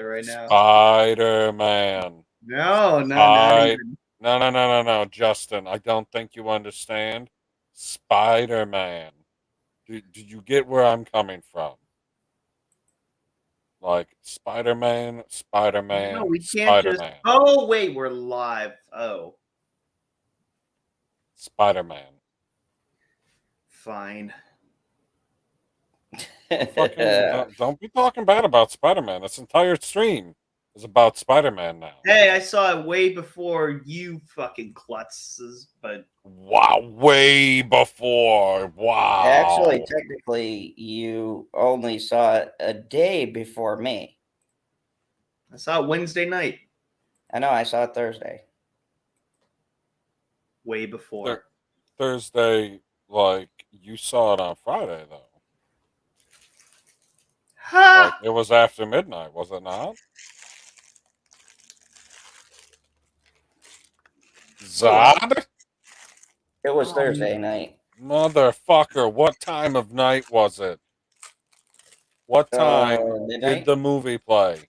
right now. Spider-Man. No, not I even. no, Justin. I don't think you understand. Spider-Man. Do you get where I'm coming from? Like Spider-Man, No, Spider-Man, we can't just. Spider-Man, Oh wait, we're live. Oh, Spider-Man. fine. Don't be talking bad about Spider-Man. This entire stream is about Spider-Man now. Hey, I saw it way before you fucking klutzes, but Wow, way before. Actually, Wow. technically, you only saw it a day before me. I saw it Wednesday night. I know, I saw it Thursday. Way before. Thursday, like you saw it on Friday though. Like Ha! it was after midnight, was it not? Zod? It was Oh, Thursday night. Motherfucker, what time of night was it? What time did Midnight. the movie play?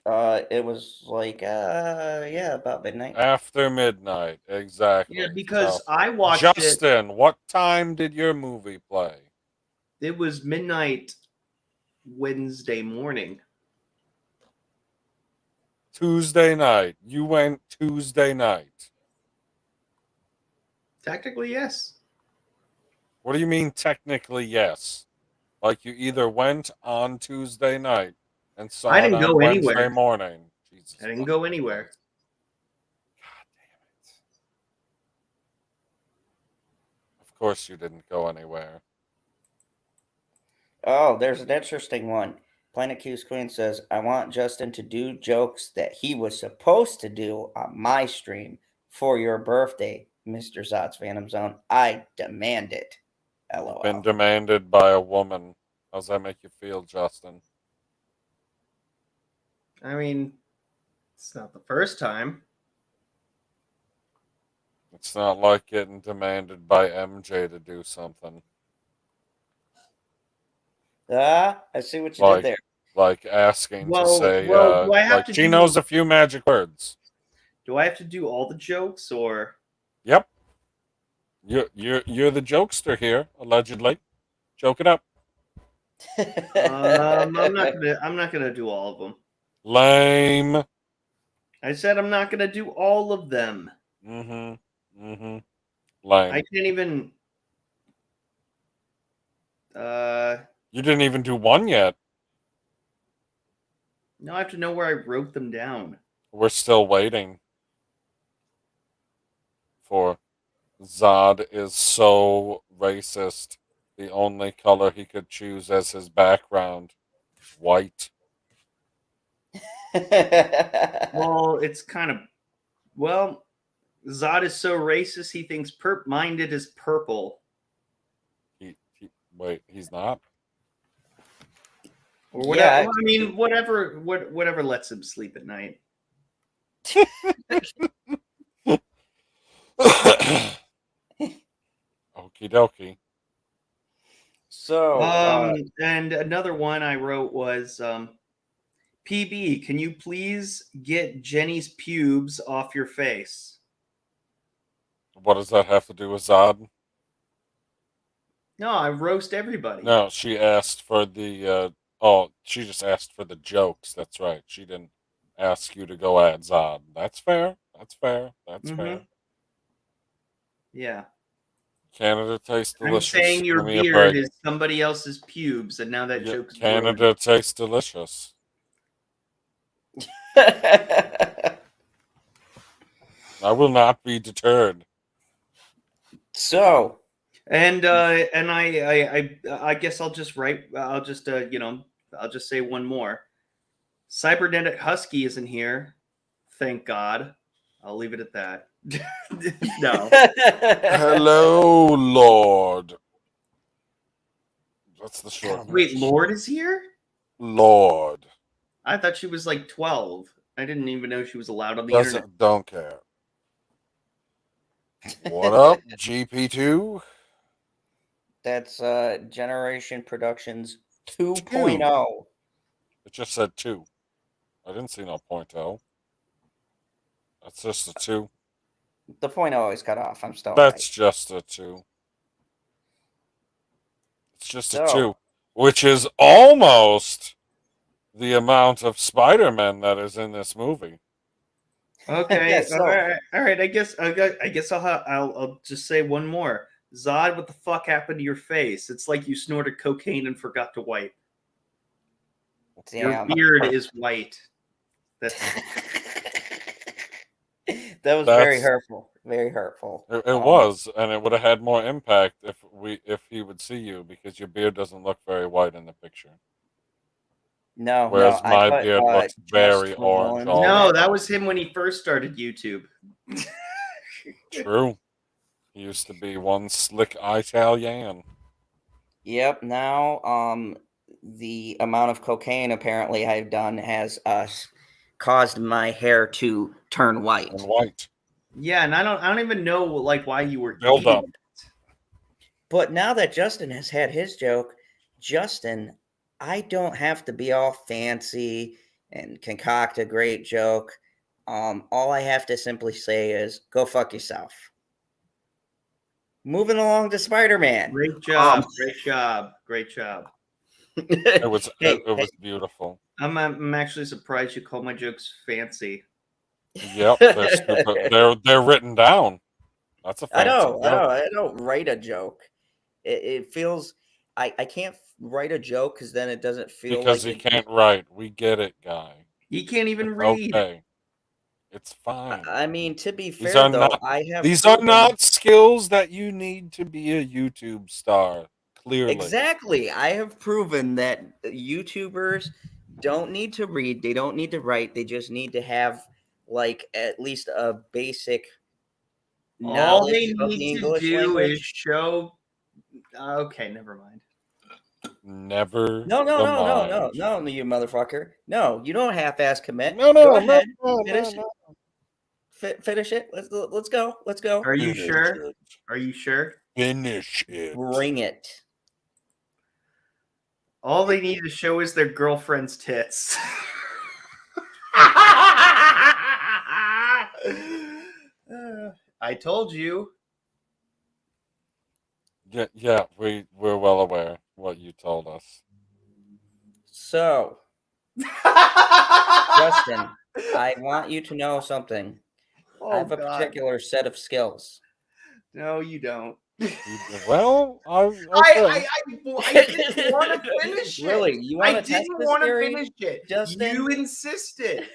It was like, yeah, about midnight. After midnight, yeah, exactly. because So, I watched it. Justin, what time did your movie play? It was midnight Wednesday morning. Tuesday night. You went Tuesday night. Technically, yes. What do you mean, technically, yes? Like you either went on Tuesday night and I saw it didn't on go Wednesday anywhere. morning. Jesus I didn't fucking go anywhere. Christ. God damn it. Of course you didn't go anywhere. Oh, there's an interesting one. Planet Q's Queen says, I want Justin to do jokes that he was supposed to do on my stream for your birthday, Mr. Zot's Phantom Zone. I demand it. You've been LOL. demanded by a woman. How's that make you feel, Justin? I mean, it's not the first time. It's not like getting demanded by MJ to do something. I see what you did Like there. like asking to Well, say do I have like to she do? knows a few magic words. Do I have to do all the jokes, or Yep. You're the jokester here, allegedly. Joke it up. I'm not gonna do all of them. Lame. I said I'm not gonna do all of them. Mm-hmm. Mm-hmm. I Lame. can't even. Uh, You didn't even do one yet. now I have to know where I wrote them down. We're still waiting for Zod is so racist. The only color he could choose as his background, white. Well, it's kind of well. Zod is so racist. He thinks minded is purple, Wait, he's not. or whatever. Yeah, Well, I mean, whatever lets him sleep at night. Okie dokie. so And another one I wrote was PB. Can you please get Jenny's pubes off your face? What does that have to do with Zod? No, I roast everybody. No, she asked for the. Oh, she just asked for the jokes. That's right. She didn't ask you to go at Zod. That's fair. That's fair. That's fair. Yeah. Canada tastes I'm delicious. saying your Give me a beard break. is somebody else's pubes, and now that Yeah, joke's ruined. Canada tastes delicious. I will not be deterred. so And I guess I'll just write. I'll just I'll just say one more. Cybernetic Husky isn't here. Thank God. I'll leave it at that. No. Hello, Lord. That's the short Wait, version. Lord is here? Lord. I thought she was like 12. I didn't even know she was allowed on the internet. Don't care. What up, GP2? That's Generation Productions 2.0. It just said 2. I didn't see no .0. That's just a 2. The point always cut off. I'm still That's right. just a 2. It's just a So 2, which is almost the amount of Spider-Man that is in this movie. Okay. So- all right. I guess I'll just say one more. Zod, what the fuck happened to your face? It's like you snorted cocaine and forgot to wipe. Your damn. beard is white. That's That was very That's- hurtful. Very hurtful. It was, and it would have had more impact if he would see you, because your beard doesn't look very white in the picture. No, Whereas no. my I put, beard looks just very for orange villains. all no, the that time. was him when he first started YouTube. True. He used to be one slick Italian. Yep. Now, the amount of cocaine apparently I've done has caused my hair to turn white. And white. Yeah, and I don't even know like why you were Build eating up. it. But now that Justin has had his joke, Justin, I don't have to be all fancy and concoct a great joke. All I have to simply say is go fuck yourself. Moving along to Spider-Man. Great job, great job, great job. It was Hey, it was beautiful. I'm actually surprised you called my jokes fancy. Yep, they're super. They're written down. That's a I fancy know, joke. I don't write a joke. It feels I can't write a joke because then it doesn't feel Because like he it. can't write. We get it, guy. You can't even It's read. okay. It's fine. I mean, to be These fair are though, not. I have These are proven- not skills that you need to be a YouTube star. Clearly, Exactly. I have proven that YouTubers don't need to read, they don't need to write, they just need to have like at least a basic All they knowledge of the need to English do is language. show. Okay, never mind. never. No, mind. you motherfucker. No, you don't half-ass commit. No, Go ahead. no, Finish no. Finish it. Let's go. Let's go. Are you Finish sure? it. Are you sure? Finish it. Bring it. All they need to show is their girlfriend's tits. I told you. Yeah, we're well aware what you told us. So, Justin, I want you to know something. Oh, I have a God. particular set of skills. No, you don't. Well, I didn't want to finish it. Really? You want I to test didn't this want to theory, finish it. Justin? You insisted.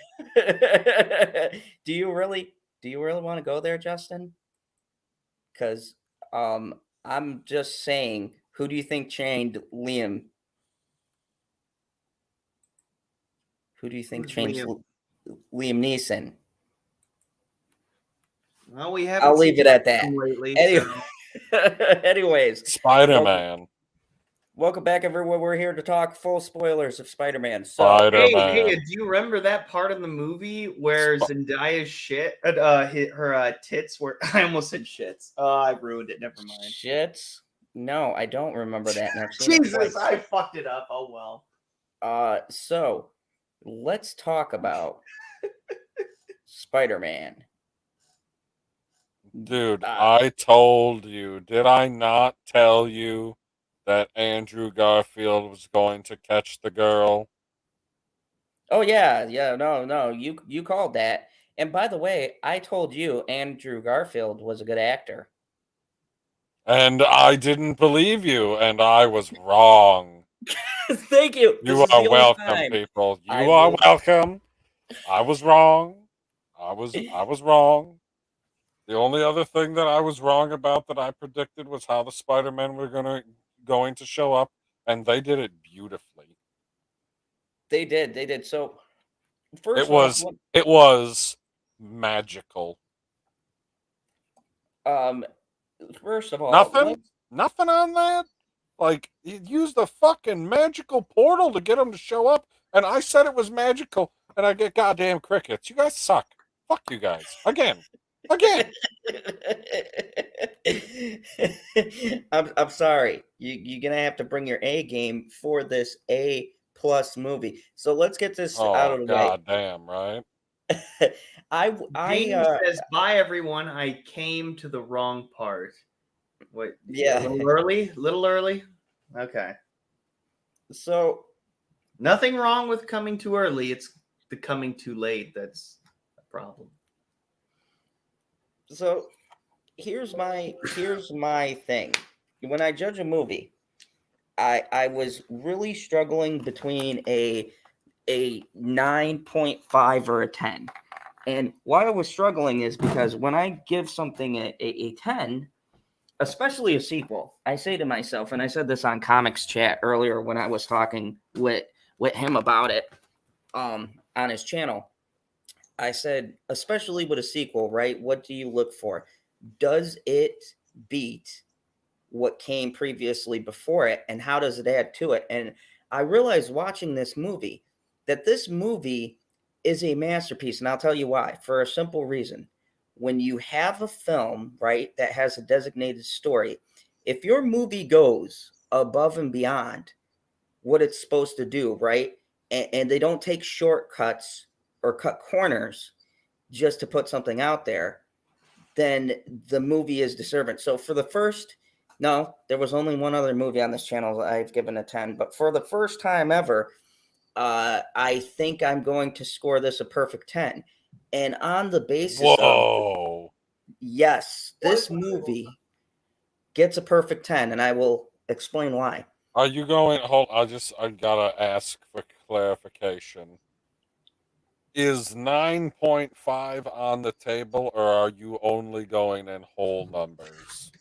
Do you really want to go there, Justin? Because I'm just saying, who do you think chained Liam? Who do you think Who's chained Liam Neeson? Well, we haven't. I'll leave seen it at that. him lately. Anyway, So. anyways, Spider-Man. welcome back, everyone. We're here to talk full spoilers of Spider-Man. So, Spider-Man. Hey, do you remember that part in the movie where Zendaya's her tits were? I almost said shits. I ruined it. Never mind. shits. No, I don't remember that. And I've seen it Jesus, twice. I fucked it up. Oh well. So let's talk about Spider-Man. Dude, I told you. Did I not tell you that Andrew Garfield was going to catch the girl? Oh yeah, no, you called that. And by the way, I told you Andrew Garfield was a good actor. And I didn't believe you, and I was wrong. Thank you. This You is the are only welcome, time people. You I are will- welcome. I was wrong. I was wrong. The only other thing that I was wrong about that I predicted was how the Spider-Men were going to show up, and they did it beautifully. They did. So first It was magical. first of all, Nothing on that. Like, you used the fucking magical portal to get them to show up, and I said it was magical, and I get goddamn crickets. You guys suck. Fuck you guys. Again. I'm sorry. You're gonna have to bring your A game for this A+ plus movie. So let's get this out Oh of the god damn, right? way. Jamie says, "Bye, everyone. I came to the wrong part." Wait, Yeah. a little early. Little early. Okay. So Nothing wrong with coming too early. It's the coming too late that's a problem. so here's my thing. When I judge a movie, I was really struggling between a 9.5 or a 10. And why I was struggling is because when I give something a 10, especially a sequel, I say to myself, and I said this on Comics Chat earlier when I was talking with him about it on his channel. I said, especially with a sequel, right? What do you look for? Does it beat what came previously before it, and how does it add to it? And I realized watching this movie that this movie is a masterpiece, and I'll tell you why. For a simple reason. When you have a film, right, that has a designated story, if your movie goes above and beyond what it's supposed to do, right, and they don't take shortcuts or cut corners just to put something out there, then the movie is deserving. So for the first, no, there was only one other movie on this channel that I've given a 10, but for the first time ever, I think I'm going to score this a perfect 10. And on the basis of, Whoa. yes, this movie gets a perfect 10, and I will explain why. Are you going I gotta ask for clarification. Is 9.5 on the table, or are you only going in whole numbers?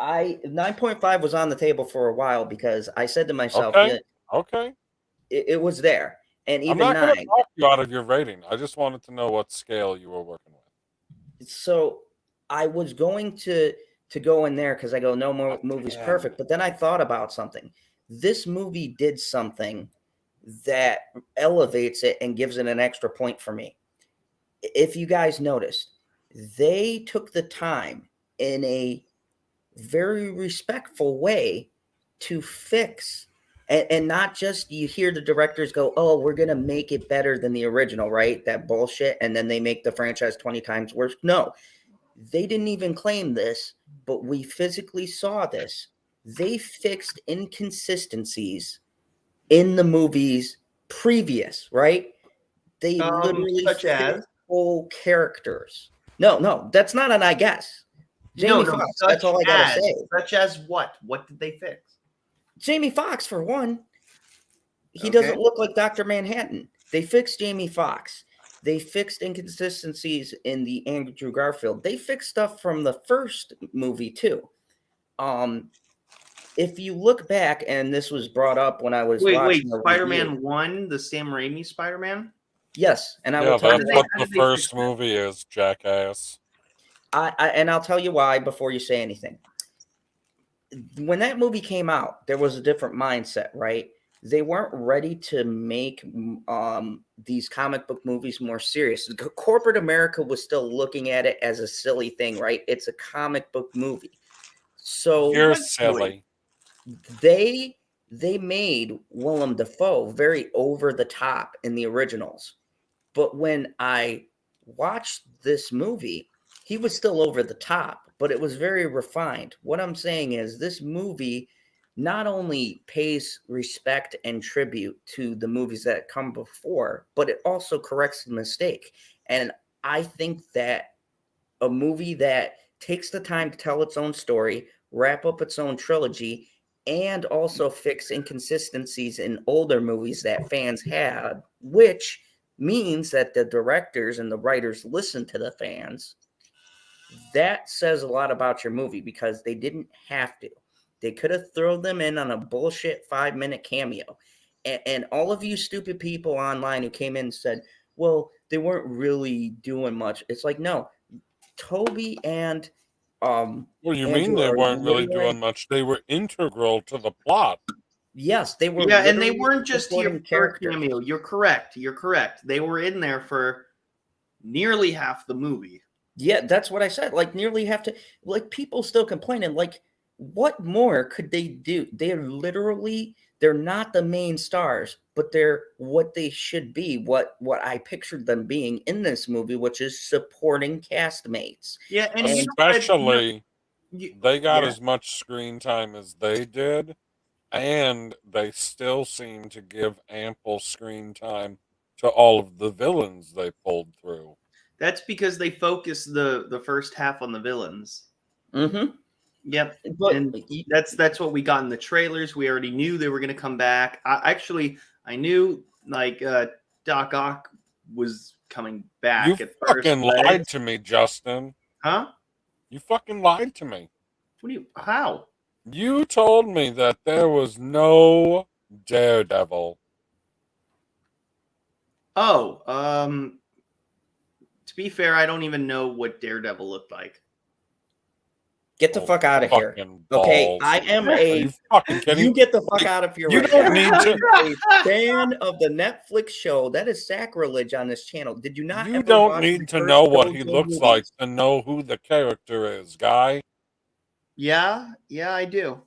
9.5 was on the table for a while because I said to myself, Okay. yeah, Okay. it was there. And I'm even not going 9. to talk you out of your rating. I just wanted to know what scale you were working with. So I was going to go in there because I go, no more movie's damn. perfect. But then I thought about something. This movie did something that elevates it and gives it an extra point for me. If you guys noticed, they took the time in a very respectful way to fix and not just you hear the directors go, oh, we're going to make it better than the original, right? That bullshit. And then they make the franchise 20 times worse. No, they didn't even claim this, but we physically saw this. They fixed inconsistencies in the movies previous, right? They literally Such fixed as whole characters. No, that's not an I guess. Jamie Foxx, that's all I gotta say. Such as what? What did they fix? Jamie Foxx, for one, he Okay. doesn't look like Dr. Manhattan. They fixed Jamie Foxx. They fixed inconsistencies in the Andrew Garfield. They fixed stuff from the first movie too. If you look back, and this was brought up when I was watching a Spider-Man review. 1, the Sam Raimi Spider-Man? Yes, and I Yeah, will tell you that's why. what the first movie is, jackass. And I'll tell you why before you say anything. When that movie came out, there was a different mindset, right? They weren't ready to make these comic book movies more serious. Corporate America was still looking at it as a silly thing, right? It's a comic book movie. So You're silly. they made Willem Dafoe very over the top in the originals. But when I watched this movie, he was still over the top, but it was very refined. What I'm saying is this movie not only pays respect and tribute to the movies that come before, but it also corrects the mistake. And I think that a movie that takes the time to tell its own story, wrap up its own trilogy, and also fix inconsistencies in older movies that fans had, which means that the directors and the writers listen to the fans. That says a lot about your movie because they didn't have to. They could have thrown them in on a bullshit 5-minute cameo. And all of you stupid people online who came in and said, well, they weren't really doing much. It's like, no, Toby and What do you Andrew mean they are weren't really literally- doing much? They were integral to the plot. Yes, they were. Yeah, and they literally weren't just here supporting for a characters. cameo. You're correct. You're correct. They were in there for nearly half the movie. Yeah, that's what I said. Like nearly have to. Like people still complaining. Like, what more could they do? They are literally They're not the main stars, but they're what they should be, what I pictured them being in this movie, which is supporting castmates. Yeah, and you know Especially, they got yeah. as much screen time as they did, and they still seem to give ample screen time to all of the villains they pulled through. that's because they focus the first half on the villains. Mm-hmm. Yep. But And that's what we got in the trailers. We already knew they were going to come back. I knew like Doc Ock was coming back You at first. fucking but lied to me, Justin. Huh? You fucking lied to me. What do you? How? You told me that there was no Daredevil. Oh, to be fair, I don't even know what Daredevil looked like. get the fuck out of here. Fucking Okay, balls. I am Are you fucking kidding? You get the fuck out of here. You right don't now. need to. I'm a fan of the Netflix show. That is sacrilege on this channel. Did you not? You ever don't watch need the to first know what he JoJo looks movies? like to know who the character is, guy. Yeah, I do.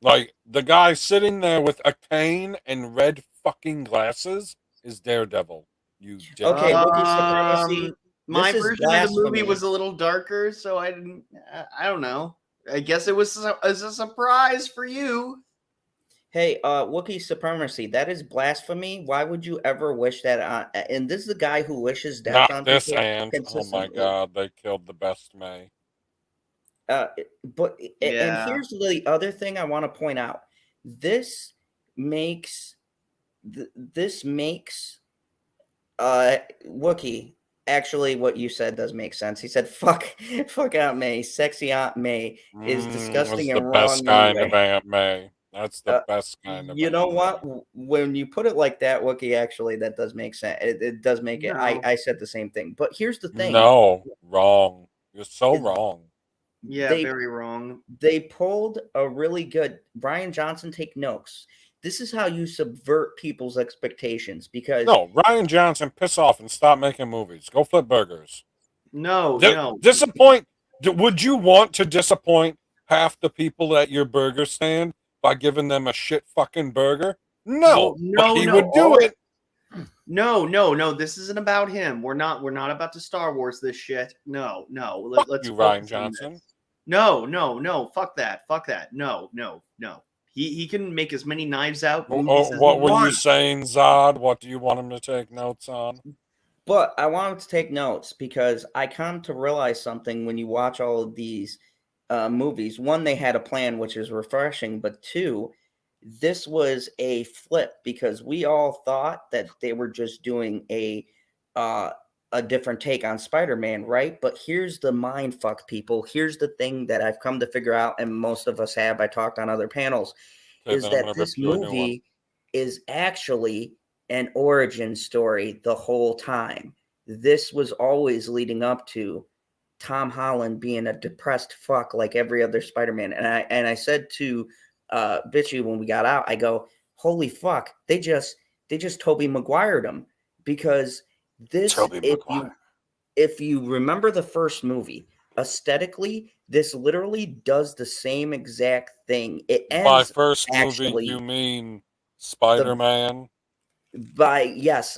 Like, the guy sitting there with a cane and red fucking glasses is Daredevil. You dick. Okay, Wookiee supremacy. My This is version of the movie blasphemy. was a little darker, so I didn't. I don't know. I guess it was as a surprise for you. Hey, Wookiee supremacy. That is blasphemy. Why would you ever wish that on? And this is the guy who wishes death Not on this people hand. Oh my consistently. god, they killed the best May. But and Yeah. here's the other thing I want to point out. This makes Wookiee. Actually, what you said does make sense. He said, "Fuck Aunt May, sexy Aunt May is disgusting That's and the wrong." best kind anyway. of Aunt May. That's the best kind of. You know Aunt what? May. When you put it like that, Wookiee, actually, that does make sense. It does make it. No. I said the same thing. But here's the thing. No, wrong. You're so wrong. Yeah, They- very wrong. They pulled a really good Brian Johnson. Take notes. This is how you subvert people's expectations because No, Ryan Johnson, piss off and stop making movies. Go flip burgers. No, Disappoint. Would you want to disappoint half the people at your burger stand by giving them a shit fucking burger? No, Well, but he would do it. No. This isn't about him. We're not about to Star Wars this shit. No. Fuck Let's you, Ryan focus on Johnson. this. No. Fuck that. No. He can make as many Knives Out movies as What he were you wants. saying, Zod? What do you want him to take notes on? But I wanted to take notes because I come to realize something when you watch all of these movies. One, they had a plan, which is refreshing. But two, this was a flip because we all thought that they were just doing a different take on Spider-Man, right? But here's the mind fuck, people. Here's the thing that I've come to figure out, and most of us have. I talked on other panels, Okay, is then I'm that gonna this rip you a new one. movie is actually an origin story the whole time. This was always leading up to Tom Holland being a depressed fuck like every other Spider-Man. And I said to Bitchy when we got out, I go, holy fuck, they just Toby Maguired him because this Toby Maguire. if you remember the first movie, aesthetically, this literally does the same exact thing. It ends By first actually, movie, you mean Spider-Man? Yes,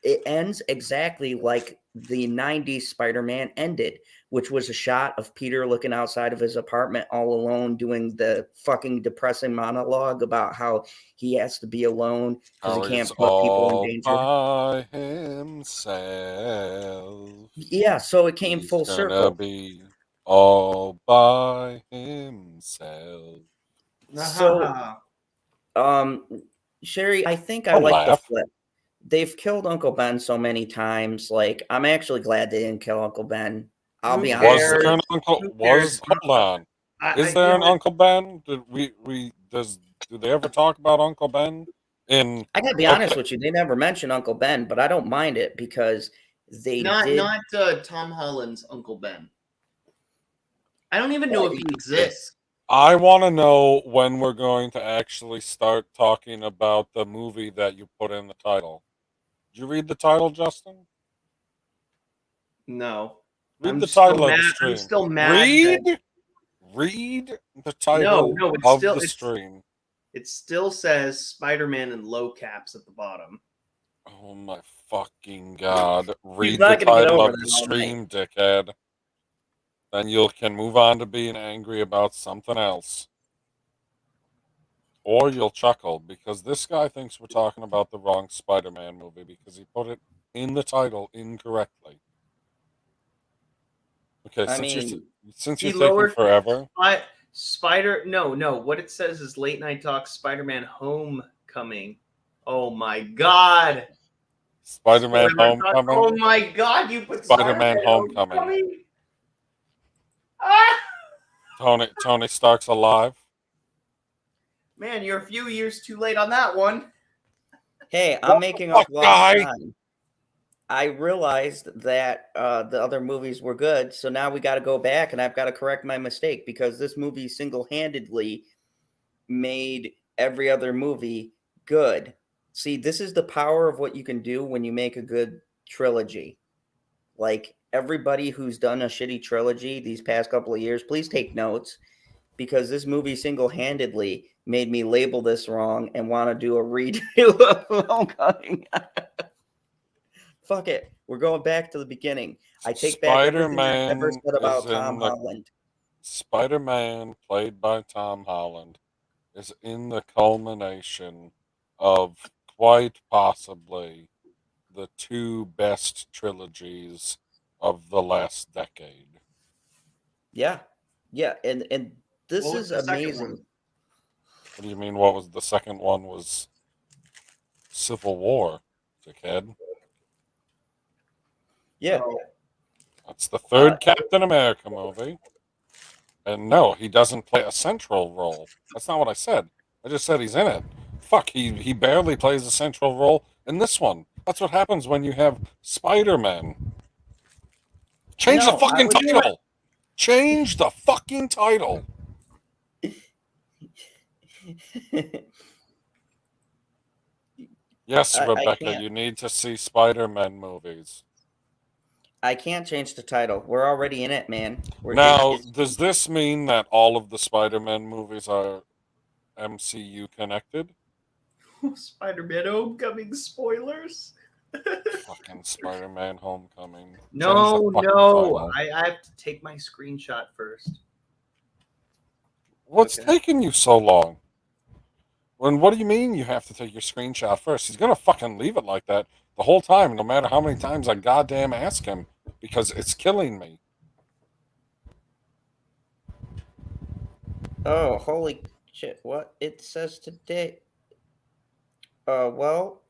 it ends exactly like the 90s Spider-Man ended, which was a shot of Peter looking outside of his apartment all alone doing the fucking depressing monologue about how he has to be alone because he can't put people in danger. By himself. Yeah, so it came He's full gonna circle. be all by himself. So, Sherry, I think I Don't like the laugh. flip. They've killed Uncle Ben so many times. Like, I'm actually glad they didn't kill Uncle Ben. I'll be Was honest. there an Uncle? Hold on. Is there an Uncle Ben? Did do they ever talk about Uncle Ben? I gotta be honest with you, they never mention Uncle Ben, but I don't mind it because they not did. Tom Holland's Uncle Ben. I don't even know if he exists. I want to know when we're going to actually start talking about the movie that you put in the title. Did you read the title, Justin? No. Read the title of the I'm stream. still mad. Read the title of the stream. It still says Spider-Man in low caps at the bottom. Oh my fucking god. Read not the gonna get title over of the that all stream, dickhead. Then you can move on to being angry about something else. Or you'll chuckle, because this guy thinks we're talking about the wrong Spider-Man movie because he put it in the title incorrectly. Okay, I since He you're taking lowered forever, No. What it says is Late Night Talk Spider-Man Homecoming. Oh my god. Spider-Man Spoiler talk. Oh Homecoming, my god, you put Spider-Man Spider-Man Homecoming. Ah! Tony Stark's alive. Man, you're a few years too late on that one. Hey, I'm making up fuck, lost guy? time. I realized that the other movies were good, so now we got to go back and I've got to correct my mistake because this movie single-handedly made every other movie good. See, this is the power of what you can do when you make a good trilogy. Like everybody who's done a shitty trilogy these past couple of years, please take notes because this movie single-handedly made me label this wrong and want to do a redo of Homecoming. Fuck it. We're going back to the beginning. I take back everything I've ever said about Tom Holland. Spider-Man, played by Tom Holland, is in the culmination of quite possibly the two best trilogies of the last decade. Yeah. Yeah. And this What was is the second amazing. one? What do you mean? What was the second one? Was Civil War, dickhead. Yeah. Oh, That's the third Captain America movie. And no, he doesn't play a central role. That's not what I said. I just said he's in it. Fuck, he barely plays a central role in this one. That's what happens when you have Spider-Man. Change the No, I fucking would- title! Change the fucking title! Yes, I Rebecca, can't. you need to see Spider-Man movies. I can't change the title. We're already in it, man. Now, does this mean that all of the Spider-Man movies are MCU connected? Spider-Man Homecoming spoilers. Fucking Spider-Man Homecoming. Change No, the fucking no. title. I have to take my screenshot first. What's Okay. taking you so long? What do you mean you have to take your screenshot first? He's gonna fucking leave it like that the whole time, no matter how many times I goddamn ask him, because it's killing me. Oh, holy shit. What it says today. Well,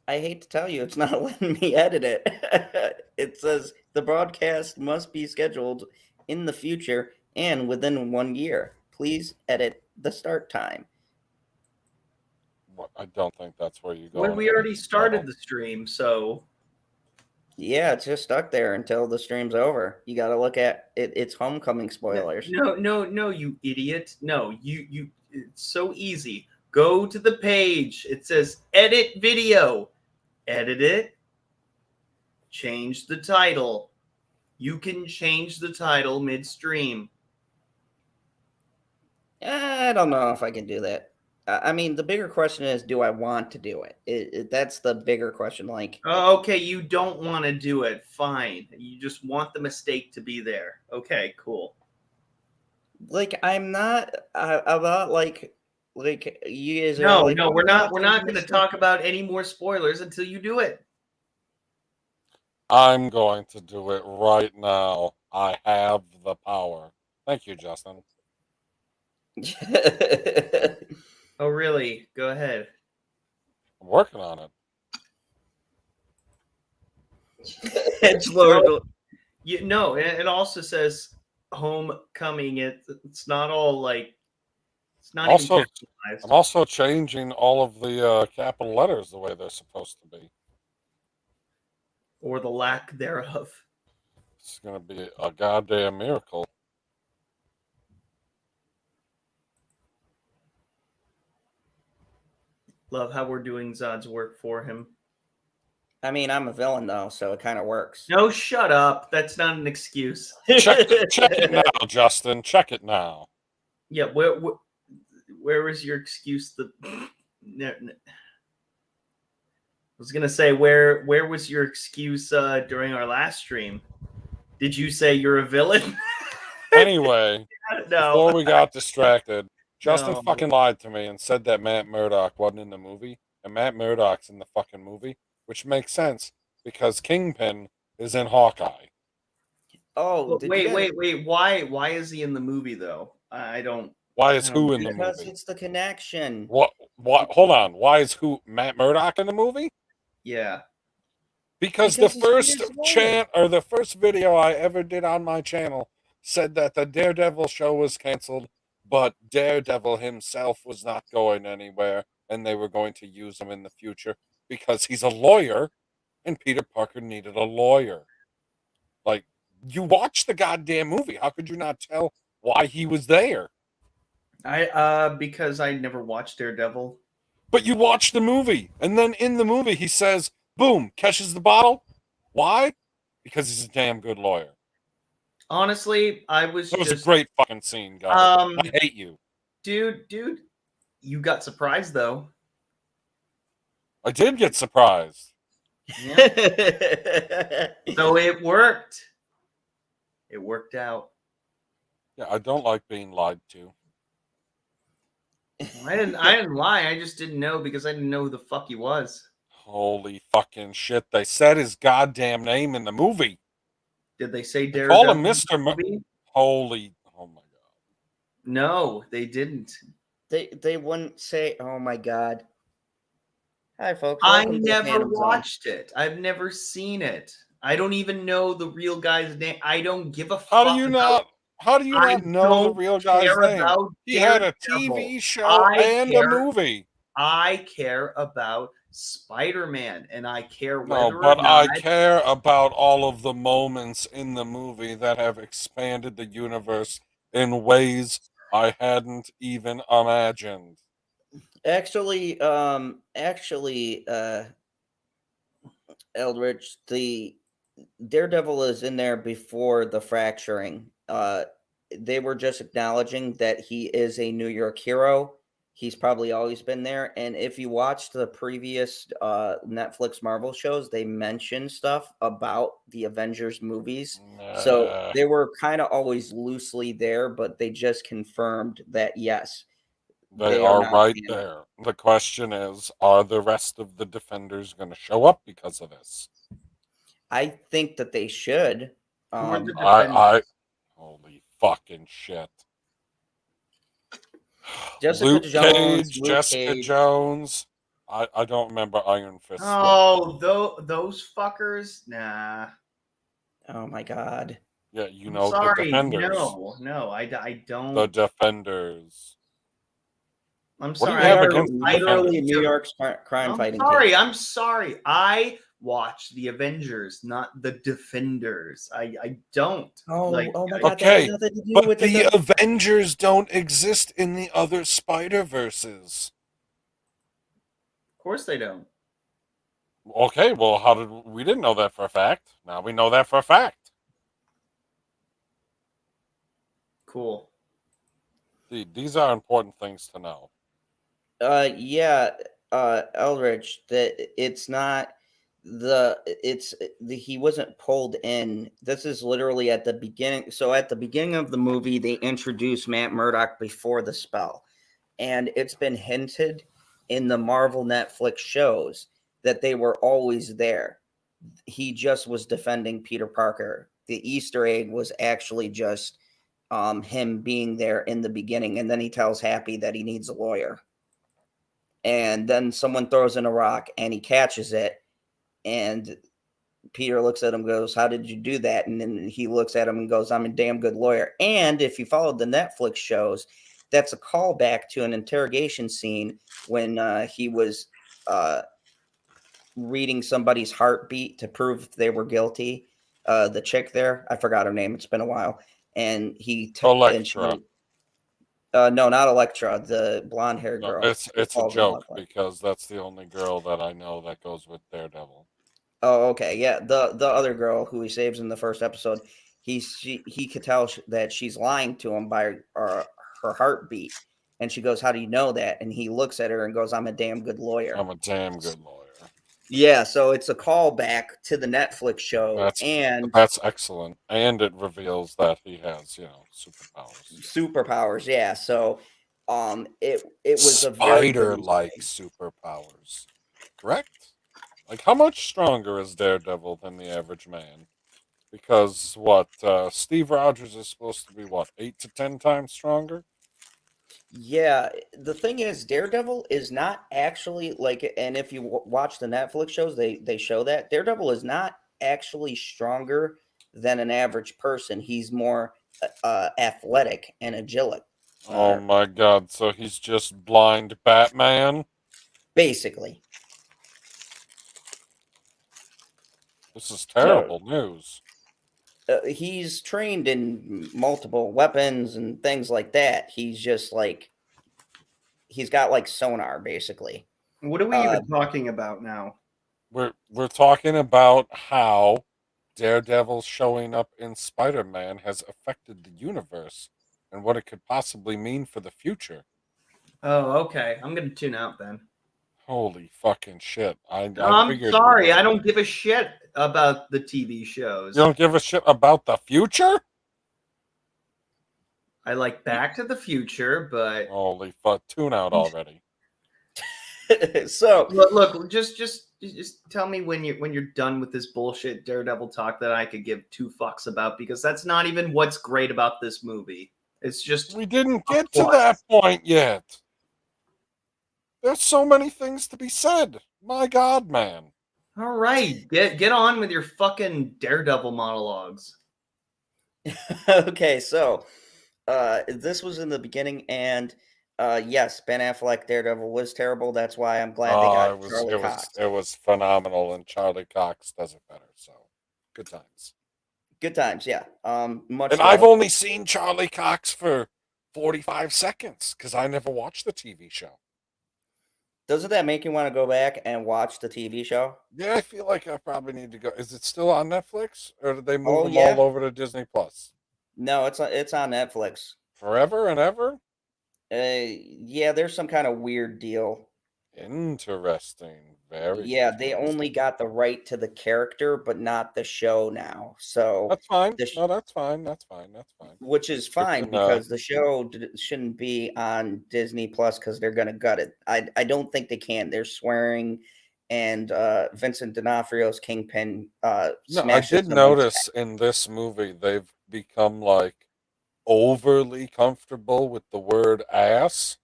I hate to tell you, it's not letting me edit it. It says the broadcast must be scheduled in the future and within 1 year. Please edit the start time. I don't think that's where you go. When we already started the stream, so Yeah, it's just stuck there until the stream's over. You got to look at it. It's Homecoming spoilers. No, you idiot. No, you. It's so easy. Go to the page. It says edit video. Edit it. Change the title. You can change the title midstream. I don't know if I can do that. I mean, the bigger question is, do I want to do it? That's the bigger question. Like, Okay, you don't want to do it. Fine. You just want the mistake to be there. Okay, cool. like I'm not like you guys are No, like, no, "Oh, we're not watching going to this talk about any more spoilers until you do it. I'm going to do it right now. I have the power. Thank you, Justin. stuff." Oh, really? Go ahead. I'm working on it. Edgelord. No, it also says homecoming. It's not all like it's not Also, even capitalized. I'm also changing all of the capital letters the way they're supposed to be. Or the lack thereof. It's going to be a goddamn miracle. Love how we're doing Zod's work for him. I mean, I'm a villain though, so it kind of works. No, shut up. That's not an excuse. Check it now, Justin. Check it now. Yeah, where was your excuse? I was gonna say where was your excuse during our last stream? Did you say you're a villain? Anyway, No. before we got distracted, Justin No. fucking lied to me and said that Matt Murdock wasn't in the movie, and Matt Murdock's in the fucking movie, which makes sense because Kingpin is in Hawkeye. Oh, But did you guys- wait. Why is he in the movie though? I don't. Why is I don't who in the Because movie? it's the connection. What? Hold on. Why is who Matt Murdock in the movie? Yeah. Because Because the he's first Peter's lawyer. the first video I ever did on my channel said that the Daredevil show was canceled, but Daredevil himself was not going anywhere, and they were going to use him in the future because he's a lawyer, and Peter Parker needed a lawyer. Like, you watched the goddamn movie. How could you not tell why he was there? Because I never watched Daredevil. But you watched the movie, and then in the movie he says, boom, catches the bottle. Why? Because he's a damn good lawyer. Honestly, I was That was just a great fucking scene, guys. I hate you. dude, you got surprised though. I did get surprised. Yeah. So it worked. It worked out. Yeah, I don't like being lied to. I didn't lie. I just didn't know because I didn't know who the fuck he was. Holy fucking shit. They said his goddamn name in the movie. Did they say They Daredevil? call him Mr. Holy, oh my god. No, they didn't. They wouldn't say, "Oh my god." Hi, folks. I Welcome to never Phantom Zone. watched it. I've never seen it. I don't even know the real guy's name. I don't give a How fuck. do you not I know the don't real guy's care name? about He had a Daredevil. TV show I and care- a movie. I care about Spider-Man, and I care No, whether but or not I care about all of the moments in the movie that have expanded the universe in ways I hadn't even imagined. Actually, Eldritch, the Daredevil is in there before the fracturing. They were just acknowledging that he is a New York hero. He's probably always been there. And if you watch the previous Netflix Marvel shows, they mention stuff about the Avengers movies. So they were kind of always loosely there, but they just confirmed that, yes, they are not right canon. there. The question is, are the rest of the Defenders going to show up because of this? I think that they should. Who are the I Defenders? holy fucking shit. Jessica Luke Jones, Cage, Luke Jessica Cage. Jones. I don't remember Iron Fist. Oh, those fuckers? Nah. Oh my god. Yeah, you I'm know sorry. the Defenders. No, I don't. The Defenders. I'm What do sorry. you have against the literally Defenders? New York's crime fighting sorry. team. I'm sorry. I watch the Avengers, not the Defenders. I don't. Oh, like, oh my god, that Okay, has nothing to do but with the Avengers don't exist in the other Spider-Verses. Of course they don't. Okay, well, how did we didn't know that for a fact? Now we know that for a fact. Cool. These are important things to know. Yeah, Eldridge, that it's not he wasn't pulled in. This is literally at the beginning. So at the beginning of the movie, they introduced Matt Murdock before the spell. And it's been hinted in the Marvel Netflix shows that they were always there. He just was defending Peter Parker. The Easter egg was actually just him being there in the beginning. And then he tells Happy that he needs a lawyer. And then someone throws in a rock and he catches it. And Peter looks at him and goes, "How did you do that?" And then he looks at him and goes, "I'm a damn good lawyer." And if you followed the Netflix shows, that's a callback to an interrogation scene when he was reading somebody's heartbeat to prove if they were guilty. The chick there, I forgot her name. It's been a while. And he Elektra. No, not Elektra, the blonde haired girl. It's a joke because that's the only girl that I know that goes with Daredevil. Oh, okay, yeah. The other girl who he saves in the first episode, he could tell that she's lying to him by her heartbeat, And she goes, "How do you know that?" And he looks at her and goes, "I'm a damn good lawyer." I'm a damn good lawyer. Yeah, so it's a callback to the Netflix show and That's excellent. And it reveals that he has, superpowers. superpowers. Yeah, so it was a very good Spider-like mistake. superpowers. Correct? Like, how much stronger is Daredevil than the average man? Because Steve Rogers is supposed to be 8 to 10 times stronger? Yeah, the thing is, Daredevil is not actually like, and if you watch the Netflix shows, they show that Daredevil is not actually stronger than an average person. He's more athletic and agile, Oh my god, so he's just blind Batman? basically. This is So terrible news. he's trained in multiple weapons and things like that. He's just like he's got like sonar, basically. What are we even talking about now? We're talking about how Daredevil showing up in Spider-Man has affected the universe and what it could possibly mean for the future. Oh, okay. I'm gonna tune out then. Holy fucking shit. I I'm figured you sorry. would. I don't give a shit about the TV shows. You don't give a shit about the future? I like Back to the Future, but Holy fuck, tune out already. So look, just tell me when you're done with this bullshit Daredevil talk that I could give two fucks about, because that's not even what's great about this movie. It's just We didn't get to that point yet. There's so many things to be said. My god, man. all right. Get on with your fucking Daredevil monologues. okay, so this was in the beginning, and yes, Ben Affleck Daredevil was terrible. That's why I'm glad they got Charlie Cox. It was phenomenal, and Charlie Cox does it better. So, good times. Good times, yeah. Much. And I've only seen Charlie Cox for 45 seconds because I never watched the TV show. Doesn't that make you want to go back and watch the TV show? Yeah, I feel like I probably need to go. Is it still on Netflix, or did they move them all over to Disney Plus? No, it's on Netflix. Forever and ever? Yeah, there's some kind of weird deal. Interesting. Very. Yeah, they only got the right to the character, but not the show now. So that's fine. No, that's fine. That's fine. That's fine. Which is fine because the show shouldn't be on Disney Plus because they're gonna gut it. I don't think they can. They're swearing, and Vincent D'Onofrio's Kingpin. No, I did notice in this movie they've become like overly comfortable with the word ass.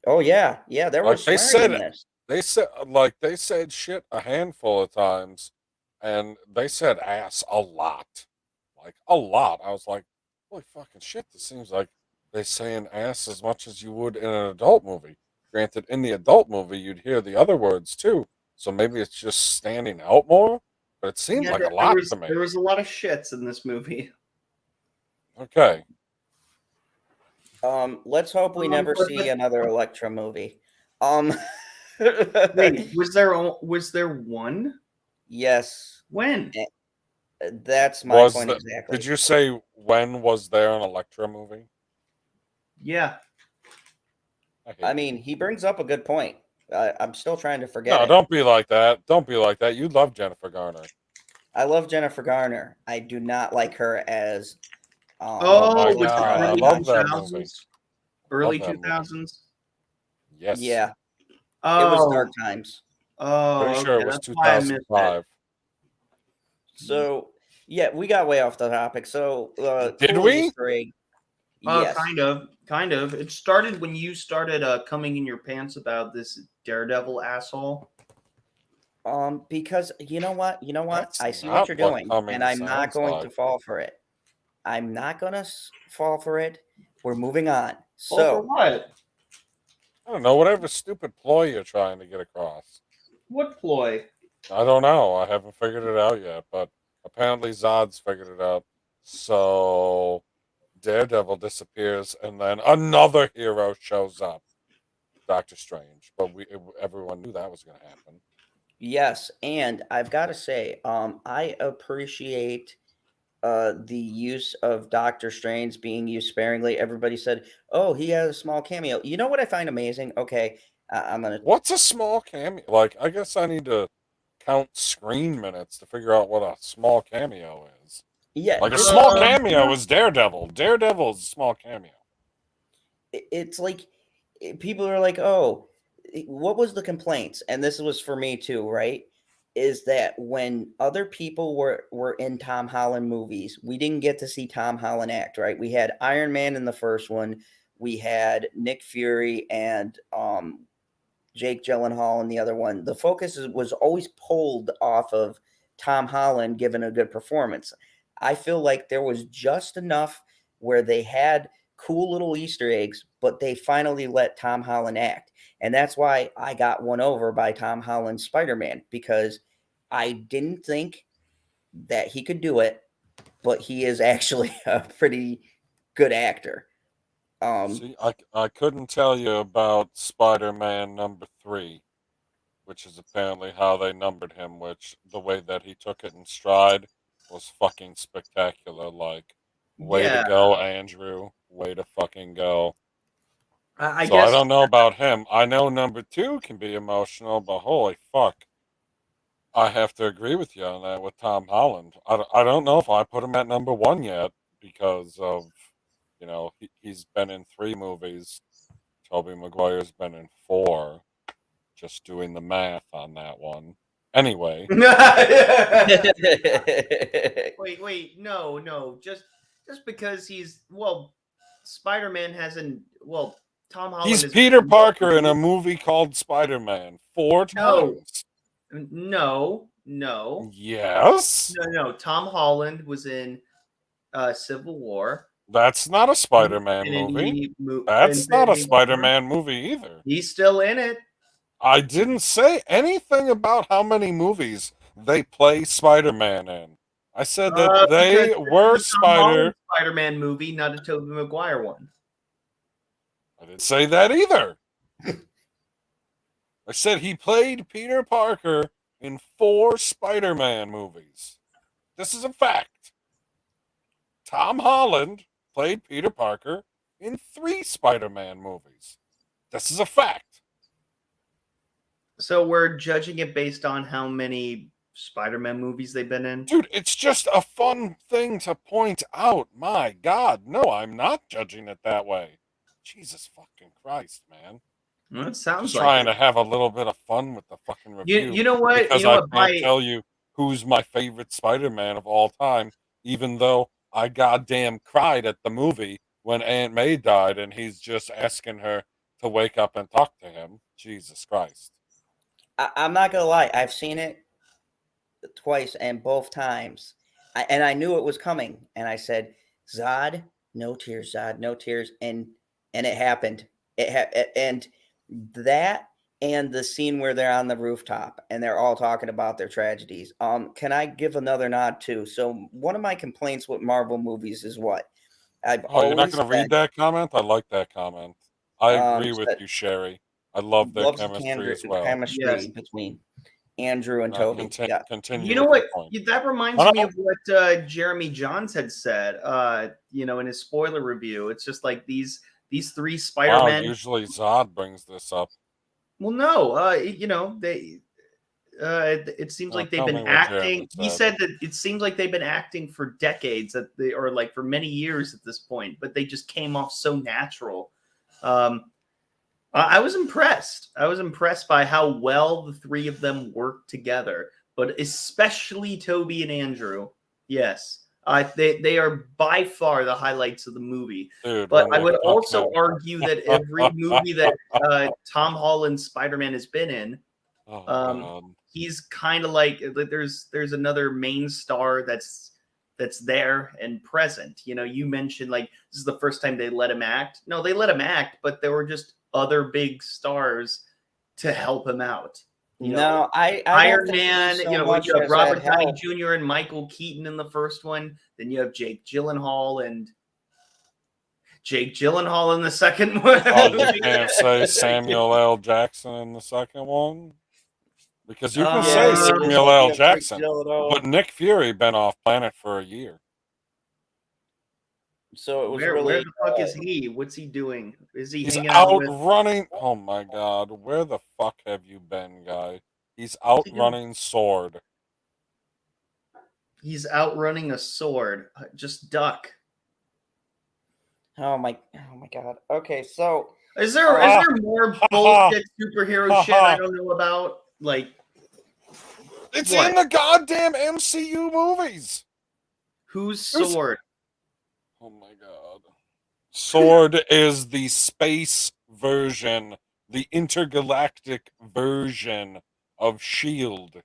Oh yeah, there was swearing in this. They said shit a handful of times, and they said ass a lot, like a lot. I was like, holy fucking shit! This seems like they're saying ass as much as you would in an adult movie. Granted, in the adult movie, you'd hear the other words too, so maybe it's just standing out more. But it seemed like a lot to me. There was a lot of shits in this movie. Okay. Let's hope we never see another Elektra movie. Wait, was there one? Yes. When? That's my point exactly. Did you say when was there an Elektra movie? Yeah. I mean, he brings up a good point. I'm still trying to forget. No, don't be like that. Don't be like that. You love Jennifer Garner. I love Jennifer Garner. I do not like her as. Oh my God, I love that movie. Early 2000s. Yes. Yeah. Oh, it was dark times. Oh, pretty sure it was 2005. So yeah, we got way off the topic. So did we? Yes. Kind of. It started when you started coming in your pants about this Daredevil asshole. Because you know what? That's I see what you're doing, and I'm not going like. to fall for it. I'm not going to fall for it. We're moving on. So for what? I don't know. Whatever stupid ploy you're trying to get across. What ploy? I don't know. I haven't figured it out yet, but apparently Zod's figured it out. So Daredevil disappears, and then another hero shows up, Doctor Strange. But everyone knew that was going to happen. Yes, and I've got to say, I appreciate the use of Doctor Strange being used sparingly, everybody said, "Oh, he has a small cameo." You know what I find amazing? Okay, I'm gonna. What's a small cameo? Like, I guess I need to count screen minutes to figure out what a small cameo is. Yeah, Like, a just small because cameo is Daredevil. Daredevil is a small cameo. it's like people are like, "Oh, what was the complaints?" And this was for me too, right? Is that when other people were in Tom Holland movies, we didn't get to see Tom Holland act, right? We had Iron Man in the first one, we had Nick Fury and Jake Gyllenhaal in the other one. The focus was always pulled off of Tom Holland giving a good performance. I feel like there was just enough where they had cool little Easter eggs, but they finally let Tom Holland act. And that's why I got won over by Tom Holland's Spider-Man, because I didn't think that he could do it, but he is actually a pretty good actor. See, I couldn't tell you about Spider-Man number 3, which is apparently how they numbered him, which the way that he took it in stride was fucking spectacular. Like, way to Yeah, go, Andrew. Way to fucking go. I So I guess don't know about him. I know number 2 can be emotional, but holy fuck. I have to agree with you on that with Tom Holland. I don't know if I put him at number 1 yet because of, he's been in 3 movies. Toby Maguire's been in 4. Just doing the math on that one. Anyway, wait, no, just because Spider-Man hasn't. Well, Tom Holland he's has Peter been in more Parker in a movies. movie called Spider-Man 4 No, times. no. Yes? Tom Holland was in Civil War. That's not a Spider-Man movie. That's not a Infinity War. Spider-Man movie either. He's still in it. I didn't say anything about how many movies they play Spider-Man in. I said that Because they were this is a Tom Holland Spider. Spider-Man movie, not a Tobey Maguire one. I didn't say that either. I said he played Peter Parker in 4 Spider-Man movies. This is a fact. Tom Holland played Peter Parker in 3 Spider-Man movies. This is a fact. So we're judging it based on how many Spider-Man movies they've been in. Dude, it's just a fun thing to point out. My God, no, I'm not judging it that way. Jesus fucking Christ, man. Well, it sounds Just like trying it. to have a little bit of fun with the fucking review. You know what? Because You know I what? can't tell you who's my favorite Spider-Man of all time, even though I goddamn cried at the movie when Aunt May died and he's just asking her to wake up and talk to him. Jesus Christ. I'm not gonna lie, I've seen it twice, and both times, I knew it was coming, and I said, "Zod, no tears, Zod, no tears," and it happened. And that, and the scene where they're on the rooftop and they're all talking about their tragedies. Can I give another nod too? So one of my complaints with Marvel movies is what I've Oh, you're not always going to said. read that comment? I like that comment. I agree with Said, you, Sherry. I love their loves the chemistry as well. chemistry between Andrew and Toby. Yeah. Continue You know with what? your point. That reminds me of what Jeremy Johns had said. In his spoiler review, it's just like these 3 Spider-Man. Wow, usually Zod brings this up. Well, no, they. It seems like they've been acting. He said that it seems like they've been acting for decades, or like for many years at this point, but they just came off so natural. I was impressed. I was impressed by how well the 3 of them worked together, but especially Toby and Andrew. Yes, they are by far the highlights of the movie. Dude, but I would also argue that every movie that Tom Holland's Spider-Man has been in, he's kind of like there's another main star that's there and present. You mentioned like this is the first time they let him act. No, they let him act, but there were just other big stars to help him out. I Iron Man. So you have Robert Downey Jr. and Michael Keaton in the first one. Then you have Jake Gyllenhaal in the second one. You can't say Samuel L. Jackson in the second one? Because you can say Samuel L. Jackson, but Nick Fury been off planet for a year. So it was Where really the fuck is he? What's he doing? Is he He's hanging out out with? running. Oh my god, where the fuck have you been, guy? He's out running Sword. He's outrunning a sword. Just duck. oh my god. Okay, so Is there more ha, bullshit superhero ha, shit I ha. don't know about? Like It's what? in the goddamn MCU movies. Whose There's- sword? Oh my god. Sword is the space version, the intergalactic version of Shield.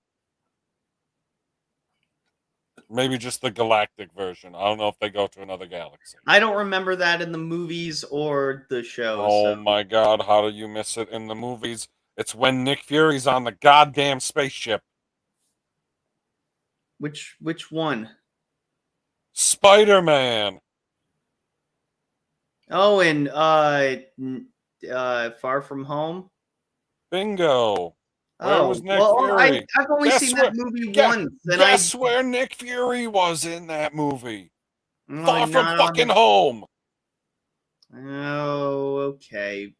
Maybe just the galactic version. I don't know if they go to another galaxy. I don't remember that in the movies or the show. Oh So. my god, how do you miss it in the movies? It's when Nick Fury's on the goddamn spaceship. Which one? Spider-Man. Oh, and Far From Home. Bingo. Where was Nick well, Fury? I've only Guess seen where- that movie guess- once, and Guess where Nick Fury was in that movie? Far from not fucking home. Oh, okay.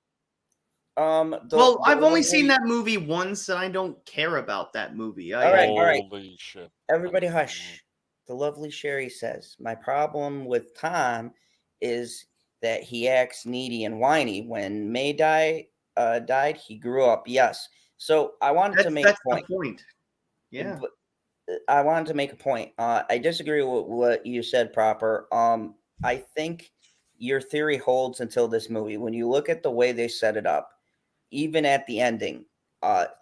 the I've only lovely- seen that movie once, and I don't care about that movie. All right. Holy shit. Everybody hush. The lovely Sherry says, my problem with Tom is that he acts needy and whiny. When May died, he grew up. Yes. So I wanted to make a point. The point. Yeah. I wanted to make a point. I disagree with what you said, Proper. I think your theory holds until this movie. When you look at the way they set it up, even at the ending,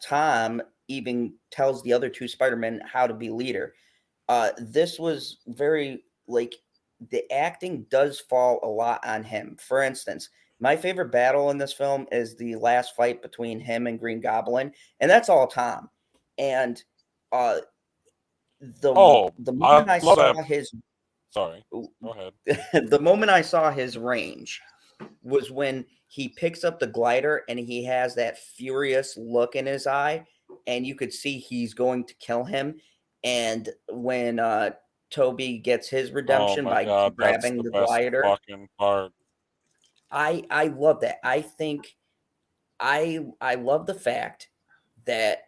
Tom even tells the other two Spider-Men how to be leader. This was very, like, the acting does fall a lot on him. For instance, my favorite battle in this film is the last fight between him and Green Goblin, and that's all Tom. And the moment I saw his sorry, go ahead. the moment I saw his range was when he picks up the glider and he has that furious look in his eye, and you could see he's going to kill him. And when Toby gets his redemption by grabbing the glider, fucking part. I love that. I think I love the fact that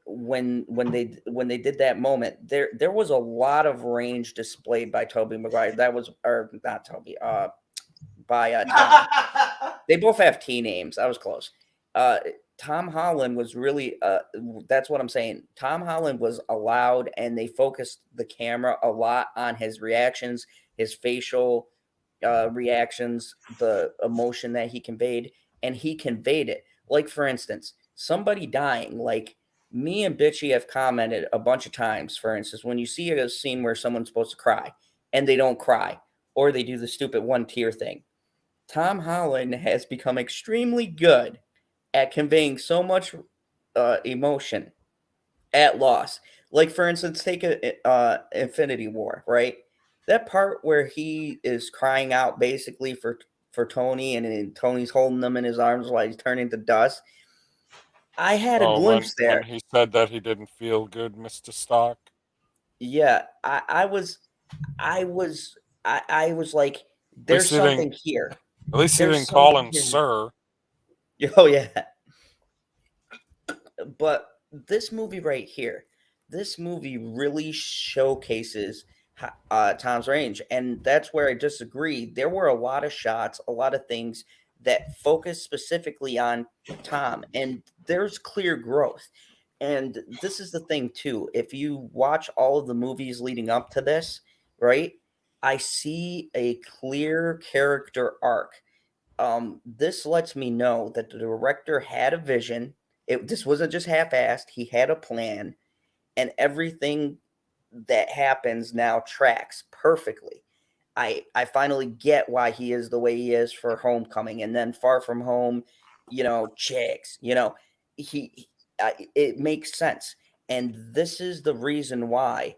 when they did that moment, there was a lot of range displayed by Toby Maguire. That was, or not Toby, by Tom. They both have T names. I was close. Tom Holland was really that's what I'm saying. Tom Holland was allowed, and they focused the camera a lot on his reactions, his facial reactions, the emotion that he conveyed, and he conveyed it. Like, for instance, somebody dying, like me and Bitchy have commented a bunch of times, for instance, when you see a scene where someone's supposed to cry and they don't cry, or they do the stupid one tear thing. Tom Holland has become extremely good at conveying so much emotion at loss. Like, for instance, take Infinity War, right? That part where he is crying out basically for Tony, and Tony's holding him in his arms while he's turning to dust. I had a glimpse there. When he said that he didn't feel good, Mr. Stark. Yeah, I was like, there's something here. At least he didn't call him sir. Oh yeah. But this movie right here, this movie really showcases Tom's range, and that's where I disagree. There were a lot of shots, a lot of things that focus specifically on Tom, and there's clear growth. And this is the thing too. If you watch all of the movies leading up to this, right, I see a clear character arc. This lets me know that the director had a vision. This wasn't just half-assed. He had a plan, and everything that happens now tracks perfectly. I finally get why he is the way he is for Homecoming, and then Far From Home, chicks, it makes sense. And this is the reason why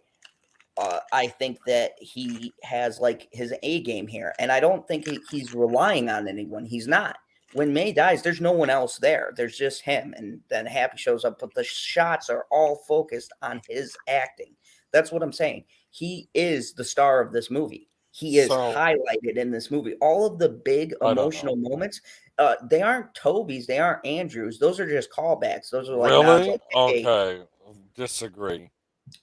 I think that he has, like, his A game here. And I don't think he's relying on anyone. He's not. When May dies, there's no one else there. There's just him. And then Happy shows up, but the shots are all focused on his acting. That's what I'm saying. He is the star of this movie. he is So- highlighted in this movie. All of the big I don't emotional moments, they aren't Toby's, they aren't Andrew's. Those are just callbacks. Those are like nods, Really? like, hey, Okay. Disagree.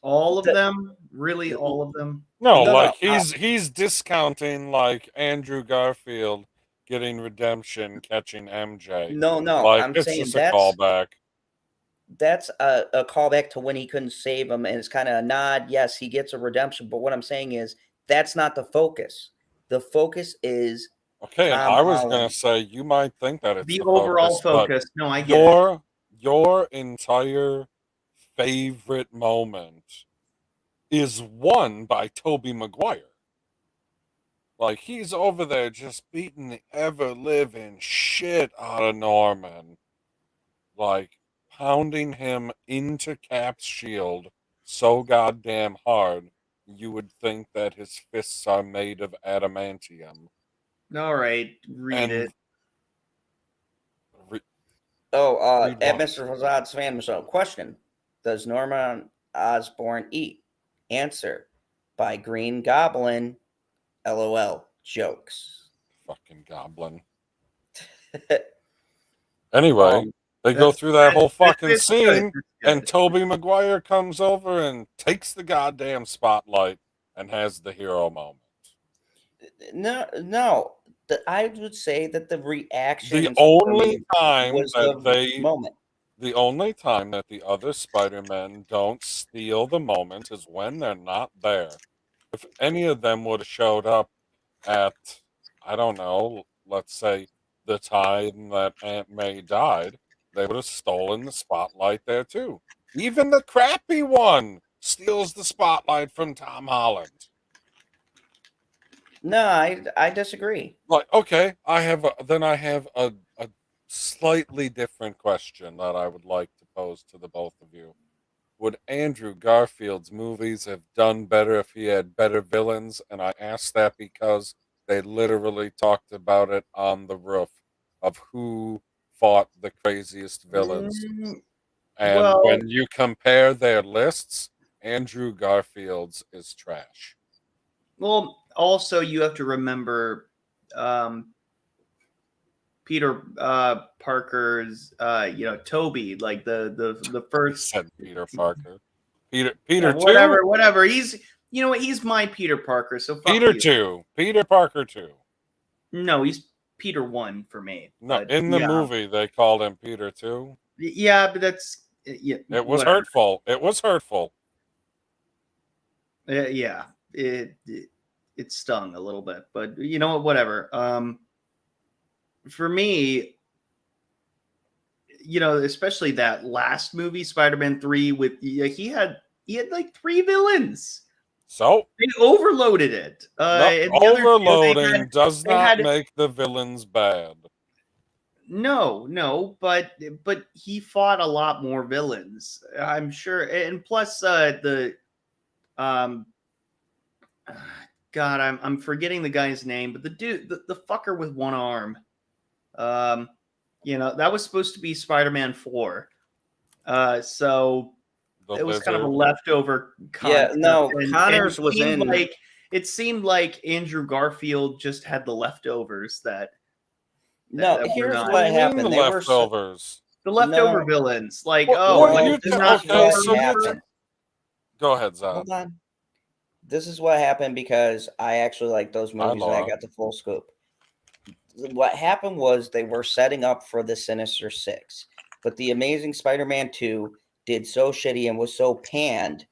All of The- them? Really, all of them? No, No, like no, he's discounting like Andrew Garfield getting redemption, catching MJ. no, Like I'm it's saying just a callback. that's a callback to when he couldn't save him, and it's kind of a nod. Yes, he gets a redemption, but what I'm saying is that's not the focus. The focus is Okay, and Tom I was gonna Holland. say you might think that it's The the overall but focus. No, I get it. your entire favorite moment is won by Toby Maguire. Like he's over there just beating the ever living shit out of Norman. Like pounding him into Cap's shield so goddamn hard you would think that his fists are made of adamantium. All right, read And it. read At what? Mr. Hazard's fan show. Question: does Norman Osborn eat? Answer: by Green Goblin. LOL. Jokes. Fucking goblin. Anyway, Um, they go That's- through that whole fucking it's good, scene, it's and good. Toby Maguire comes over and takes the goddamn spotlight and has the hero moment. no. I would say that the reaction The in only Spider-Man time was that the moment. the only time that the other Spider-Men don't steal the moment is when they're not there. If any of them would have showed up at, I don't know, let's say the time that Aunt May died, they would have stolen the spotlight there too. Even the crappy one steals the spotlight from Tom Holland. No, I disagree. Like, okay, I have a slightly different question that I would like to pose to the both of you. Would Andrew Garfield's movies have done better if he had better villains? And I ask that because they literally talked about it on the roof of who fought the craziest villains. Mm, And well, when you compare their lists, Andrew Garfield's is trash. well, also you have to remember Peter Parker's Toby, like the I first said Peter Parker. Peter yeah, two? whatever. He's he's my Peter Parker, so fuck Peter you. 2. Peter Parker 2. No, he's Peter 1 for me. No, But in the yeah. movie they called him Peter 2. Yeah, but that's yeah, It was whatever. hurtful. It was hurtful. Yeah, it stung a little bit, but you know what? Whatever. For me, especially that last movie, Spider-Man 3, with he had like 3 villains. So, They overloaded it. no, And the other two, overloading does they not had- make the villains bad. no, but he fought a lot more villains, I'm sure, and plus the um God, I'm forgetting the guy's name, but the dude, the fucker with one arm, that was supposed to be Spider-Man 4. So The it was kind of a lizard. leftover Yeah, concept. no, and Connors it was seemed in. like it seemed like Andrew Garfield just had the leftovers that No, that were here's not- what What do you mean happened. the They were leftovers. the leftover No. villains, like What you this is can- not okay, what so happened. Go ahead, Zod. Hold on. This is what happened because I actually like those movies and I Laura. got the full scoop. What happened was they were setting up for the Sinister Six, but the Amazing Spider-Man 2 did so shitty and was so panned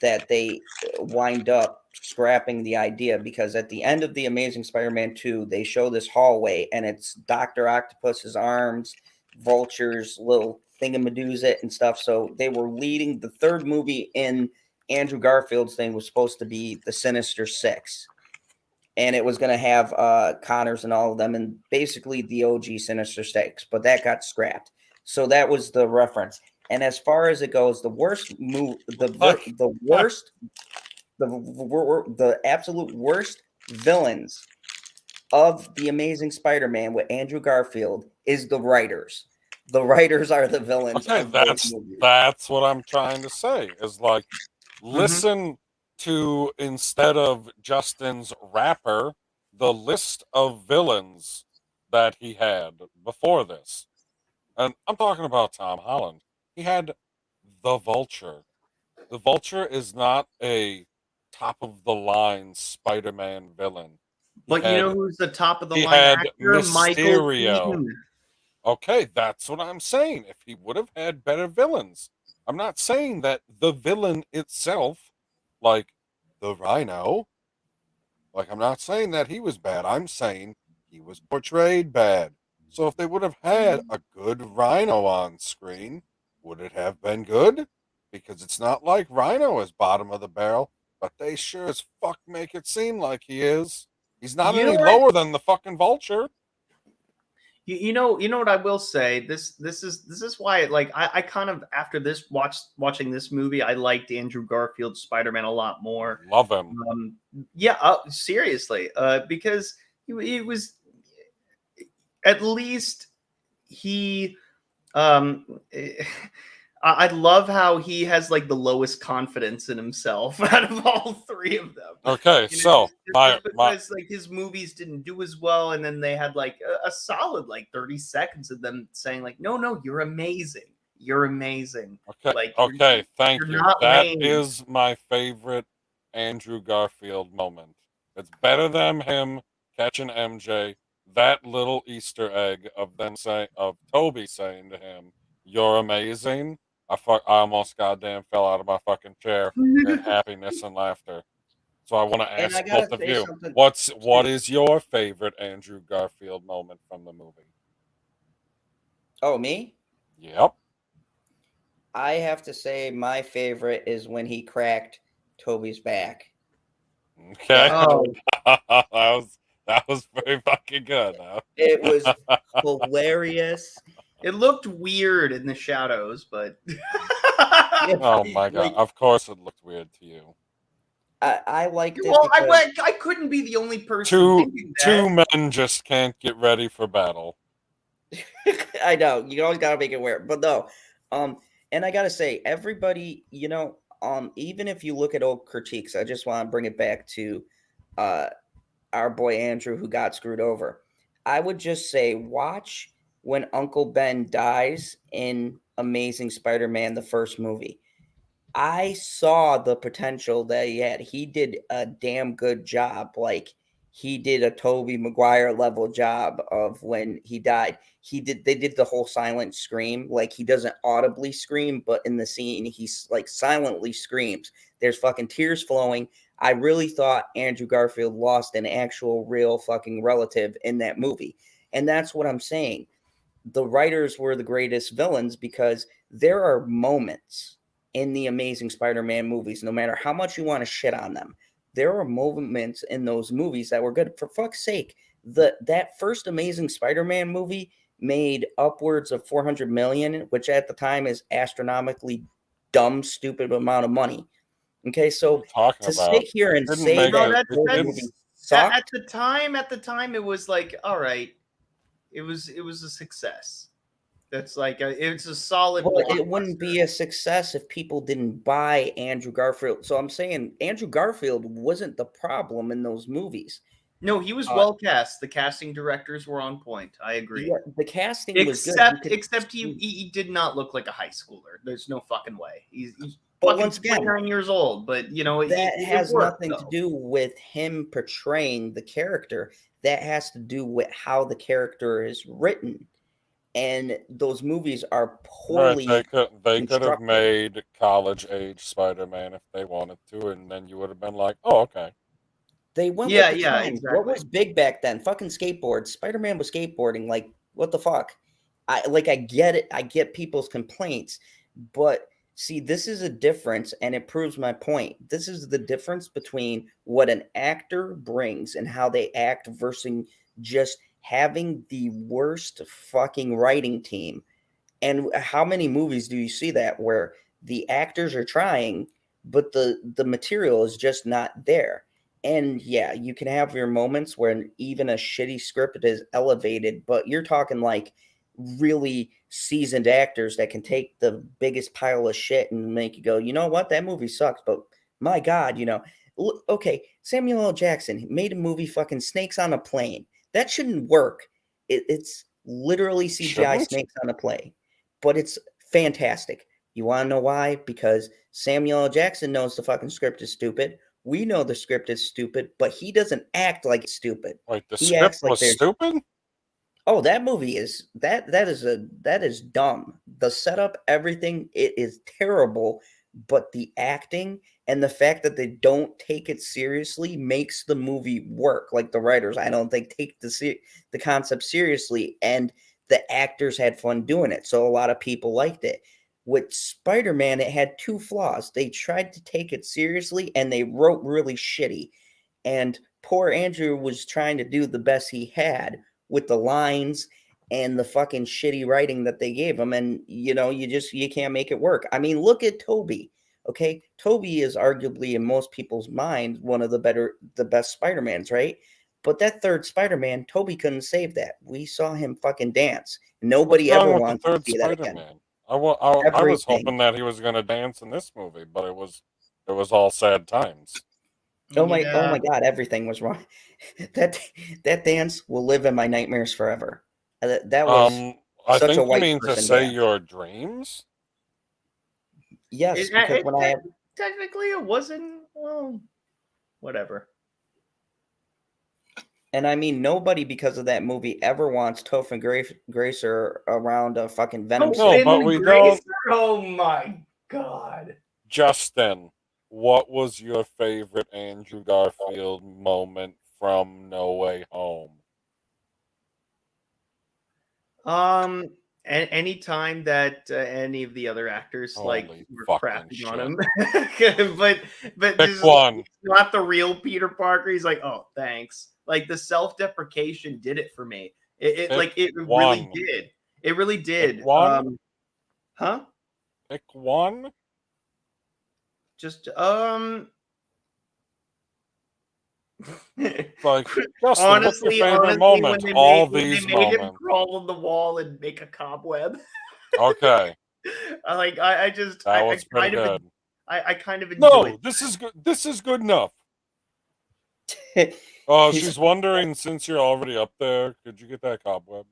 that they wind up scrapping the idea, because at the end of the Amazing Spider-Man 2, they show this hallway and it's Dr. Octopus's arms, Vulture's little thingamadoos and stuff. So they were leading the third movie in Andrew Garfield's thing was supposed to be the Sinister Six. And it was going to have Connors and all of them, and basically the OG Sinister Six, but that got scrapped. So that was the reference. And as far as it goes, the worst move, the absolute worst villains of the Amazing Spider-Man with Andrew Garfield is the writers. The writers are the villains. Okay, of those movies. that's what I'm trying to say. Is like, listen to, instead of Justin's rapper, the list of villains that he had before this. And I'm talking about Tom Holland. He had the Vulture. The Vulture is not a top of the line Spider-Man villain. But you know who's the top of the He line had actor? Michael Mysterio. Keaton. Okay, that's what I'm saying. If he would have had better villains, I'm not saying that the villain itself, like the Rhino, like I'm not saying that he was bad. I'm saying he was portrayed bad. So if they would have had a good Rhino on screen, would it have been good? Because it's not like Rhino is bottom of the barrel, but they sure as fuck make it seem like he is. He's not You know any what? lower than the fucking Vulture. You know what I will say. This is why, like, I kind of, after this watching this movie, I liked Andrew Garfield's Spider-Man a lot more. Love him. Yeah, seriously, because he was, at least he I love how he has like the lowest confidence in himself out of all three of them. Okay, You know, so just because like his movies didn't do as well, and then they had like a solid like 30 seconds of them saying like, no, you're amazing, you're amazing. Okay, Like, okay, thank you're you. not That lame. is my favorite Andrew Garfield moment. It's better than him catching MJ. That little Easter egg of them saying, of Toby saying to him, "You're amazing." I almost goddamn fell out of my fucking chair in happiness and laughter. So I want to And I ask gotta both of say you, something. what is your favorite Andrew Garfield moment from the movie? Oh, me? Yep. I have to say my favorite is when he cracked Toby's back. Okay. Oh, that was pretty fucking good, though. It was hilarious. it looked weird in the shadows, but Oh my god! like, Of course, it looked weird to you. I liked it well, because I couldn't be the only person Two thinking that. two men just can't get ready for battle. I know you always gotta make it weird, but no. And I gotta say, everybody, even if you look at old critiques, I just want to bring it back to our boy Andrew who got screwed over. I would just say, watch when Uncle Ben dies in Amazing Spider-Man, the first movie. I saw the potential that he had. He did a damn good job. Like, he did a Toby Maguire level job of when he died. They did the whole silent scream. Like, he doesn't audibly scream, but in the scene, he's like silently screams. There's fucking tears flowing. I really thought Andrew Garfield lost an actual real fucking relative in that movie. And that's what I'm saying. The writers were the greatest villains because there are moments in the Amazing Spider-Man movies, no matter how much you want to shit on them, there are moments in those movies that were good. For fuck's sake, that first Amazing Spider-Man movie made upwards of 400 million, which at the time is astronomically dumb, stupid amount of money. Okay, What are you so talking to about? sit here It and didn't say make No, that it. It those didn't. movies sucked, at the time, it was like, all right, it was a success. That's like it's a solid. well, it wouldn't blockbuster. be a success if people didn't buy Andrew Garfield. So I'm saying Andrew Garfield wasn't the problem in those movies. No, he was Uh, well cast. The casting directors were on point. I agree. Yeah, the casting was good. Except he did not look like a high schooler. There's no fucking way. He's But fucking once again, 29 years old. But you know, that it has worked, nothing to though. do with him portraying the character. That has to do with how the character is written. And those movies are Right, poorly they could have constructed. made college age Spider-Man if they wanted to, and then you would have been like, "Oh, okay." They went Yeah, with the yeah, times. What exactly. was big back then? Fucking skateboards. Spider-Man was skateboarding. Like, what the fuck? I get it. I get people's complaints, but see, this is a difference, and it proves my point. This is the difference between what an actor brings and how they act versus just having the worst fucking writing team. And how many movies do you see that where the actors are trying, but the material is just not there? And yeah, you can have your moments where even a shitty script is elevated, but you're talking like really seasoned actors that can take the biggest pile of shit and make you go, you know what, that movie sucks, but my God, okay, Samuel L. Jackson made a movie fucking Snakes on a Plane. That shouldn't work. It's literally CGI Shouldn't? snakes on a plane, but it's fantastic. You want to know why? Because Samuel L. Jackson knows the fucking script is stupid. We know the script is stupid, but he doesn't act like it's stupid. Wait, the He script acts like was there's stupid? Oh, that movie is that is dumb. The setup, everything, it is terrible, but the acting and the fact that they don't take it seriously makes the movie work. Like the writers, I don't think take the concept seriously, and the actors had fun doing it. So a lot of people liked it. With Spider-Man, it had two flaws. They tried to take it seriously and they wrote really shitty. And poor Andrew was trying to do the best he had with the lines and the fucking shitty writing that they gave him. And you can't make it work. I mean, look at Toby. Okay, Toby is arguably in most people's minds one of the best Spider-Mans, right? But that third Spider-Man, Toby couldn't save that. We saw him fucking dance. What's Nobody ever wrong with the wants to third see that again. Spider-Man? I was Everything. hoping that he was going to dance in this movie, but it was all sad times. Oh Yeah. my God, everything was wrong. That dance will live in my nightmares forever. That was I such a think you white mean to person say dance. your dreams. Yes, because when I have technically it wasn't. Well, whatever. and I mean nobody because of that movie ever wants Topher Gracer around a fucking venom No, suit. but we don't. Oh my God. Justin, what was your favorite Andrew Garfield moment from No Way Home? Any time that any of the other actors Holy were fucking crapping on shit. him, but Pick just one. not the real Peter Parker. He's like, oh, thanks. Like the self-deprecation did it for me. It really one. did. It really did. Pick one. Huh? Pick one. Just Like, Justin, what's your honestly, favorite when moment? they All made these him moments. crawl on the wall and make a cobweb. Okay, I just that I was pretty kind of good. I kind of No, enjoyed. this is good. This is good enough. Oh, she's wondering, since you're already up there, could you get that cobweb?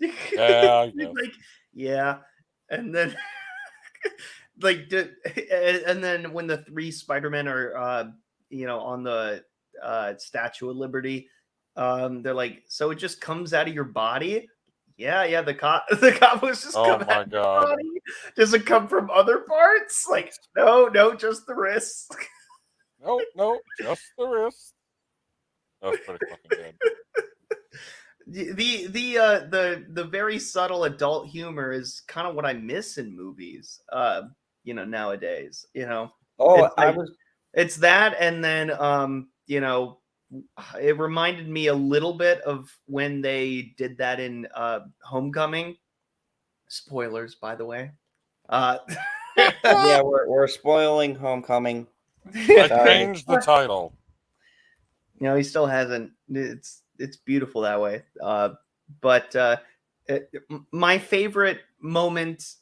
Yeah, I guess. Yeah, and then and then when the three Spider-Men are on the Statue of Liberty, they're like, so it just comes out of your body. Yeah, the cop was just Oh coming my out of your God. body. Does it come from other parts? Like, no, just the wrist. No, just the wrist. That was pretty fucking good. The very subtle adult humor is kind of what I miss in movies. Nowadays. Oh, It's that, and then it reminded me a little bit of when they did that in Homecoming. Spoilers, by the way. yeah, we're spoiling Homecoming. I Sorry. changed the title. He still hasn't. It's beautiful that way. But my favorite moment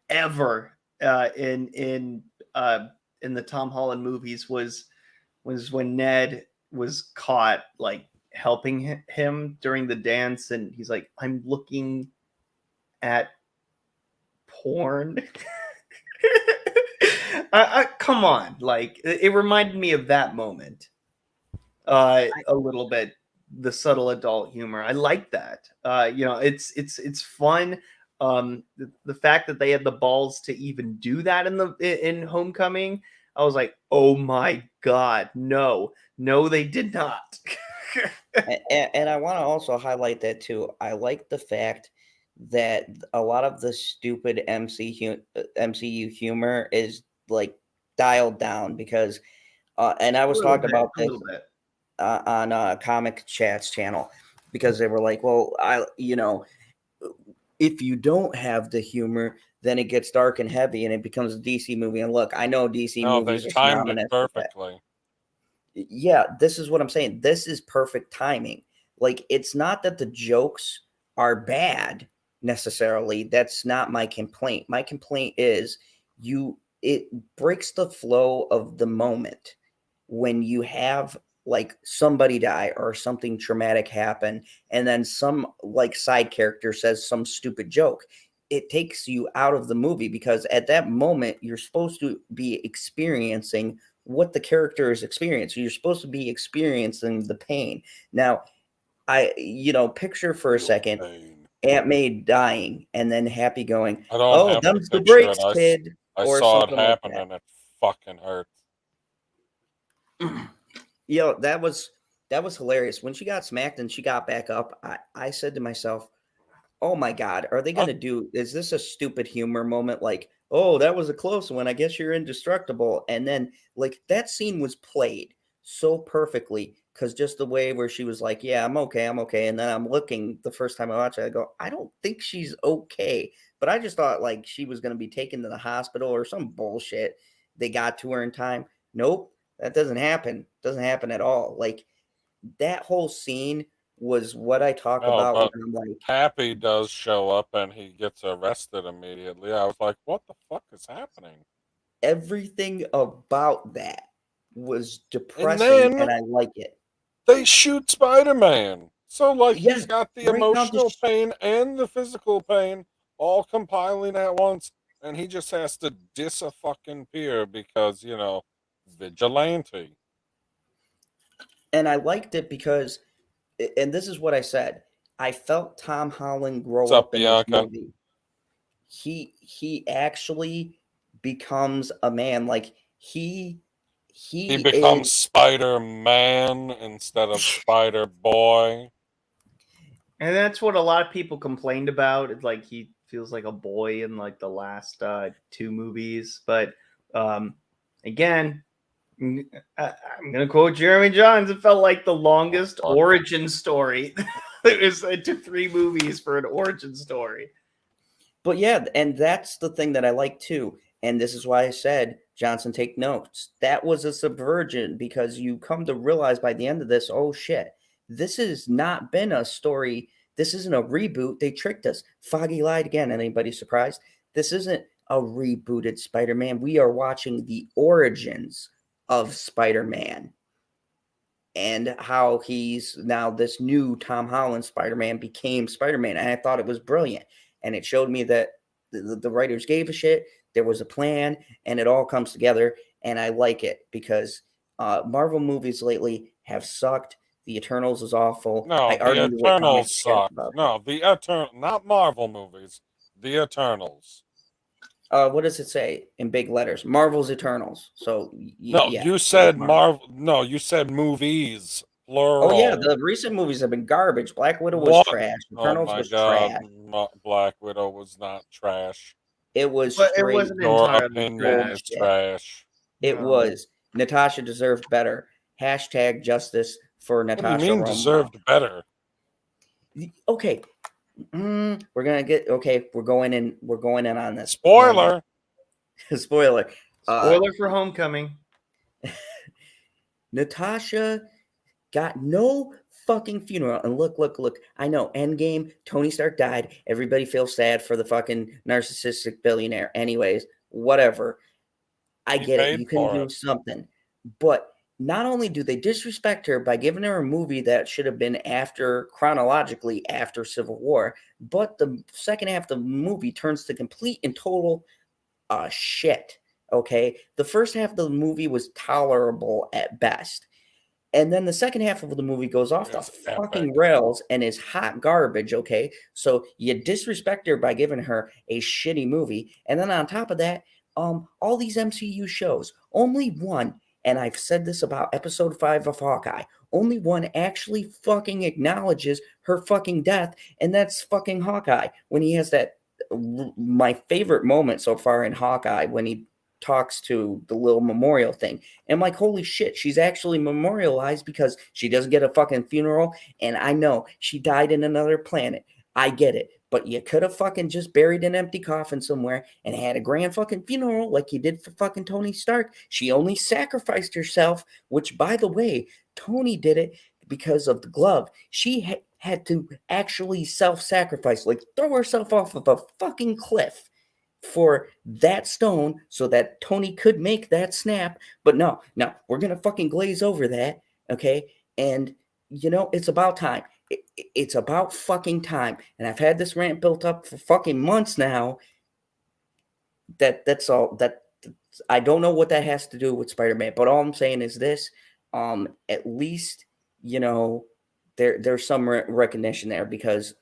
ever in the Tom Holland movies was when Ned was caught helping him during the dance, and he's like, "I'm looking at porn." Come on, it reminded me of that moment. A little bit, the subtle adult humor. I like that. It's fun. The fact that they had the balls to even do that in Homecoming, I was like, oh my God, no, they did not. And I want to also highlight that too. I like the fact that a lot of the stupid MCU humor is dialed down because, and I was talking about this on Comic Chat's channel because they were like, well, if you don't have the humor, then it gets dark and heavy and it becomes a DC movie. And look, I know DC No, they movies are timed synonymous it with that. perfectly. Yeah, this is what I'm saying. This is perfect timing. It's not that the jokes are bad necessarily. That's not my complaint. My complaint is you it breaks the flow of the moment when you have like somebody die or something traumatic happen, and then some like side character says some stupid joke. It takes you out of the movie because at that moment you're supposed to be experiencing what the character is experiencing. You're supposed to be experiencing the pain. Now, picture for a Feel second pain. Aunt May dying and then Happy going, I don't "Oh, have to them's the picture breaks, it. kid," I or saw it something like happen that. and it fucking hurt. That was hilarious. When she got smacked and she got back up, I said to myself, "Oh my god, are they gonna do? Is this a stupid humor moment? Like, oh, that was a close one. I guess you're indestructible." And then like that scene was played so perfectly because just the way where she was like, "Yeah, I'm okay, I'm okay," and then I'm looking the first time I watch it, I go, "I don't think she's okay." But I just thought like she was gonna be taken to the hospital or some bullshit. They got to her in time. Nope, that doesn't happen. Doesn't happen at all. Like that whole scene was what I talk No, about but when I'm like, Happy does show up and he gets arrested immediately. I was like, what the fuck is happening? everything about that was And depressing then and I like it. they shoot Spider-Man. So like Yeah, he's got the right now emotional pain and the physical pain all compiling at once, and he just has to diss a fucking peer because, vigilante. and I liked it because and this is what I said. I felt Tom Holland What's grow up, up in this Bianca? movie. He actually becomes a man. Like He he becomes is Spider-Man instead of Spider-Boy. And that's what a lot of people complained about. It's like he feels like a boy in like the last two movies. But again, I'm going to quote Jeremy Johns. It felt like the longest origin story. It took 3 movies for an origin story. But yeah, and that's the thing that I like too. And this is why I said, Johnson, take notes. That was a subversion because you come to realize by the end of this, oh shit, this has not been a story. This isn't a reboot. They tricked us. Foggy lied again. Anybody surprised? This isn't a rebooted Spider Man. We are watching the origins of Spider Man and how he's now this new Tom Holland Spider-Man became Spider-Man. And I thought it was brilliant. And it showed me that the writers gave a shit. There was a plan and it all comes together. And I like it because Marvel movies lately have sucked. The Eternals is awful. No, I the argue with comic Eternals suck. about No, the Eternal, not Marvel movies. The Eternals. what does it say in big letters? Marvel's Eternals. So No, yeah, you it's said Marvel. Marvel. No, you said movies. Oh yeah, Plural. the recent movies have been garbage. Black Widow was What? trash. Oh Eternals my was God, trash. Black Widow was not trash. It was But it straight wasn't Your entirely opinion trash. is bullshit. trash. It No. was. Natasha deserved better. Hashtag justice for What do you Natasha mean Romanoff. deserved better? Okay. We're gonna get okay. We're going in on this. Spoiler. Spoiler. Spoiler for Homecoming. Natasha got no fucking funeral. And look. I know, Endgame, Tony Stark died. Everybody feels sad for the fucking narcissistic billionaire. Anyways, whatever. I He get it. paid You can for do it. something. But not only do they disrespect her by giving her a movie that should have been chronologically after Civil War, but the second half of the movie turns to complete and total shit. Okay. The first half of the movie was tolerable at best. And then the second half of the movie goes off the It's fucking epic. rails and is hot garbage, okay? So you disrespect her by giving her a shitty movie. And then on top of that, all these MCU shows, only one, and I've said this about episode 5 of Hawkeye, only one actually fucking acknowledges her fucking death, and that's fucking Hawkeye. When he has that, my favorite moment so far in Hawkeye, when he talks to the little memorial thing. And I'm like, holy shit, she's actually memorialized because she doesn't get a fucking funeral. And I know she died in another planet. I get it. But you could have fucking just buried an empty coffin somewhere and had a grand fucking funeral like you did for fucking Tony Stark. She only sacrificed herself, which, by the way, Tony did it because of the glove. She had to actually self-sacrifice, like throw herself off of a fucking cliff for that stone so that Tony could make that snap. But no, we're going to fucking glaze over that. Okay. And, it's about time. It's about fucking time. And I've had this rant built up for fucking months now. That's all. I don't know what that has to do with Spider-Man, but all I'm saying is this: at least there's some recognition there, because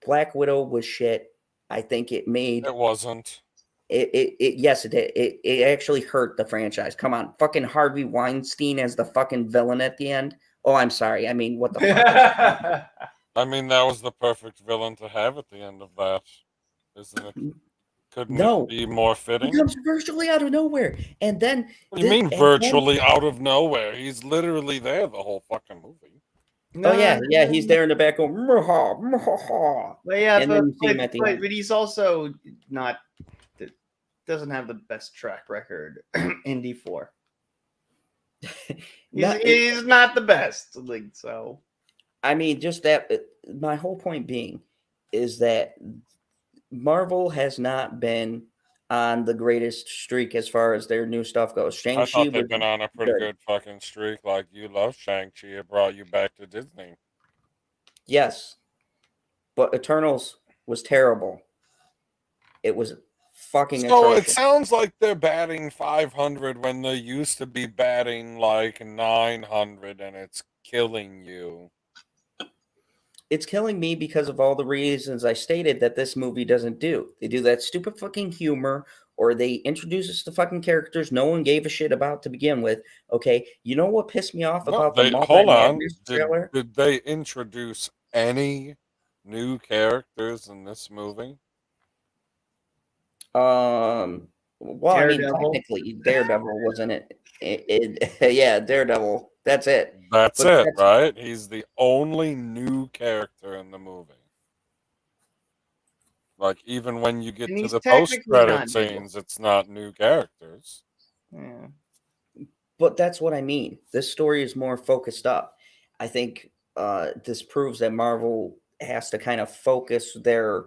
Black Widow was shit. I think it made It wasn't. Yes, it did. It actually hurt the franchise. Come on, fucking Harvey Weinstein as the fucking villain at the end. Oh, I'm sorry. I mean, what the fuck? I mean, that was the perfect villain to have at the end of that, isn't it? Couldn't No, it be more fitting? he comes virtually out of nowhere, and then What do you mean virtually out of nowhere? He's literally there the whole fucking movie. Oh yeah, he's there in the back going, "Mrha, mrha." But yeah, And then you see him at the end. but he's also doesn't have the best track record in D4. He's not the best. Like, so. I mean, just that. My whole point being is that Marvel has not been on the greatest streak as far as their new stuff goes. I Shang-Chi thought they've was been on a pretty good fucking streak. Like, you love Shang-Chi. It brought you back to Disney. yes, but Eternals was terrible. It was fucking So it atrocious. sounds like they're batting 500 when they used to be batting like 900, and it's killing you. It's killing me because of all the reasons I stated that this movie doesn't do. They do that stupid fucking humor, or they introduce us to fucking characters no one gave a shit about to begin with. Okay, you know what pissed me off about the Hold on. Multi-Madness trailer? Did they introduce any new characters in this movie? Well, I mean, technically, Daredevil wasn't it. Yeah, Daredevil. That's it. That's it, right? He's the only new character in the movie. Like, even when you get to the post-credit scenes, it's not new characters. Yeah. But that's what I mean. This story is more focused up. I think this proves that Marvel has to kind of focus their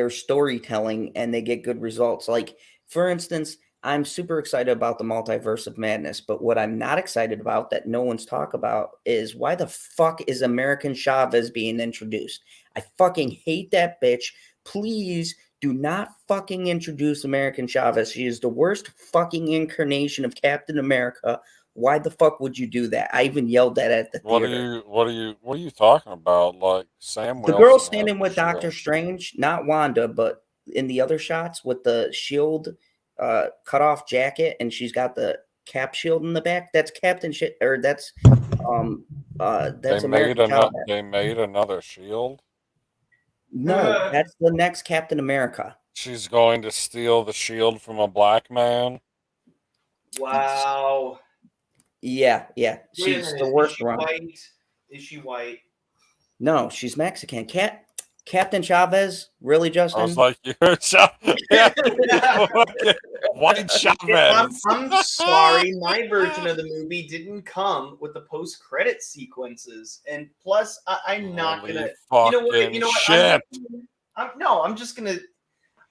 storytelling, and they get good results. Like, for instance, I'm super excited about the Multiverse of Madness, but what I'm not excited about that no one's talk about is why the fuck is American Chavez being introduced? I fucking hate that bitch. Please do not fucking introduce American Chavez. She is the worst fucking incarnation of Captain America. Why the fuck would you do that? I even yelled that at the theater. What are you talking about? Like, Sam Wilson, the girl standing with Doctor Strange, not Wanda, but in the other shots with the shield cut off jacket, and she's got the cap shield in the back. That's Captain shit, or that's American Chavez. They made another shield? No, that's the next Captain America. She's going to steal the shield from a black man? Wow. Yeah. She's the worst one. Is she white? No, she's Mexican. Captain Chavez? Really, Justin? I was like, you're Chavez. White Chavez. I'm sorry. My version of the movie didn't come with the post-credit sequences. And plus, I'm not going to... You know what? Shit. I'm just going to...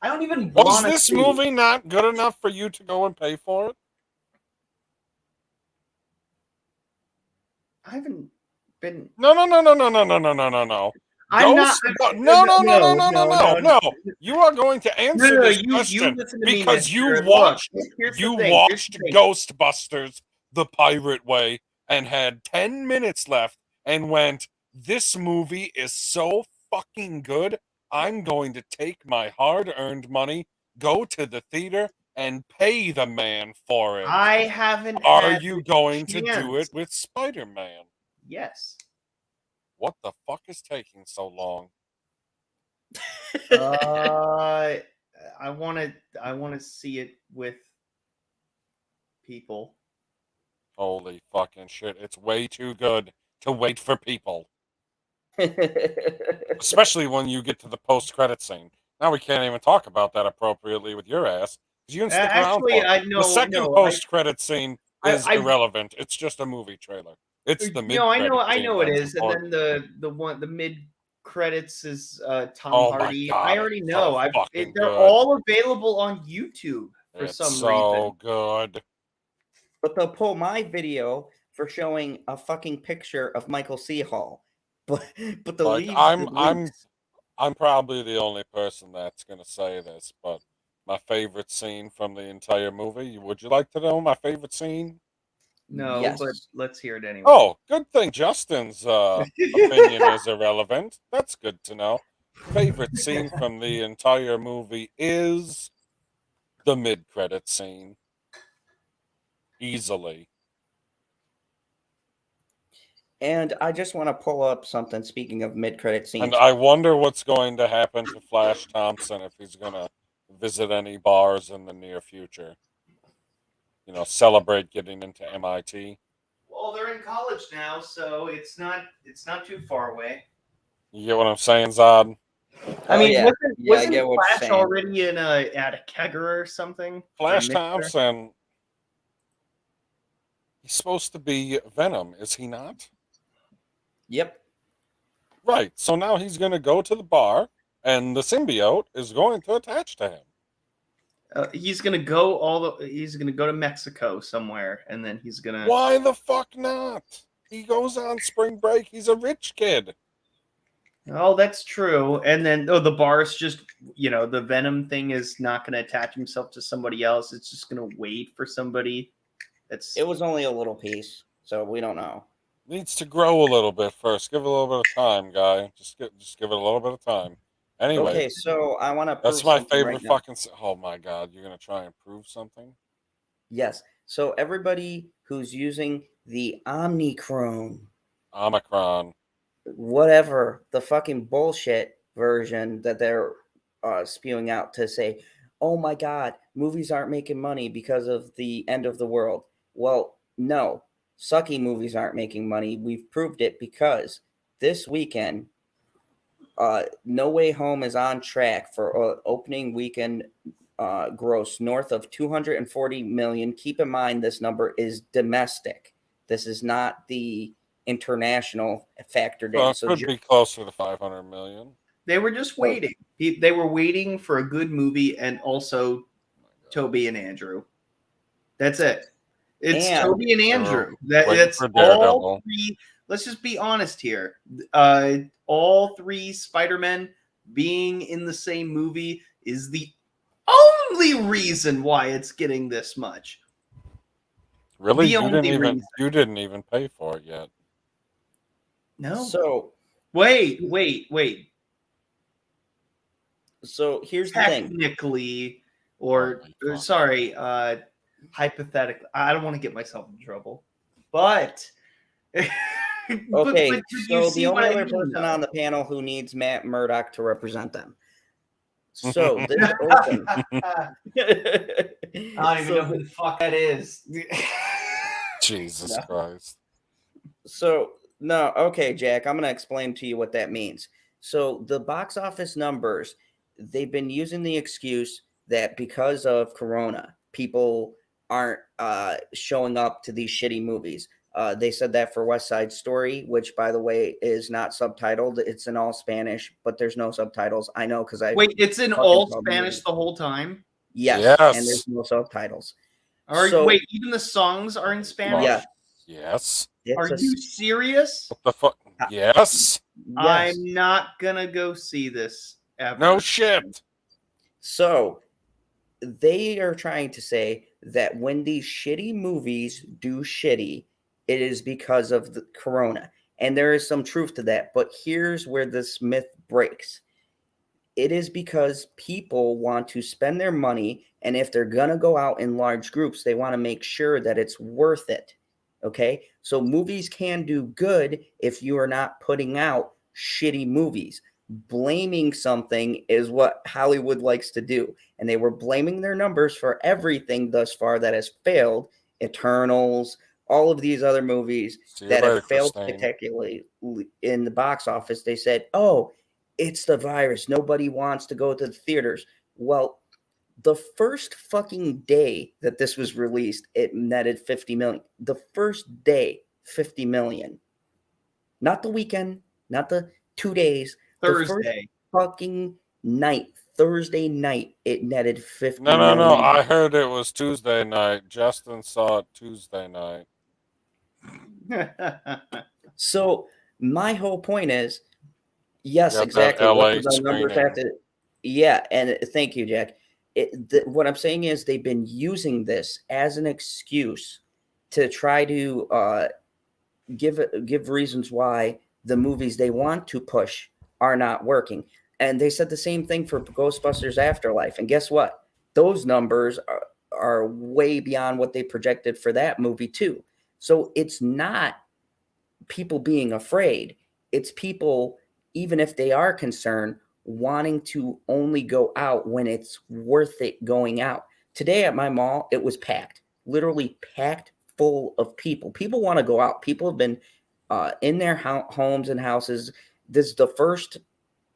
I don't even want to... Was this movie not good enough for you to go and pay for it? I haven't been... No. No. You are going to answer this question because you watched Ghostbusters the pirate way and had 10 minutes left and went, this movie is so fucking good, I'm going to take my hard-earned money, go to the theater, and pay the man for it. I haven't. Are you going to do it with Spider-Man? Yes. What the fuck is taking so long? I want to see it with people. Holy fucking shit. It's way too good to wait for people. Especially when you get to the post-credit scene. Now we can't even talk about that appropriately with your ass. You can stick around for it. The second post-credit scene is irrelevant. It's just a movie trailer. It's the mid. I know it is, and then the mid credits is Tom Oh my Hardy. God, I already it's know. so fucking They're good. all available on YouTube for It's some so reason. good. But they'll pull my video for showing a fucking picture of Michael C. Hall. But they'll Like leave I'm the I'm links. I'm probably the only person that's gonna say this, but my favorite scene from the entire movie. Would you like to know my favorite scene? No, Yes. but let's hear it anyway. Oh, good thing Justin's opinion is irrelevant. That's good to know. Favorite scene from the entire movie is the mid-credit scene. Easily. And I just want to pull up something, speaking of mid-credit scenes. And I wonder what's going to happen to Flash Thompson if he's going to visit any bars in the near future. You know, celebrate getting into MIT. Well, they're in college now, so it's not too far away. You get what I'm saying, Zod? I mean, yeah. wasn't, Yeah, I wasn't get what you're Flash saying. already in at a kegger or something? Flash Or mixer? Thompson, he's supposed to be Venom, is he not? Yep. Right. So now he's going to go to the bar, and the symbiote is going to attach to him. He's gonna go to Mexico somewhere, and then he's gonna. Why the fuck not? He goes on spring break. He's a rich kid. Oh, that's true. And then the bar's just the Venom thing is not gonna attach himself to somebody else. It's just gonna wait for somebody. It was only a little piece, so we don't know. Needs to grow a little bit first. Give it a little bit of time, guy. Just give it a little bit of time. Anyway, Okay, so I want to. that's my favorite fucking. Oh my god, you're gonna try and prove something? Yes. So everybody who's using the Omnicron, Omicron. whatever the fucking bullshit version that they're spewing out to say, oh my God, movies aren't making money because of the end of the world. Well, no, sucky movies aren't making money. We've proved it because this weekend, No Way Home is on track for opening weekend gross north of 240 million. Keep in mind, this number is domestic. This is not the international factored Well, in. it So could be closer to 500 million. They were just waiting. They were waiting for a good movie, and also Toby and Andrew. That's it. It's Toby and Andrew. That's all three. Let's just be honest here. All three Spider-Men being in the same movie is the only reason why it's getting this much. Really? The only reason. You didn't even pay for it yet. No. So wait. So here's the thing. Technically, or sorry, hypothetically, I don't want to get myself in trouble, but Okay, but so the only other person on the panel who needs Matt Murdock to represent them. So this open. I don't even know who the fuck that is. Jesus Christ. So no, okay, Jack, I'm gonna explain to you what that means. So the box office numbers, they've been using the excuse that because of Corona, people aren't showing up to these shitty movies. They said that for West Side Story, which, by the way, is not subtitled. It's in all Spanish, but there's no subtitles. I know because I wait. It's in all Spanish the whole time. Yes, and there's no subtitles. Wait, even the songs are in Spanish. Yeah. Yes. Are you serious? What the fuck? Yes. I'm not gonna go see this ever. No shit. So they are trying to say that when these shitty movies do shitty, it is because of the Corona. And there is some truth to that. But here's where this myth breaks. It is because people want to spend their money. And if they're going to go out in large groups, they want to make sure that it's worth it. Okay. So movies can do good if you are not putting out shitty movies. Blaming something is what Hollywood likes to do. And they were blaming their numbers for everything thus far that has failed. Eternals, all of these other movies that have failed spectacularly in the box office. They said, oh, it's the virus. Nobody wants to go to the theaters. Well, the first fucking day that this was released, it netted 50 million. The first day, 50 million. Not the weekend, not the 2 days. Thursday. Fucking night, Thursday night, it netted 50 No. million. I heard it was Tuesday night. Justin saw it Tuesday night. So my whole point is, yes, Got that exactly. What LA do the numbers screening. have to? Yeah, and thank you, Jack. What I'm saying is they've been using this as an excuse to try to give reasons why the movies they want to push are not working. And they said the same thing for Ghostbusters Afterlife. And guess what? Those numbers are way beyond what they projected for that movie too. So it's not people being afraid. It's people, even if they are concerned, wanting to only go out when it's worth it going out. Today at my mall, it was packed, literally packed full of people. People want to go out. People have been in their homes and houses. This is the first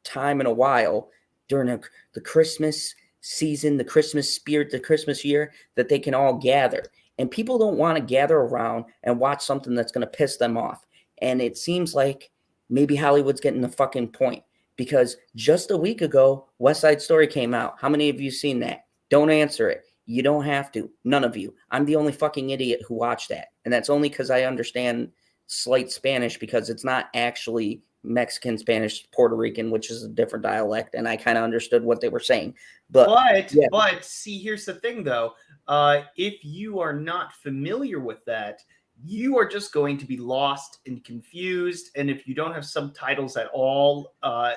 time in a while during the Christmas season, the Christmas spirit, the Christmas year, that they can all gather. And people don't want to gather around and watch something that's going to piss them off. And it seems like maybe Hollywood's getting the fucking point, because just a week ago, West Side Story came out. How many of you seen that? Don't answer it. You don't have to. None of you. I'm the only fucking idiot who watched that. And that's only because I understand slight Spanish, because it's not actually Mexican, Spanish, Puerto Rican, which is a different dialect. And I kind of understood what they were saying. But see, here's the thing though. If you are not familiar with that, you are just going to be lost and confused. And if you don't have subtitles at all,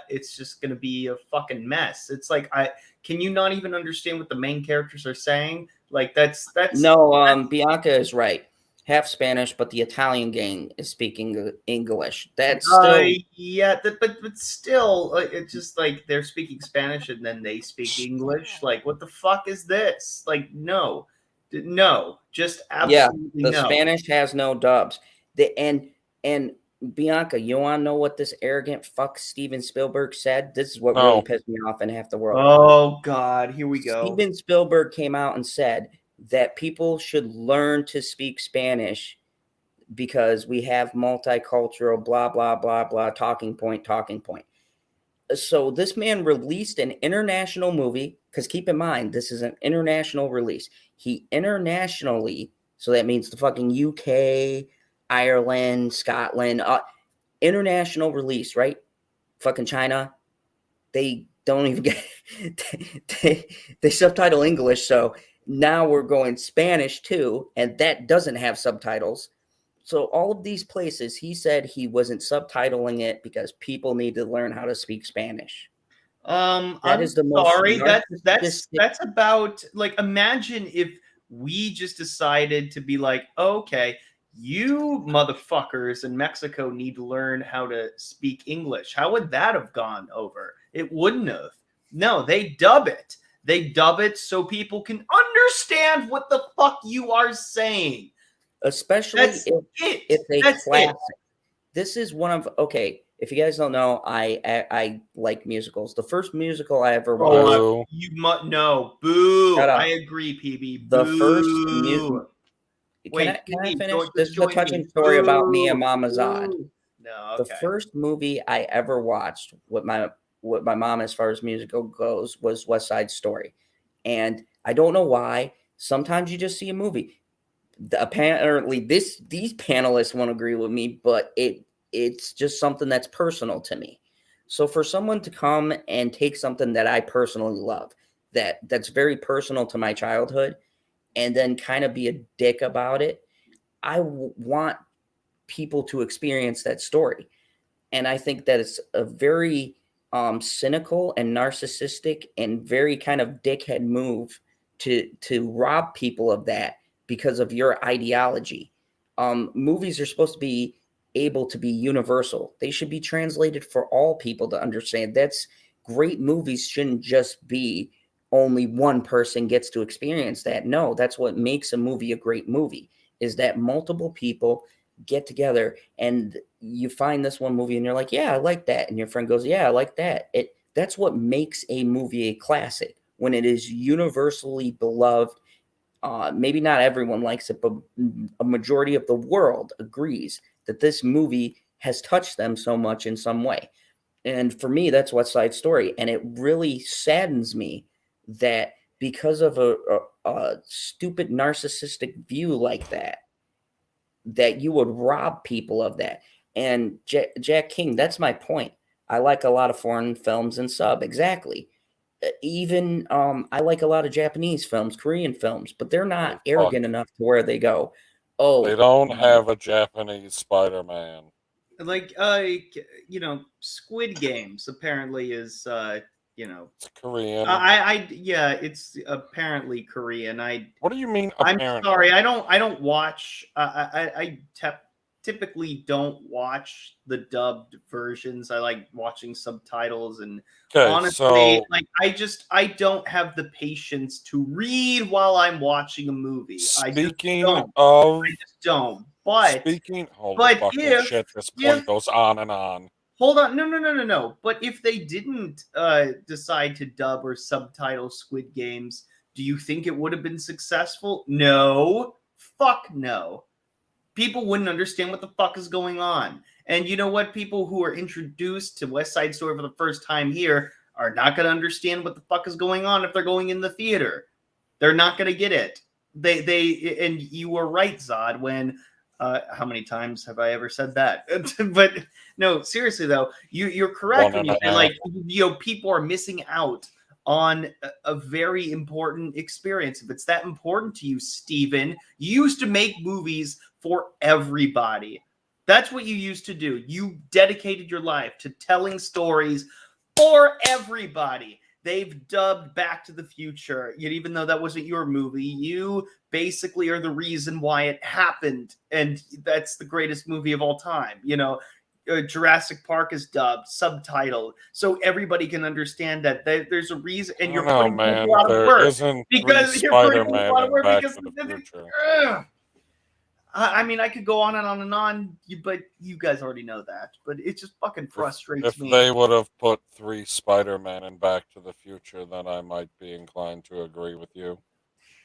it's just going to be a fucking mess. It's like, can you not even understand what the main characters are saying? Like that's Bianca is right. Half Spanish, but the Italian gang is speaking English. That's still but still, it's just like they're speaking Spanish and then they speak English. Like, what the fuck is this? Like, no, just absolutely the no. Spanish has no dubs. And Bianca, you want to know what this arrogant fuck Steven Spielberg said? This is what really pissed me off in half the world. Oh God, here we go. Steven Spielberg came out and said that people should learn to speak Spanish because we have multicultural, blah, blah, blah, blah, talking point. So this man released an international movie, because keep in mind, this is an international release. He internationally, so that means the fucking UK, Ireland, Scotland, international release, right? Fucking China, they don't even get, they subtitle English, so now we're going Spanish too, and that doesn't have subtitles. So all of these places, he said he wasn't subtitling it because people need to learn how to speak Spanish. I'm sorry. That's about, like, imagine if we just decided to be like, okay, you motherfuckers in Mexico need to learn how to speak English. How would that have gone over? It wouldn't have. No, they dub it. They dub it so people can understand what the fuck you are saying. Especially if they classic. This is one of, okay, if you guys don't know, I like musicals. The first musical I ever watched. Boo. I agree, PB. The first musical. Can I finish? This is a touching story about me and Mama Zod. No, okay. The first movie I ever watched with my mom, as far as musical goes, was West Side Story. And I don't know why. Sometimes you just see a movie. Apparently, these panelists won't agree with me, but it's just something that's personal to me. So for someone to come and take something that I personally love, that's very personal to my childhood, and then kind of be a dick about it, I want people to experience that story. And I think that it's a very cynical and narcissistic and very kind of dickhead move to rob people of that because of your ideology. Movies are supposed to be able to be universal. They should be translated for all people to understand. That's great. Movies shouldn't just be only one person gets to experience that. No, that's what makes a movie a great movie, is that multiple people get together and you find this one movie and you're like, yeah, I like that. And your friend goes, yeah, I like that. That's what makes a movie a classic, when it is universally beloved. Maybe not everyone likes it, but a majority of the world agrees that this movie has touched them so much in some way. And for me, that's West Side Story. And it really saddens me that because of a stupid narcissistic view like that, that you would rob people of that. And Jack King, that's my point. I like a lot of foreign films and sub, exactly. Even I like a lot of Japanese films, Korean films, but they're not Hey, fuck. arrogant enough to where they go, They oh, don't have a Japanese Spider-Man. Like Squid Games apparently is It's Korean. yeah, it's apparently Korean. What do you mean? I'm Apparently? sorry, I don't watch. Typically don't watch the dubbed versions. I like watching subtitles, and Okay, honestly, so like I don't have the patience to read while I'm watching a movie. I just don't. But holy but fucking if shit, this if point goes on and on. hold on, no. But if they didn't decide to dub or subtitle Squid Games, do you think it would have been successful? No. Fuck no. People wouldn't understand what the fuck is going on. And you know what? People who are introduced to West Side Story for the first time here are not going to understand what the fuck is going on if they're going in the theater. They're not going to get it. And you were right, Zod, when how many times have I ever said that? But no, seriously though, you're correct when you say like people are missing out on a very important experience. If it's that important to you, Steven, you used to make movies for everybody. That's what you used to do. You dedicated your life to telling stories for everybody. They've dubbed Back to the Future, yet even though that wasn't your movie, you basically are the reason why it happened, and that's the greatest movie of all time. Jurassic Park is dubbed, subtitled, so everybody can understand that there's a reason, and you're putting man, a lot of there work isn't because three you're putting a Spider-Man lot of in work Back because to the Future. I mean, I could go on and on and on, but you guys already know that. But it just fucking frustrates me. If they would have put 3 Spider-Man in Back to the Future, then I might be inclined to agree with you.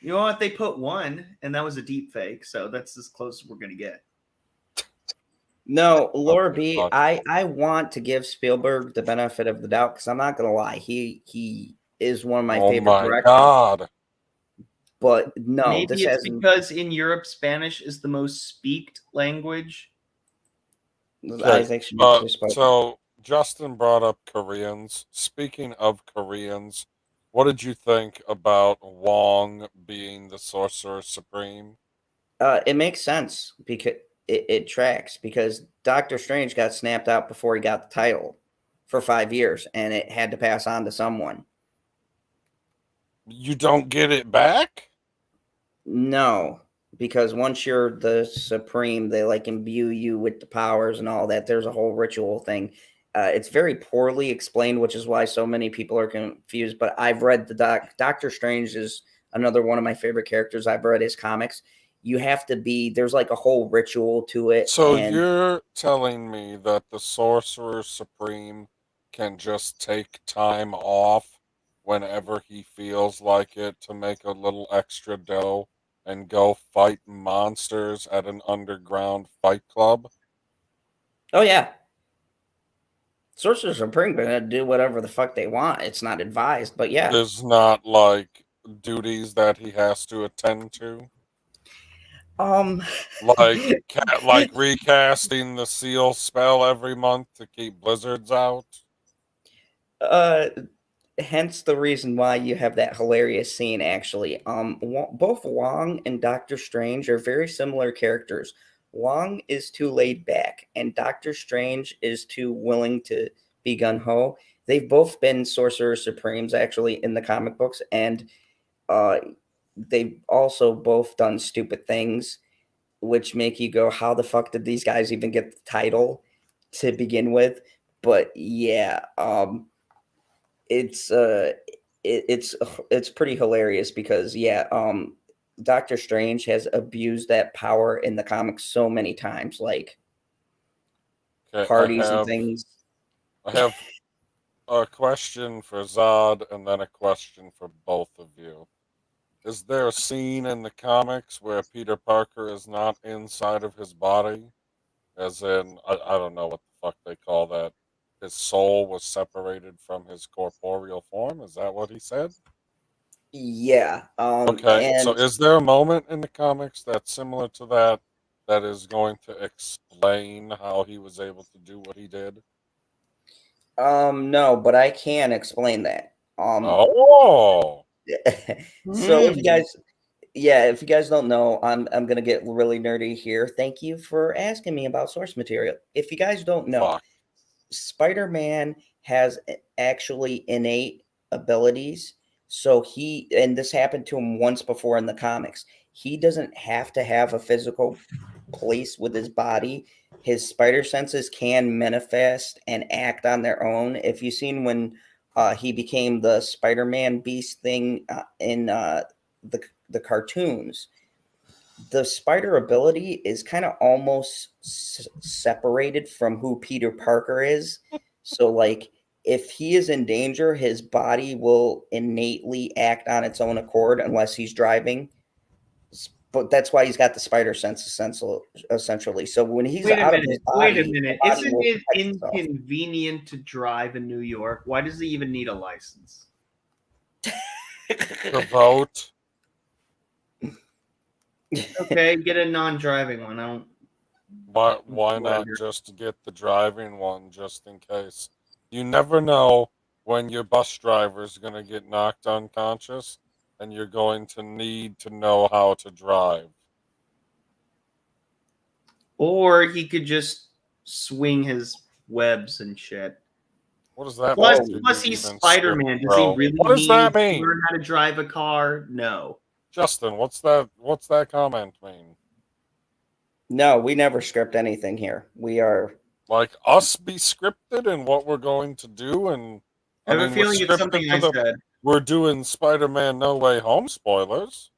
You know what? They put 1, and that was a deep fake, so that's as close as we're gonna get. No, Laura B, fuck. I want to give Spielberg the benefit of the doubt because I'm not gonna lie, he is one of my favorite directors. God. But no, maybe this it's hasn't. because in Europe Spanish is the most speaked language. I think so Justin brought up Koreans. Speaking of Koreans, what did you think about Wong being the Sorcerer Supreme? It makes sense because it tracks because Doctor Strange got snapped out before he got the title for 5 years, and it had to pass on to someone. You don't get it back? No, because once you're the Supreme, they like imbue you with the powers and all that. There's a whole ritual thing. It's very poorly explained, which is why so many people are confused. But I've read the Doctor Strange is another one of my favorite characters. I've read his comics. You have to be there's like a whole ritual to it. So you're telling me that the Sorcerer Supreme can just take time off whenever he feels like it to make a little extra dough and go fight monsters at an underground fight club? Oh yeah. Sorcerer Supreme gonna do whatever the fuck they want. It's not advised, but yeah. There's not like duties that he has to attend to. Like recasting the seal spell every month to keep blizzards out. Hence the reason why you have that hilarious scene. Actually, both Wong and Doctor Strange are very similar characters. Wong is too laid back, and Doctor Strange is too willing to be gun ho. They've both been Sorcerer Supremes actually in the comic books, and they've also both done stupid things, which make you go, "How the fuck did these guys even get the title to begin with?" But yeah, it's it's pretty hilarious because Doctor Strange has abused that power in the comics so many times, like parties and things. I have a question for Zod and then a question for both of you. Is there a scene in the comics where Peter Parker is not inside of his body? As in, I don't know what the fuck they call that. his soul was separated from his corporeal form. Is that what he said? Yeah. Okay, so And is there a moment in the comics that's similar to that that is going to explain how he was able to do what he did? no, but I can explain that. Oh, So if you Hmm. guys, yeah, if you guys don't know, I'm gonna get really nerdy here. Thank you for asking me about source material. If you guys don't know, fuck. Spider-Man has actually innate abilities. So and this happened to him once before in the comics. He doesn't have to have a physical place with his body. His spider senses can manifest and act on their own. If you've seen when he became the Spider-Man beast thing in the cartoons, the spider ability is kind of almost separated from who Peter Parker is. So, like, if he is in danger, his body will innately act on its own accord unless he's driving. But that's why he's got the spider sense essentially. So when he's Wait a out of his minute. Wait a body, the minute. body Isn't will it protect itself. inconvenient to drive in New York? Why does he even need a license? The vote. Okay, get a non-driving one. I don't. Why not Whatever. just get the driving one just in case? You never know when your bus driver is going to get knocked unconscious and you're going to need to know how to drive. Or he could just swing his webs and shit. What does that Plus, mean? Did plus you he's even script, Spider-Man. Does he bro? really What does that need to mean? learn how to drive a car? No. Justin, what's that comment mean? No, we never script anything here. We are Like us be scripted in what we're going to do, and I I have a mean we're feeling it's something scripted to I the said. we're doing Spider-Man No Way Home spoilers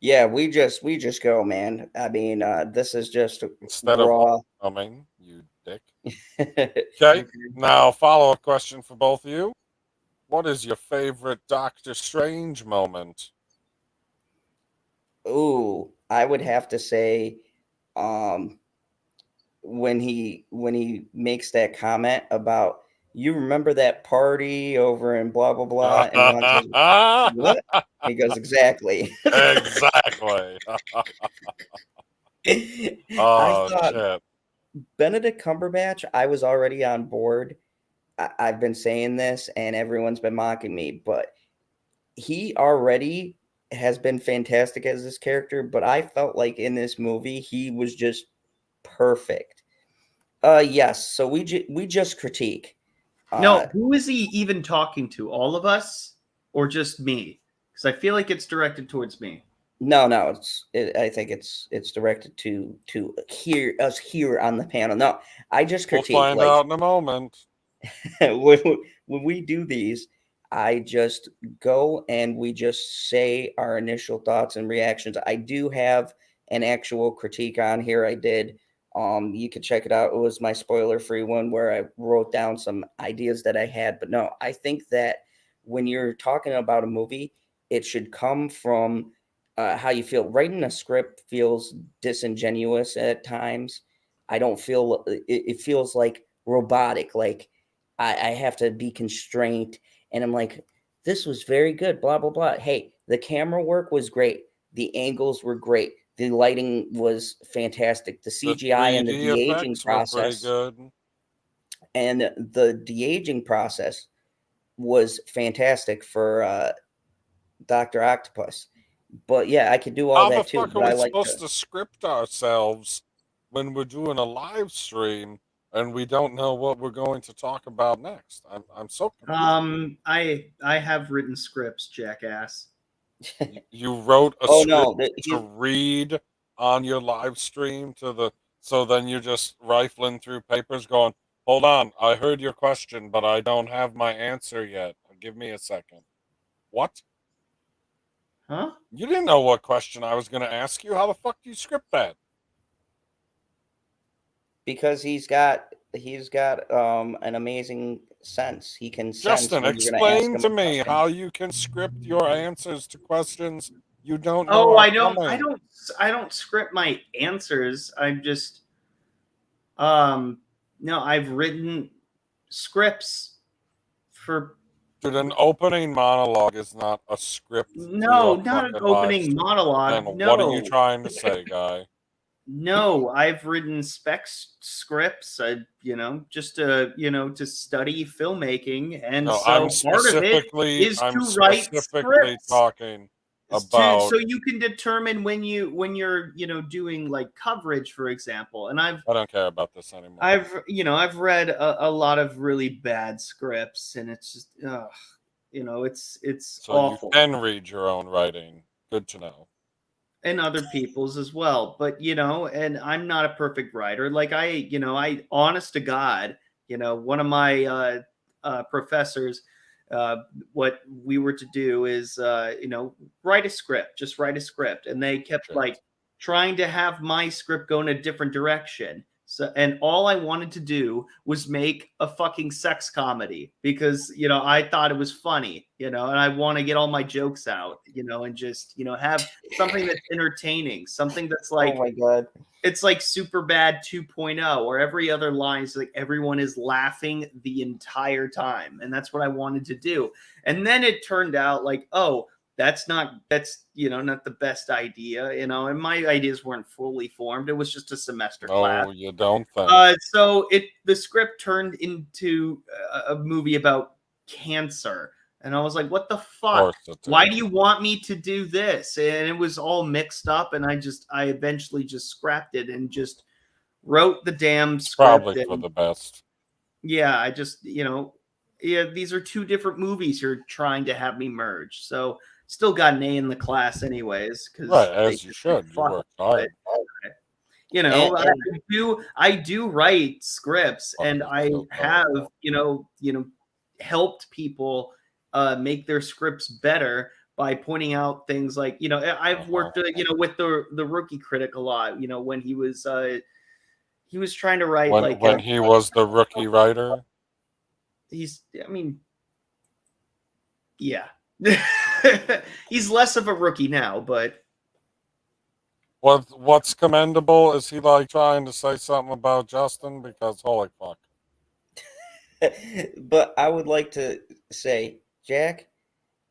yeah, we just go, man. I mean, this is just instead of raw. homecoming, you dick. Okay, now follow-up question for both of you. What is your favorite Doctor Strange moment? Ooh, I would have to say, um, when he makes that comment about, you remember that party over in blah blah blah, and Ron says, "What?" He goes, "Exactly." Exactly. I Oh thought shit. Benedict Cumberbatch. I was already on board. I've been saying this, and everyone's been mocking me, but he already has been fantastic as this character. But I felt like in this movie, he was just perfect. Yes. So we just critique. No, Uh, who is he even talking to? All of us or just me? Because I feel like it's directed towards me. no, I think it's directed to us here on the panel. No, I just We'll critique. find Like out in a moment. when we do these, I just go and we just say our initial thoughts and reactions. I do have an actual critique on here. I did. You can check it out. It was my spoiler-free one where I wrote down some ideas that I had. But no, I think that when you're talking about a movie, it should come from how you feel. Writing a script feels disingenuous at times. I don't feel it feels like robotic, like I have to be constrained. And I'm like, this was very good, blah, blah, blah. Hey, the camera work was great. The angles were great. The lighting was fantastic. The The CGI and the 3D de-aging effects were pretty process good. was fantastic for Dr. Octopus. But yeah, I could do all How the that too. fuck are But I we like to supposed to script ourselves when we're doing a live stream and we don't know what we're going to talk about next? I'm so confused. I have written scripts, jackass. You wrote a oh script no, to read on your live stream to the so then you're just rifling through papers going, hold on, I heard your question, but I don't have my answer yet. Give me a second. What? Huh? You didn't know what question I was going to ask you. How the fuck do you script that? because he's got an amazing sense. He can sense Justin, when you're going to ask explain him a to me question. how you can script your answers to questions you don't know Oh, are I don't I coming. don't I don't script my answers. I'm just no, I've written scripts for. Dude, an opening monologue is not a script. No, for a not an fucking live opening stream. monologue. Then No. what are you trying to say, guy? No, I've written scripts, just to study filmmaking, and No, so part of it is I'm to write specifically scripts. talking So about. you can determine when you're doing like coverage, for example. And I don't care about this anymore. I've read a lot of really bad scripts, and it's just it's So awful. you can read your own writing. Good to know. And other people's as well. But and I'm not a perfect writer. Like I honest to God, one of my professors, what we were to do is write a script, just write a script. And they kept like trying to have my script go in a different direction. So, and all I wanted to do was make a fucking sex comedy because, I thought it was funny, and I want to get all my jokes out, and just, have something that's entertaining, something that's like, oh my God, it's like Superbad 2.0, where every other line is like everyone is laughing the entire time. And that's what I wanted to do. And then it turned out like, oh, that's not the best idea, and my ideas weren't fully formed. It was just a semester class. Oh, you don't think. So the script turned into a movie about cancer. And I was like, what the fuck? Why do you want me to do this? And it was all mixed up, and I eventually just scrapped it and just wrote the damn script. Probably for the best. Yeah, I just, these are two different movies you're trying to have me merge. So still got an A in the class anyways. Right, as you should. You work hard. I do write scripts, and I have, helped people make their scripts better by pointing out things like, I've worked, with the Rookie Critic a lot, when he was trying to write when he was the rookie writer. Yeah. He's less of a rookie now, but what's commendable is he like trying to say something about Justin, because holy fuck. But I would like to say, Jack,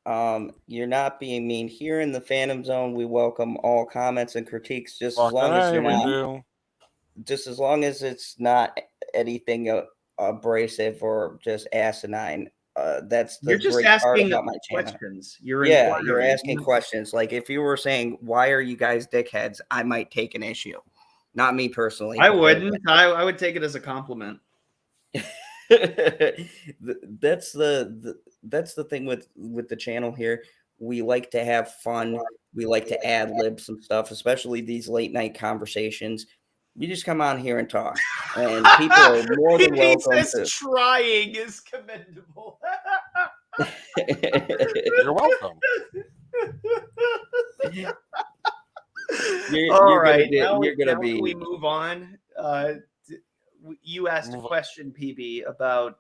you're not being mean. Here in the Phantom Zone, we welcome all comments and critiques, just as long as you're not, just as long as it's not anything abrasive or just asinine. That's the you're just great asking part about my channel. Questions. You're asking questions. Like if you were saying, "Why are you guys dickheads?" I might take an issue. Not me personally. I wouldn't. I would take it as a compliment. That's the thing with the channel here. We like to have fun. We like to ad lib some stuff, especially these late night conversations. You just come on here and talk, and people are more than welcome to. Trying is commendable. You're welcome. All right, now can we move on? You asked a question, PB, about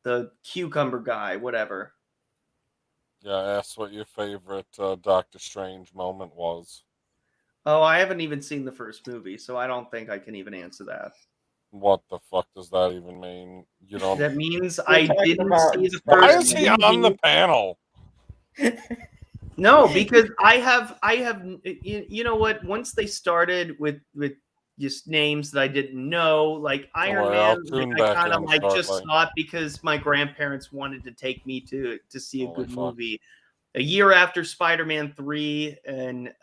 the cucumber guy, whatever. Yeah, I asked what your favorite Doctor Strange moment was. Oh, I haven't even seen the first movie, so I don't think I can even answer that. What the fuck does that even mean? You don't. That means I didn't see the first movie. Why is he on the panel? No, because I have. You know what? Once they started with just names that I didn't know, like Iron Man, I kind of just saw it because my grandparents wanted to take me to see a good movie. A year after Spider-Man 3, and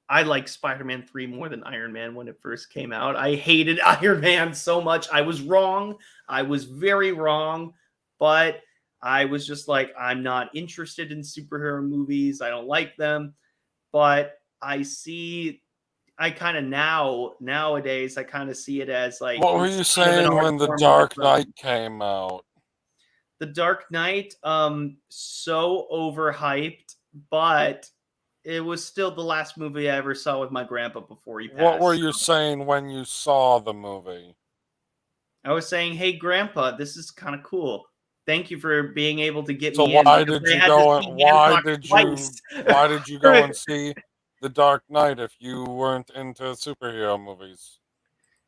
I like Spider-Man 3 more than Iron Man when it first came out. I hated Iron Man so much. I was wrong. I was very wrong. But I was just like, I'm not interested in superhero movies. I don't like them. But nowadays, I kind of see it as like. What were you saying when The Dark Knight came out? The Dark Knight, so overhyped, but it was still the last movie I ever saw with my grandpa before he passed. What were you saying when you saw the movie? I was saying, hey, Grandpa, this is kind of cool. Thank you for being able to get me in. Why did you go and see The Dark Knight if you weren't into superhero movies?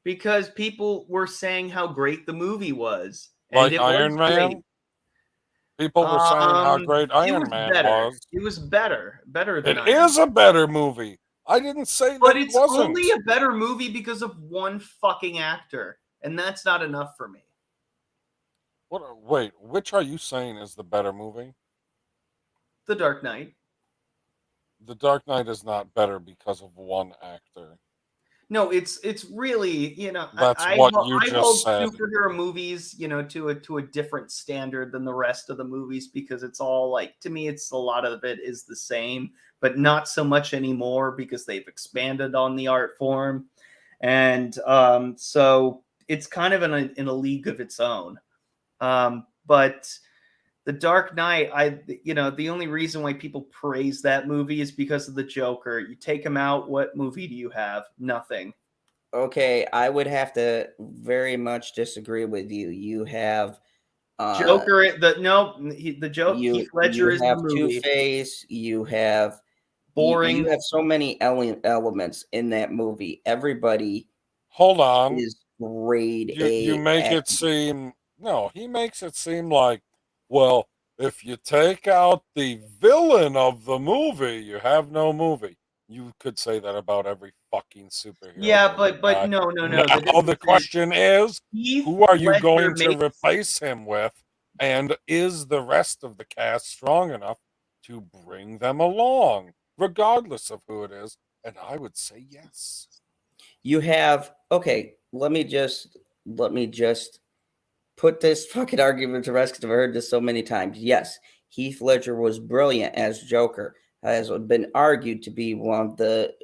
Because people were saying how great the movie was. Like it Iron was Man? great. People were saying how great It Iron was Man better. was. It was better than It Iron is a better movie. I didn't say But that it it's wasn't. only a better movie because of one fucking actor, and that's not enough for me. Wait, which are you saying is the better movie? The Dark Knight. The Dark Knight is not better because of one actor. No, it's really, That's I what you I just hold said. superhero movies, to a different standard than the rest of the movies because it's all like, to me, it's a lot of it is the same, but not so much anymore because they've expanded on the art form, and so it's kind of in a league of its own. But The Dark Knight, the only reason why people praise that movie is because of the Joker. You take him out, what movie do you have? Nothing. Okay, I would have to very much disagree with you. You have Joker, the joke. Heath Ledger you is the have movie. Two-Face, you have Boring. you have so many elements in that movie. Everybody Hold on. is grade You A. make it seem no, he makes it seem like, well, if you take out the villain of the movie, you have no movie. You could say that about every fucking superhero. Yeah, movie, but guy. no. Now The the question is, Heath who are you Ledger going to makes- replace him with? And is the rest of the cast strong enough to bring them along, regardless of who it is? And I would say yes. You have okay. Let me just put this fucking argument to rest because I've heard this so many times. Yes, Heath Ledger was brilliant as Joker, has been argued to be one of the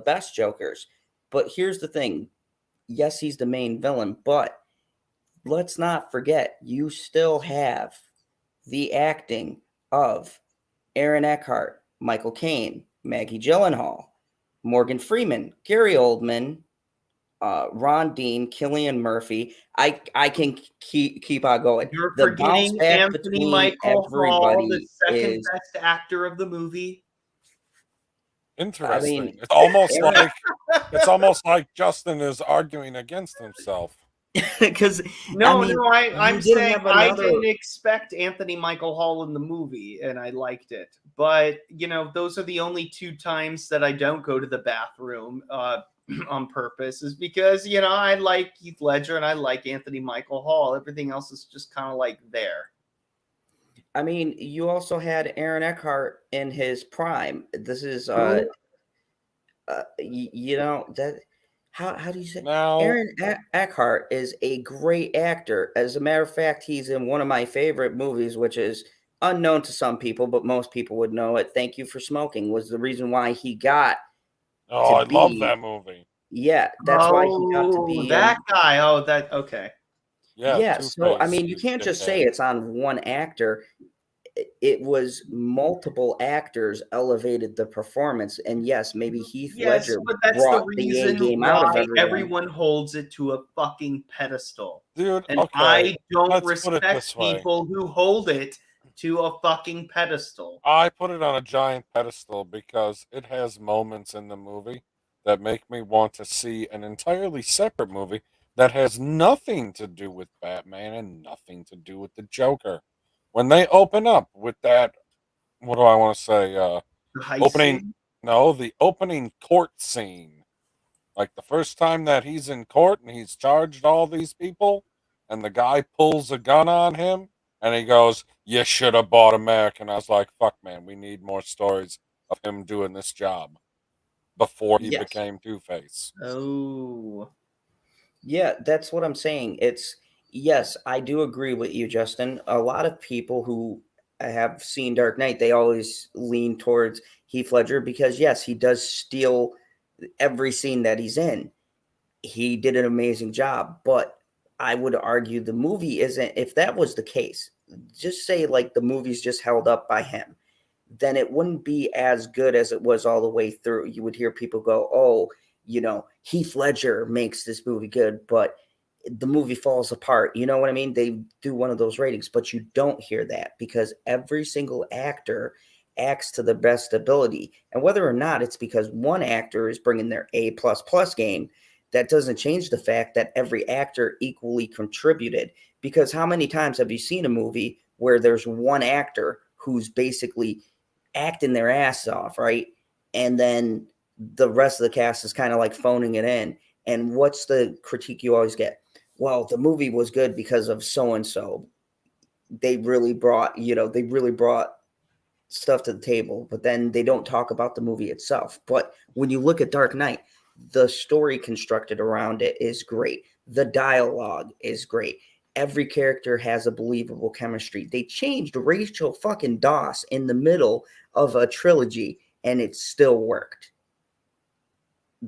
best Jokers. But here's the thing: yes, he's the main villain, but let's not forget you still have the acting of Aaron Eckhart, Michael Caine, Maggie Gyllenhaal, Morgan Freeman, Gary Oldman, Ron Dean, Cillian Murphy. I can keep on going. You're The bounce forgetting back Anthony between Michael Hall, the everybody second is. best actor of the movie. Interesting. I mean, It's Aaron, almost like Justin is arguing against himself. because No, I mean, I'm you did saying have I another. didn't expect Anthony Michael Hall in the movie, and I liked it. But those are the only two times that I don't go to the bathroom on purpose, is because I like Heath Ledger and I like Anthony Michael Hall. Everything else is just kind of like there. I mean, you also had Aaron Eckhart in his prime. This is that how do you say Now, Aaron Eckhart is a great actor. As a matter of fact, he's in one of my favorite movies, which is unknown to some people, but most people would know it. Thank You for Smoking was the reason why he got oh, to I love be. that movie. Yeah, that's why he got to Oh, be that in. guy. Oh, that okay. Yeah, Yeah, so I Two-Face, mean, you you can't just say dickhead. it's on one actor. It was multiple actors elevated the performance, and yes, maybe Heath Yes, Ledger but that's the brought the A reason game out of why everyone. everyone holds it to a fucking pedestal. Dude, And okay, I don't let's put it respect this way. people who hold it to a fucking pedestal. I put it on a giant pedestal because it has moments in the movie that make me want to see an entirely separate movie that has nothing to do with Batman and nothing to do with the Joker. When they open up with that, what do I want to say? The heist Opening, scene? no, the opening court scene. Like the first time that he's in court and he's charged all these people, and the guy pulls a gun on him and he goes, "You should have bought American." I was like, fuck, man, we need more stories of him doing this job before he Yes. became Two-Face. Oh. Yeah, that's what I'm saying. Yes, I do agree with you, Justin. A lot of people who have seen Dark Knight, they always lean towards Heath Ledger because yes, he does steal every scene that he's in. He did an amazing job, but I would argue the movie isn't. If that was the case, just say like the movie's just held up by him, then it wouldn't be as good as it was all the way through. You would hear people go, "Oh, Heath Ledger makes this movie good," but the movie falls apart. You know what I mean? They do one of those ratings, but you don't hear that because every single actor acts to the best ability. And whether or not it's because one actor is bringing their A++ game, that doesn't change the fact that every actor equally contributed. Because how many times have you seen a movie where there's one actor who's basically acting their ass off, right? And then the rest of the cast is kind of like phoning it in. And what's the critique you always get? Well, the movie was good because of so and so. They really brought stuff to the table, but then they don't talk about the movie itself. But when you look at Dark Knight, the story constructed around it is great. The dialogue is great. Every character has a believable chemistry. They changed Rachel fucking Doss in the middle of a trilogy, and it still worked.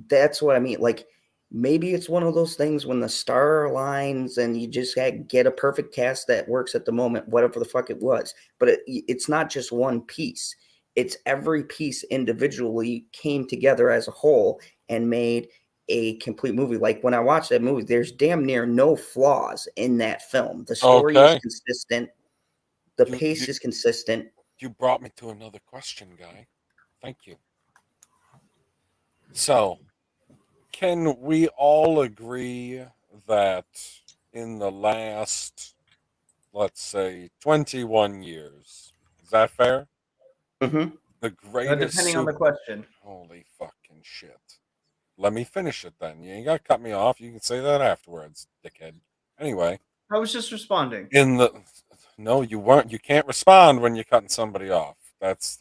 That's what I mean. Like, maybe it's one of those things when the star aligns and you just get a perfect cast that works at the moment, whatever the fuck it was. But it's not just one piece. It's every piece individually came together as a whole and made a complete movie. Like, when I watch that movie, there's damn near no flaws in that film. The story is consistent. The pace is consistent. You brought me to another question, Guy. Thank you. So, can we all agree that in the last, let's say, 21 years, is that fair? Mm-hmm. The greatest... depending on the question. Holy fucking shit. Let me finish it then. You ain't got to cut me off. You can say that afterwards, dickhead. Anyway. I was just responding. No, you weren't. You can't respond when you're cutting somebody off. That's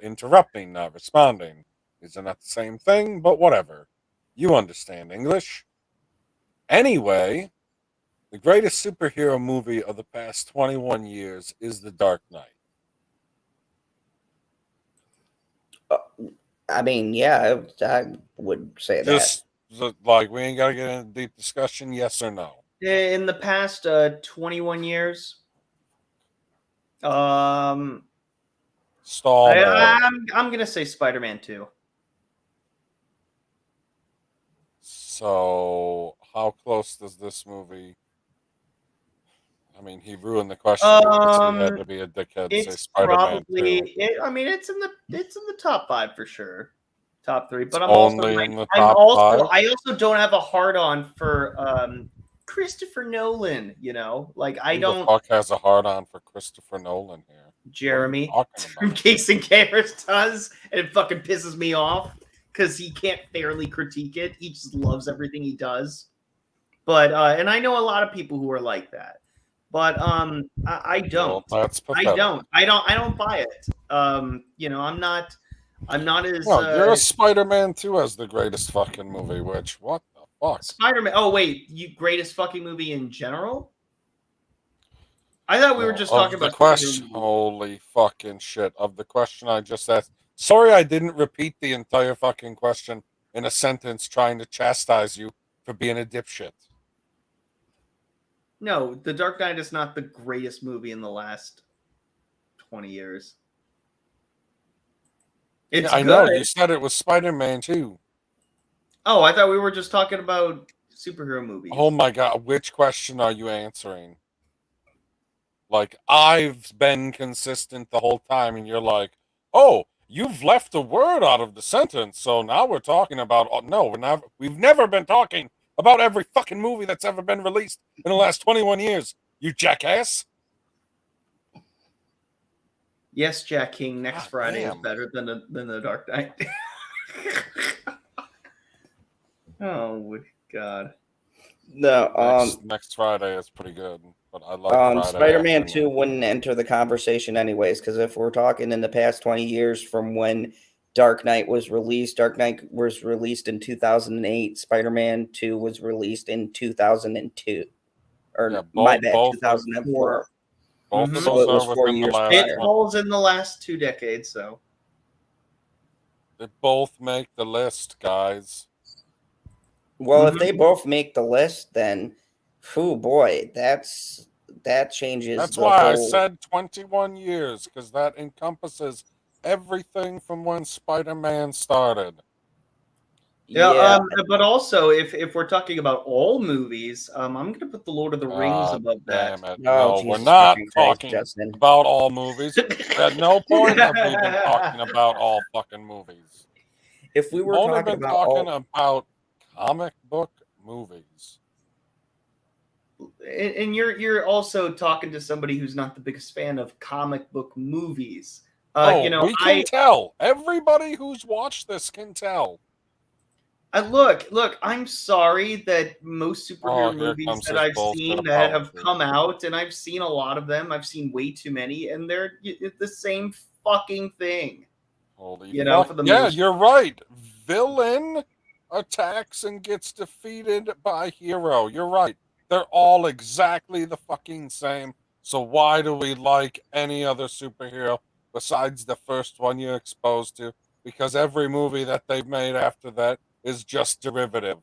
interrupting, not responding. These are not the same thing, but whatever. You understand English. Anyway, the greatest superhero movie of the past 21 years is The Dark Knight. I mean, yeah, I would say Just like, we ain't got to get into a deep discussion, yes or no? In the past 21 years, I'm gonna say Spider-Man 2. So, how close does this movie? I mean, he ruined the question because he had to be a dickhead and say Spider-Man 2. It's in the top 5 for sure, top 3. But I also don't have a hard on for Christopher Nolan. You know, like Who the fuck has a hard on for Christopher Nolan here? Jeremy from Case and Cameras does, and it fucking pisses me off because he can't fairly critique it. He just loves everything he does. But and I know a lot of people who are like that. But I don't. Well, that's pathetic. I don't buy it. You know, I'm not as. Well, you're a Spider-Man 2 as the greatest fucking movie. Which, what the fuck? Spider-Man. Oh wait, greatest fucking movie in general? I thought we were just talking about the question. Holy fucking shit! Of the question I just asked. Sorry, I didn't repeat the entire fucking question in a sentence, trying to chastise you for being a dipshit. No, The Dark Knight is not the greatest movie in the last 20 years. It's I know. You said it was Spider-Man 2. Oh, I thought we were just talking about superhero movies. Oh my god, which question are you answering? Like, I've been consistent the whole time, and you're like, oh, you've left a word out of the sentence, so now we're talking about... No, we've never been talking about every fucking movie that's ever been released in the last 21 years, you jackass. Yes, Jack King, next Friday is better than the Dark Knight. Oh, God. No, next Friday is pretty good, but I like Spider-Man 2 wouldn't enter the conversation anyways, because if we're talking in the past 20 years from when Dark Knight was released in 2008. Spider-Man 2 was released in 2002. Or, my bad, 2004. Both of those was 4 years prior. It falls in the last 2 decades, so. They both make the list, guys. Well, if they both make the list, then, oh boy, that changes. That's why I said 21 years, because that encompasses everything from when Spider-Man started. Yeah. But also, if we're talking about all movies, I'm going to put The Lord of the Rings above that. No, we're not talking about all movies. At no point have we been talking about all fucking movies. If we were talking about Comic book movies. And you're also talking to somebody who's not the biggest fan of comic book movies. We can tell. Everybody who's watched this can tell. Look, I'm sorry that most superhero Here movies comes that his I've bullshit seen that have apology. come out, and I've seen a lot of them. I've seen way too many, and they're the same fucking thing. Holy for the most. you're right. Villain attacks and gets defeated by hero. You're right. They're all exactly the fucking same. So why do we like any other superhero besides the first one you're exposed to? Because every movie that they've made after that is just derivative.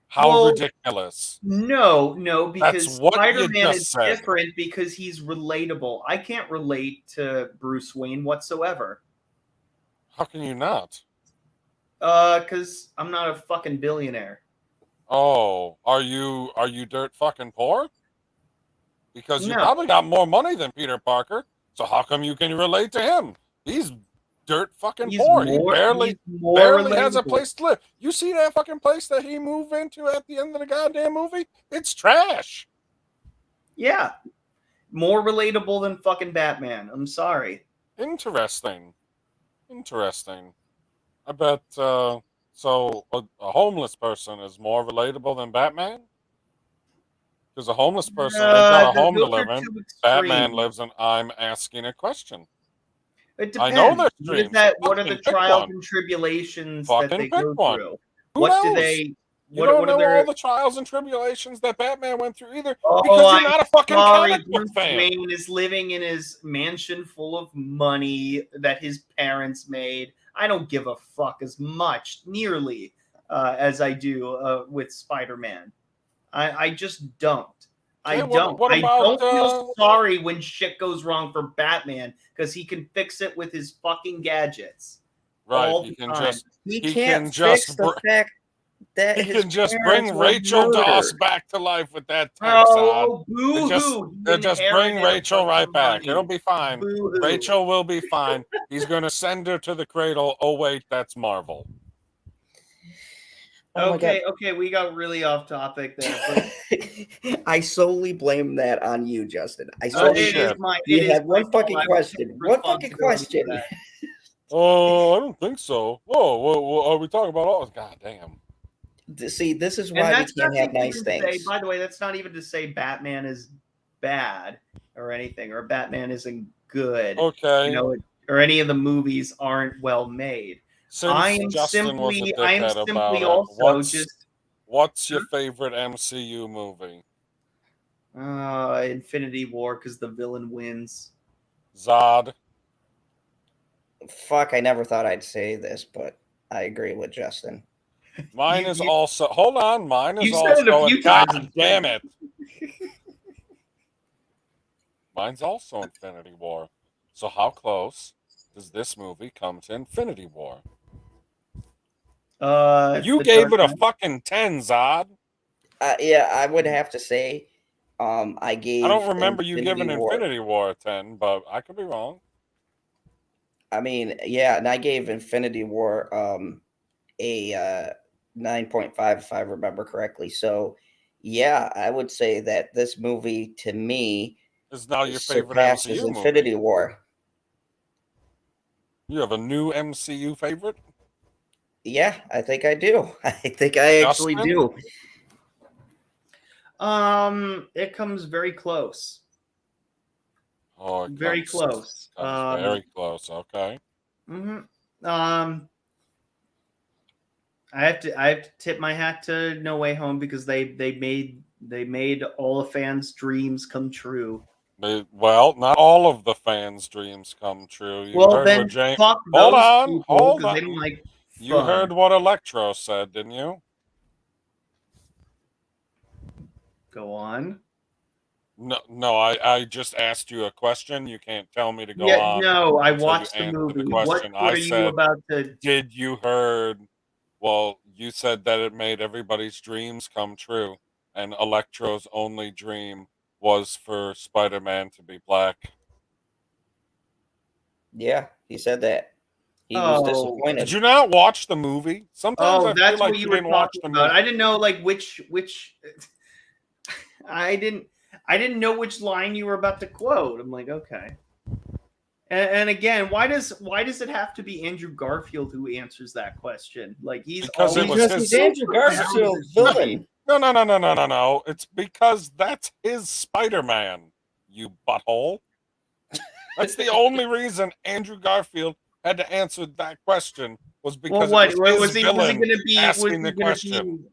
How ridiculous. No, That's because what you Spider-Man just is said. different because he's relatable. I can't relate to Bruce Wayne whatsoever. How can you not? Because I'm not a fucking billionaire. Oh, are you dirt fucking poor? Because you No. probably got more money than Peter Parker. So how come you can relate to him? He's dirt fucking poor. He barely has a place to live. You see that fucking place that he moved into at the end of the goddamn movie? It's trash. Yeah. More relatable than fucking Batman. I'm sorry. Interesting. I bet so a homeless person is more relatable than Batman? Because a homeless person ain't got a home to live in. Batman lives in. I'm asking a question. It depends. I know there's dreams. What are the trials and tribulations that they go through? Who knows? You don't know all the trials and tribulations that Batman went through either, because you're not a fucking comic book fan. Bruce Wayne is living in his mansion full of money that his parents made. I don't give a fuck as much, nearly, as I do with Spider-Man. I just don't. I don't feel sorry when shit goes wrong for Batman because he can fix it with his fucking gadgets. Right. All he the can time. just bring Rachel Doss back to life with that boo-hoo. They'll just bring Rachel right back. Money. It'll be fine. Boo-hoo. Rachel will be fine. He's going to send her to the cradle. Oh, wait, that's Marvel. Okay, we got really off topic there. But I solely blame that on you, Justin. I had one fucking question. One fucking question. Oh, I don't think so. Whoa, are we talking about all? God damn. See, this is why we can't have nice things. By the way, that's not even to say Batman is bad or anything, or Batman isn't good. Okay. Or any of the movies aren't well made. What's your favorite MCU movie? Infinity War, because the villain wins. Zod. Fuck, I never thought I'd say this, but I agree with Justin. Mine is also. Hold on, mine is also. You said it a few times. God damn it! Mine's also Infinity War. So how close does this movie come to Infinity War? You gave it a fucking 10, Zod. Yeah, I would have to say, I don't remember you giving Infinity War a 10, but I could be wrong. I mean, yeah, and I gave Infinity War a 9.5 if I remember correctly. So, yeah, I would say that this movie to me is now your favorite MCU movie. Infinity War. You have a new MCU favorite? Yeah, I think I do. I think I actually do. It comes very close. Oh, very close. Very close. Okay. I have to tip my hat to No Way Home because they made all the fans' dreams come true. Well, not all of the fans' dreams come true. Hold on. You heard what Electro said, didn't you? Go on. No, I just asked you a question. You can't tell me to go on. No, I watched the movie. What are you about to? Did you heard? Well, you said that it made everybody's dreams come true, and Electro's only dream was for Spider-Man to be black. Yeah, he said that. He was Oh. disappointed. Did you not watch the movie? Sometimes I feel that's like what you you were didn't watch talking the about. movie. I didn't know like which. I didn't know which line you were about to quote. I'm like, okay. And again, why does it have to be Andrew Garfield who answers that question? Like he's Because it always was Because his- he's Andrew Garfield's villain. No. It's because that's his Spider-Man, you butthole. That's the only reason Andrew Garfield had to answer that question was because well, what it was was his he villain going to be? asking the question.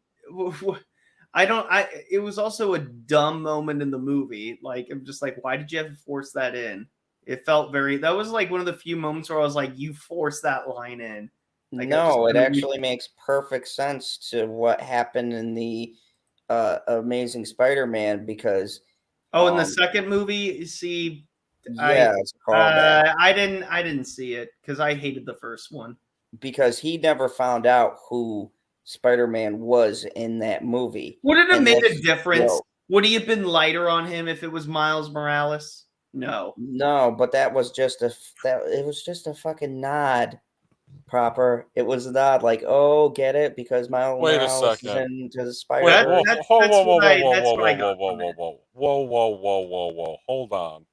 I don't. It was also a dumb moment in the movie. Like I'm just like, why did you have to force that in? It felt very. That was like one of the few moments where I was like, you forced that line in. Like, No, it actually makes perfect sense to what happened in the Amazing Spider-Man because in the second movie, see, it's a callback. I didn't see it because I hated the first one. Because he never found out who Spider-Man was in that movie. Would it have And made a that's- difference? no. Would he have been lighter on him if it was Miles Morales? No. No, but it was just a fucking nod. Proper. It was a nod like, oh, get it? Because Miles Wait a Morales is second. into the Wait, Spider-Verse. That's what I got from it. whoa. Hold on.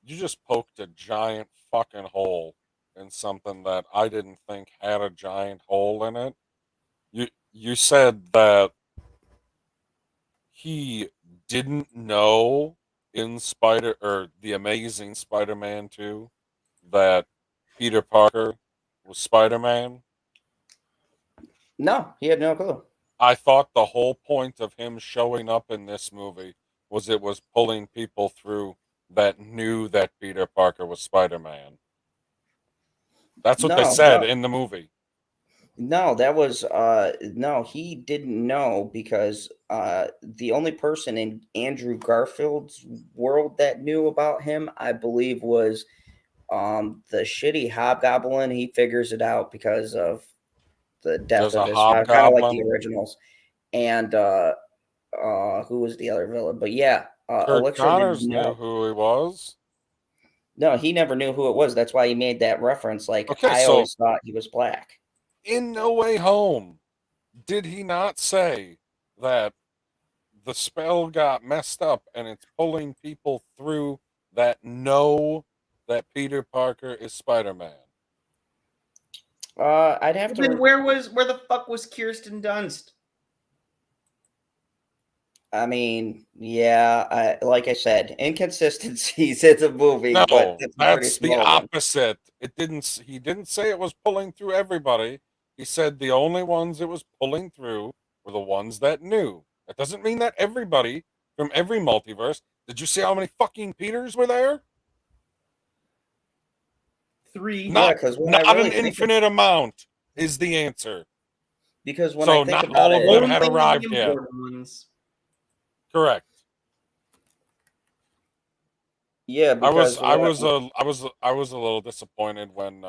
You just poked a giant fucking hole in something that I didn't think had a giant hole in it. You said that he didn't know in the Amazing Spider-Man 2 that Peter Parker was Spider-Man. No, he had no clue. I thought the whole point of him showing up in this movie was it was pulling people through that knew that Peter Parker was Spider-Man. That's what they said in the movie. No, that was no, he didn't know because the only person in Andrew Garfield's world that knew about him, I believe, was the shitty hobgoblin. He figures it out because of the death There's of a his father, kind of like the hobgoblin. originals. And who was the other villain? But yeah, Kurt Electro Connors didn't knew know. who he was. No, he never knew who it was. That's why he made that reference. Like, Okay, I so always thought he was black. in No Way Home, did he not say that the spell got messed up and it's pulling people through that know that Peter Parker is Spider-Man? I'd have to. Then where the fuck was Kirsten Dunst? I mean, yeah, like I said, inconsistencies in the movie, No, but it's a pretty that's the small one. opposite. He didn't say it was pulling through everybody. He said the only ones it was pulling through were the ones that knew. That doesn't mean that everybody from every multiverse. Did you see how many fucking Peters were there? 3. Yeah, because when I Not really an think infinite amount is the answer. because when So I think not about all of it, them Only had the arrived yet. important ones. Correct. yeah, because I was a little disappointed when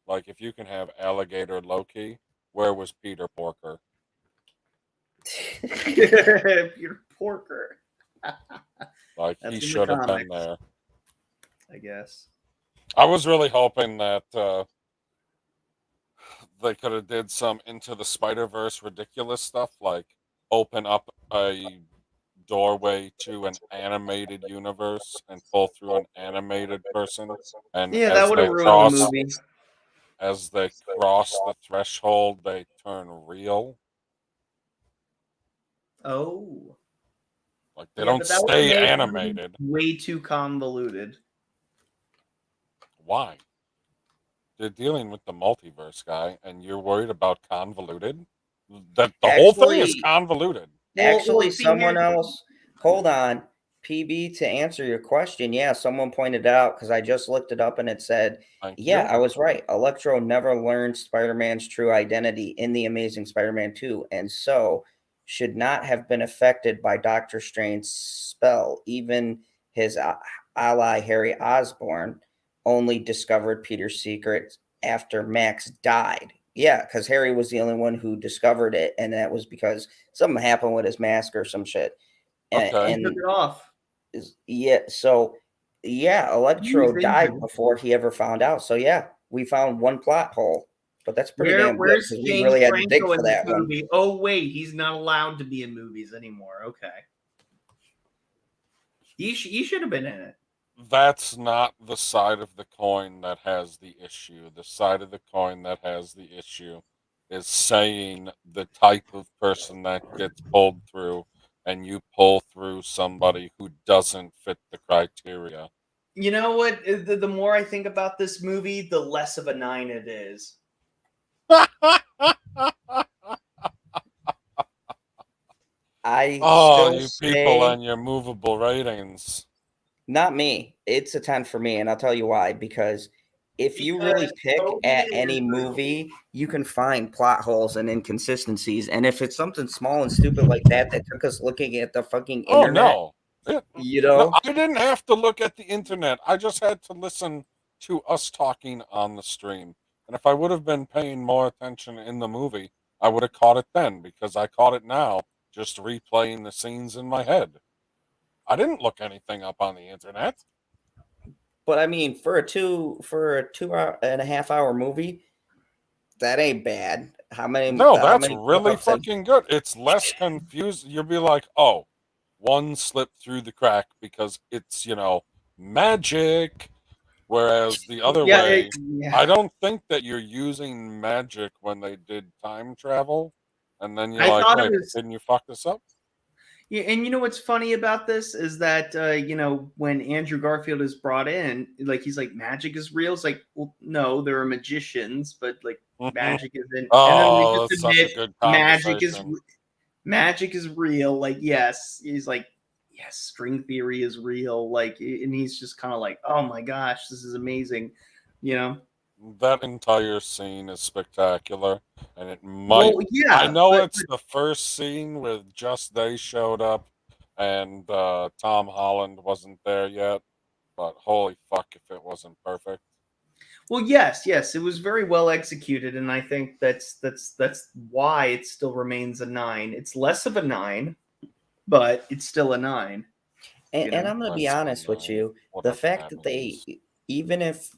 like if you can have alligator Loki, where was Peter Porker? Peter Porker. Like That's he in the should have been comics. there. I guess. I was really hoping that they could have did some Into the Spider-Verse ridiculous stuff, like open up a doorway to an animated universe and pull through an animated person, and Yeah, that would have ruined the movie. as they cross the threshold, they turn real. Oh. Like they Yeah, don't but that would have stay made it animated. way too convoluted. Why? You're dealing with the multiverse guy, and you're worried about convoluted. That the whole thing is Actually- convoluted. actually, see, someone else. Hold on, PB, to answer your question. Yeah, someone pointed out because I just looked it up and it said, Thank yeah, you. I was right. Electro never learned Spider-Man's true identity in the Amazing Spider-Man 2, and so should not have been affected by Doctor Strange's spell. Even his ally Harry Osborn only discovered Peter's secret after Max died. Yeah, because Harry was the only one who discovered it, and that was because something happened with his mask or some shit. Okay. Took it off. Yeah, so yeah, Electro He's died injured. before he ever found out. So yeah, we found one plot hole, but that's pretty damn good Where's because we James really had to dig Franco for in this that one. movie? Oh wait, he's not allowed to be in movies anymore. Okay, he should have been in it. That's not the side of the coin that has the issue. The side of the coin that has the issue is saying the type of person that gets pulled through, and you pull through somebody who doesn't fit the criteria. You know what? The more I think about this movie, the less of a 9 it is. I Oh, still you people say, and your movable ratings. not me. It's a 10 for me, and I'll tell you why. Because if you really Because pick Toby at and any Andrew- movie, you can find plot holes and inconsistencies. And if it's something small and stupid like that took us looking at the fucking Oh internet, no. It- you no, know, I didn't have to look at the internet. I just had to listen to us talking on the stream. And if I would have been paying more attention in the movie, I would have caught it then, because I caught it now just replaying the scenes in my head. I didn't look anything up on the internet. but I mean, for a 2.5 hour movie, that ain't bad. No, How that's many really fuck-ups have- fucking good. It's less confused. You'll be like, oh, one slipped through the crack because it's, magic. Whereas the other Yeah, way, yeah. I don't think that you're using magic when they did time travel. And then you're I like, thought it wait, was. didn't you fuck this up? Yeah, and you know what's funny about this is that when Andrew Garfield is brought in, like he's like magic is real. It's like, well, no, there are magicians, but like magic isn't. And then they Oh, just that's such a admit good magic conversation. magic is real. Like yes, he's like yes, string theory is real. Like, and he's just kind of like, oh my gosh, this is amazing. You know. That entire scene is spectacular, and it might. Well, I yeah, know but it's the first scene with just they showed up, and Tom Holland wasn't there yet. But holy fuck, if it wasn't perfect. well, yes, it was very well executed, and I think that's why it still remains a 9. It's less of a 9, but it's still a 9. And I'm going to be Less of a honest with 9. you. The Whatever fact that that means. even if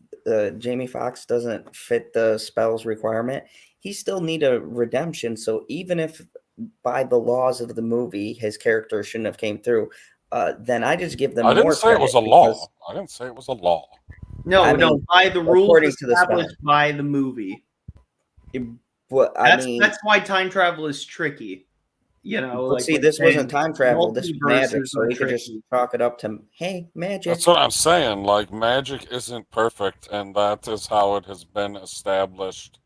Jamie Foxx doesn't fit the spell's requirement, he still need a redemption. So even if by the laws of the movie his character shouldn't have came through, then I just give them I didn't more say it was credit a because law. I didn't say it was a law. No, I no, mean, by the rules according to the spell. established by the movie. What I mean, That's why time travel is tricky. but Like see, when this wasn't saying time travel. This was magic, multiverses so are we could just tricky. chalk it up to, hey, magic. That's what I'm saying. Like, magic isn't perfect, and that is how it has been established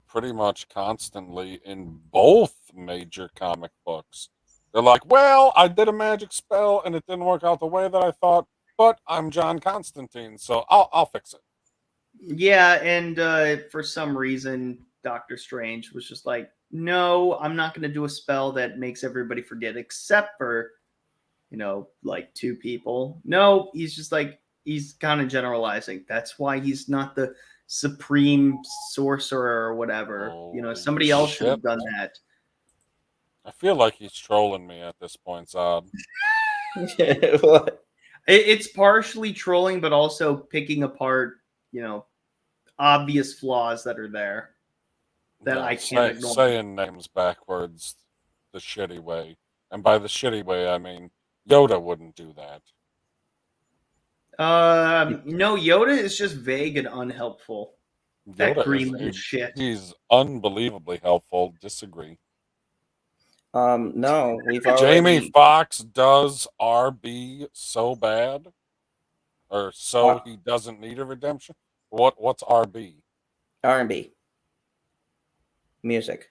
pretty much constantly in both major comic books. They're like, well, I did a magic spell and it didn't work out the way that I thought, but I'm John Constantine, so I'll fix it. Yeah, and for some reason, Doctor Strange was just like, no, I'm not going to do a spell that makes everybody forget, except for, like 2 people. No, he's just like, he's kind of generalizing. That's why he's not the supreme sorcerer or whatever. Holy Somebody else should have shit. done that. I feel like he's trolling me at this point, Zod. What? It's partially trolling, but also picking apart, obvious flaws that are there that I can't ignore. Saying names backwards the shitty way. And by the shitty way, I mean Yoda wouldn't do that. No, Yoda is just vague and unhelpful. That Yoda green is little shit. he's unbelievably helpful. Disagree. No, we've Jamie already Foxx does RB so bad, or so he doesn't need a redemption. What's RB? R&B music.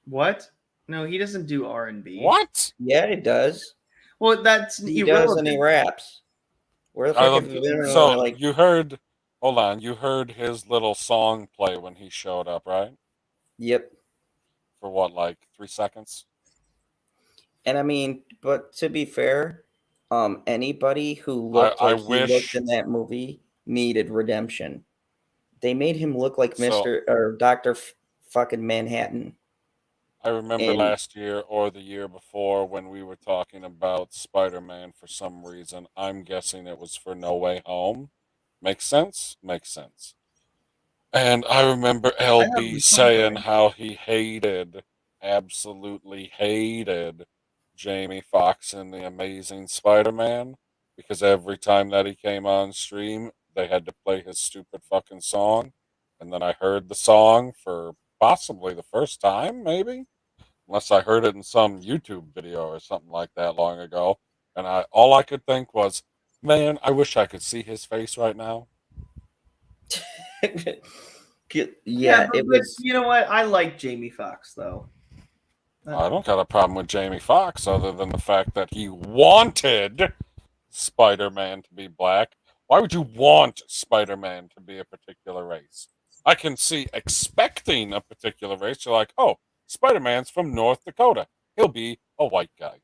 What? No, he doesn't do R&B. What? Yeah, it does. Well, that's He irrelevant. does and he raps. Where the fuck have you been? So Like, you heard? Hold on, you heard his little song play when he showed up, right? yep. For what, like 3 seconds? And I mean, but to be fair, anybody who looked I like he looked wish. in that movie needed redemption. They made him look like So- Mr. or Dr. Fucking Manhattan. I remember And- last year or the year before when we were talking about Spider-Man for some reason. I'm guessing it was for No Way Home. Makes sense? Makes sense. And I remember have LB the saying contract. how he absolutely hated Jamie Foxx in The Amazing Spider-Man because every time that he came on stream, they had to play his stupid fucking song. And then I heard the song for possibly the first time, maybe, unless I heard it in some YouTube video or something like that long ago. And all I could think was, man, I wish I could see his face right now. Yeah, but it was. you know what? I like Jamie Foxx though. I don't got a problem with Jamie Foxx other than the fact that he wanted Spider-Man to be black. Why would you want Spider-Man to be a particular race? I can see expecting a particular race. You're like, oh, Spider-Man's from North Dakota. He'll be a white guy.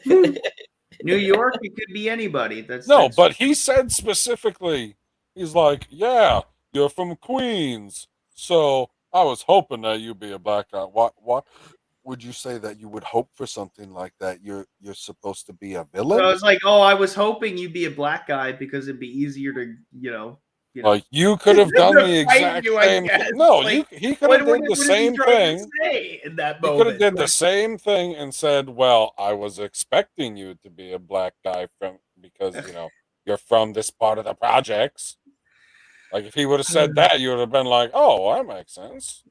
New York, it could be anybody. No, but he said specifically, he's like, yeah, you're from Queens. So I was hoping that you'd be a black guy. What would you say that you would hope for something like that? You're supposed to be a So I villain? was like, oh, I was hoping you'd be a black guy because it'd be easier to, Like you could have done the fight exact you, I same guess. No, Like, he could have did the what is he same trying thing. to say in that He moment? could have did the same thing and said, "Well, I was expecting you to be a black guy because you're from this part of the projects." Like if he would have said that, you would have been like, "Oh, that makes sense.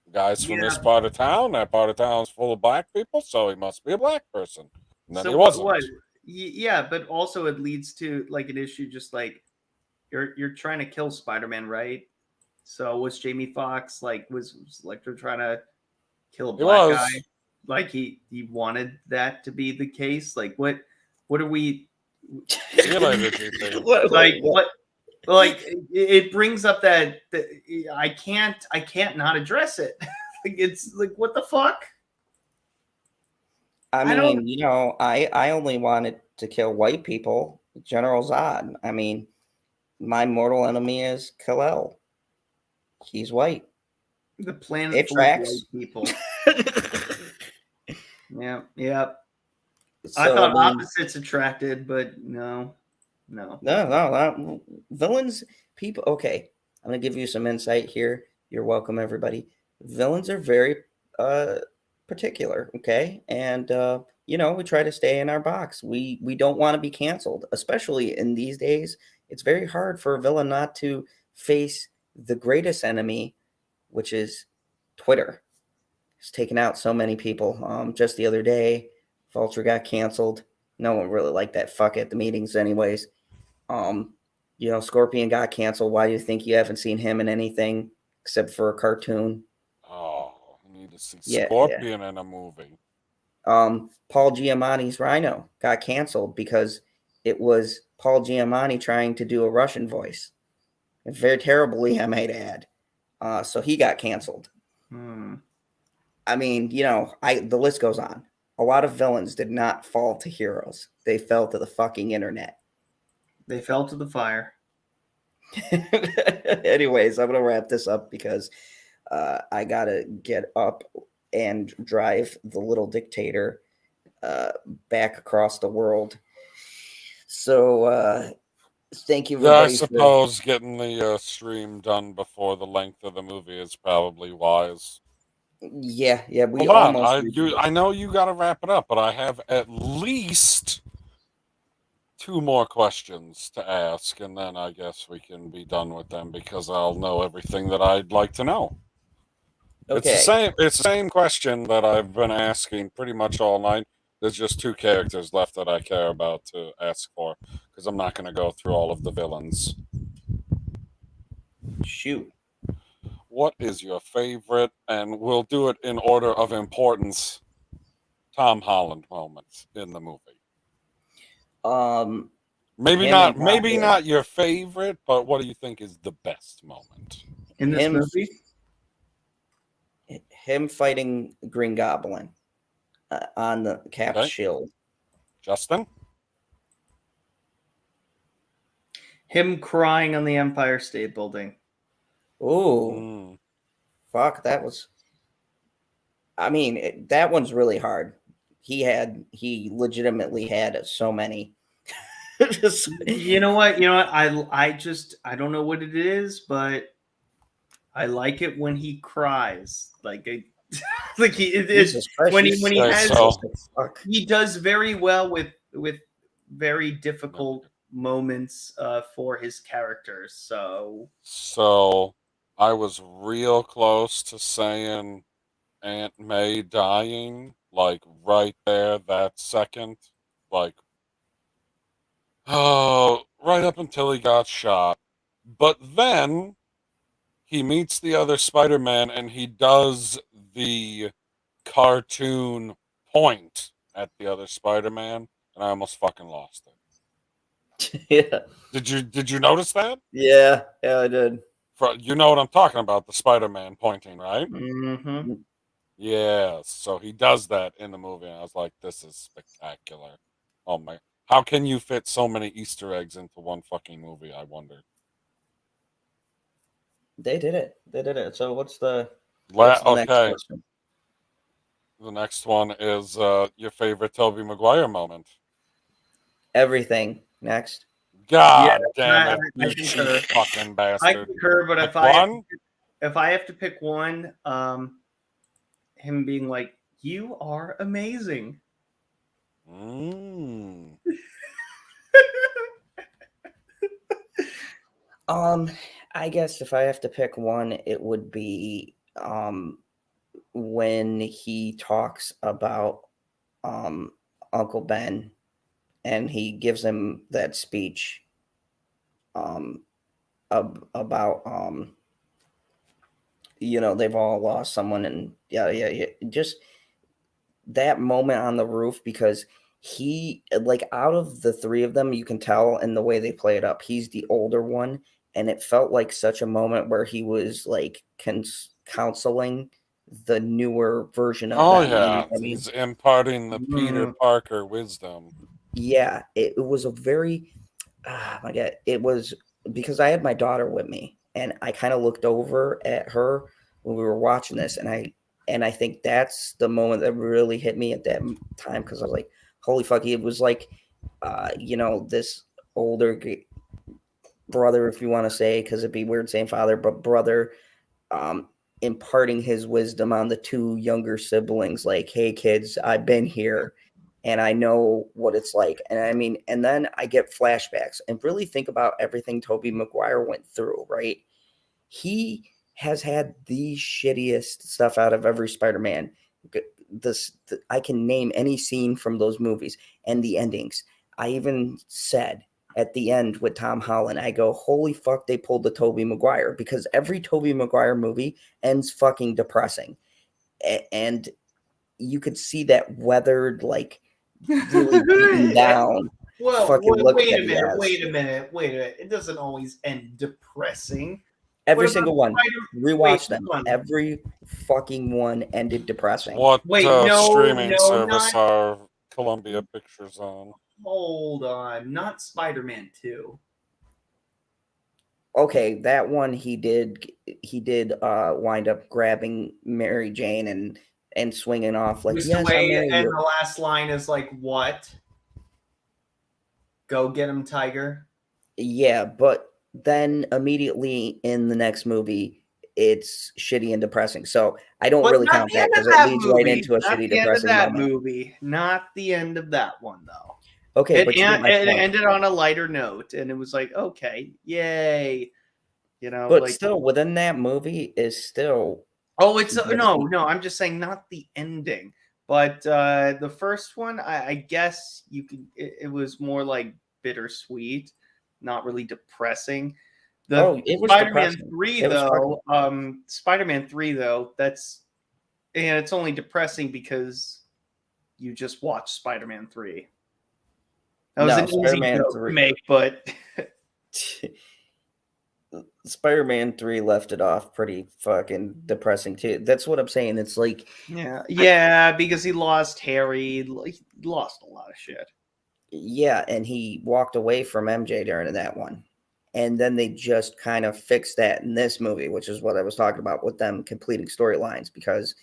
The guy's from this part of town. That part of town is full of black people, so he must be a black person." And then So he wasn't. what? Yeah, but also it leads to like an issue, just like you're trying to kill Spider-Man, right? So was Jamie Foxx was like they're trying to kill a He black was. guy? Like he wanted that to be the case? Like what are we? See you later, GP. Like it brings up that I can't not address it. Like it's like what the fuck? I mean, I only wanted to kill white people. General Zod. I mean, my mortal enemy is Kal-El. He's white. The planet It full of tracks. white people. Yeah. So, I thought opposites attracted, but no. Villains, people. Okay, I'm gonna give you some insight here. You're welcome, everybody. Villains are very particular. Okay, and we try to stay in our box. We don't want to be canceled, especially in these days. It's very hard for a villain not to face the greatest enemy, which is Twitter. It's taken out so many people. Just the other day, Vulture got canceled. No one really liked that fuck at the meetings, anyways. Scorpion got canceled. Why do you think you haven't seen him in anything except for a cartoon? Oh, I need to see Scorpion in a movie. Paul Giamatti's Rhino got canceled because it was Paul Giamatti trying to do a Russian voice. Very terribly, I might add. So he got canceled. I mean, the list goes on. A lot of villains did not fall to heroes. They fell to the fucking internet. They fell to the fire. Anyways, I'm going to wrap this up because I got to get up and drive the little dictator back across the world. So thank you, everybody. Yeah, I suppose getting the stream done before the length of the movie is probably wise. Yeah, we Hold almost. on. I know you got to wrap it up, but I have at least 2 more questions to ask, and then I guess we can be done with them because I'll know everything that I'd like to know. Okay. It's the same question that I've been asking pretty much all night. There's just 2 characters left that I care about to ask for because I'm not going to go through all of the villains. Shoot. What is your favorite, and we'll do it in order of importance, Tom Holland moments in the movie? Maybe not your favorite, but what do you think is the best moment in this movie? Him fighting Green Goblin on the Cap's shield. Justin? Him crying on the Empire State Building. Ooh. Fuck, that was... I mean, that one's really hard. He legitimately had so many. You know what? I don't know what it is, but I like it when he cries. Like it's Jesus Christ, when he Okay, has so- fuck. he does very well with very difficult moments for his characters. So I was real close to saying Aunt May dying, like right there, that second. Like, oh, right up until he got shot. But then he meets the other Spider-Man and he does the cartoon point at the other Spider-Man, and I almost fucking lost it. Yeah. Did you notice that? Yeah, I did. You know what I'm talking about, the Spider-Man pointing, right? Mm-hmm. Yeah, so he does that in the movie, and I was like, this is spectacular. Oh my, how can you fit so many Easter eggs into one fucking movie, I wonder. They did it. So what's the next Okay, question? the next one is your favorite Toby Maguire moment. Everything. Next. God damn I it, you concur. cheap fucking I bastard. concur, but Pick if I one? have to pick one, him being like, "You are amazing." Mm. I guess if I have to pick one, it would be when he talks about Uncle Ben and he gives him that speech about they've all lost someone, and yeah, just that moment on the roof, because he, like, out of the three of them, you can tell in the way they play it up, he's the older one, and it felt like such a moment where he was like counseling the newer version of Oh them. You know yeah, what I mean? he's imparting the Peter Parker wisdom. Yeah, it was a very my God, it was, because I had my daughter with me, and I kind of looked over at her when we were watching this, and I think that's the moment that really hit me at that time, because I was like, holy fuck, it was like this older brother, if you want to say, because it'd be weird saying father, but brother, imparting his wisdom on the two younger siblings, like, hey kids, I've been here and I know what it's like. And I mean, and then I get flashbacks and really think about everything Toby Maguire went through, right? He has had the shittiest stuff out of every Spider-Man. I can name any scene from those movies and the endings. I even said at the end with Tom Holland, I go, holy fuck, they pulled the Toby Maguire, because every Toby Maguire movie ends fucking depressing. And you could see that weathered, like, really beaten down fucking look wait that a he minute, has. wait a minute. It doesn't always end depressing. Every What about single one. Rewatch Wait, them. hold on. Every fucking one ended depressing. What Wait, streaming no, service not. are Columbia Pictures on? Hold on, not Spider-Man 2. Okay, that one he did wind up grabbing Mary Jane and swinging off like, Mr. yes, I'm Wade, marrying and you. the last line is like, "What? Go get him, Tiger." Yeah, but then immediately in the next movie, it's shitty and depressing. So I don't But really not count the that, end of because it that leads right movie. into a Not shitty, the end of depressing that moment. movie. Not the end of that one, though. Okay, but you get my It point. ended on a lighter note, and it was like, okay, yay, But like. still, within that movie is still. Oh, it's no. I'm just saying, not the ending, but the first one. I guess you could. It was more like bittersweet, not really depressing. It was Spider-Man depressing. 3 It was though. Spider-Man 3 though. And it's only depressing because you just watched Spider-Man 3. That was No, an easy Spider-Man joke 3. to make, but Spider-Man 3 left it off pretty fucking depressing too. That's what I'm saying. It's like, yeah, because he lost Harry. He lost a lot of shit. yeah, and he walked away from MJ during that one. And then they just kind of fixed that in this movie, which is what I was talking about with them completing storylines, because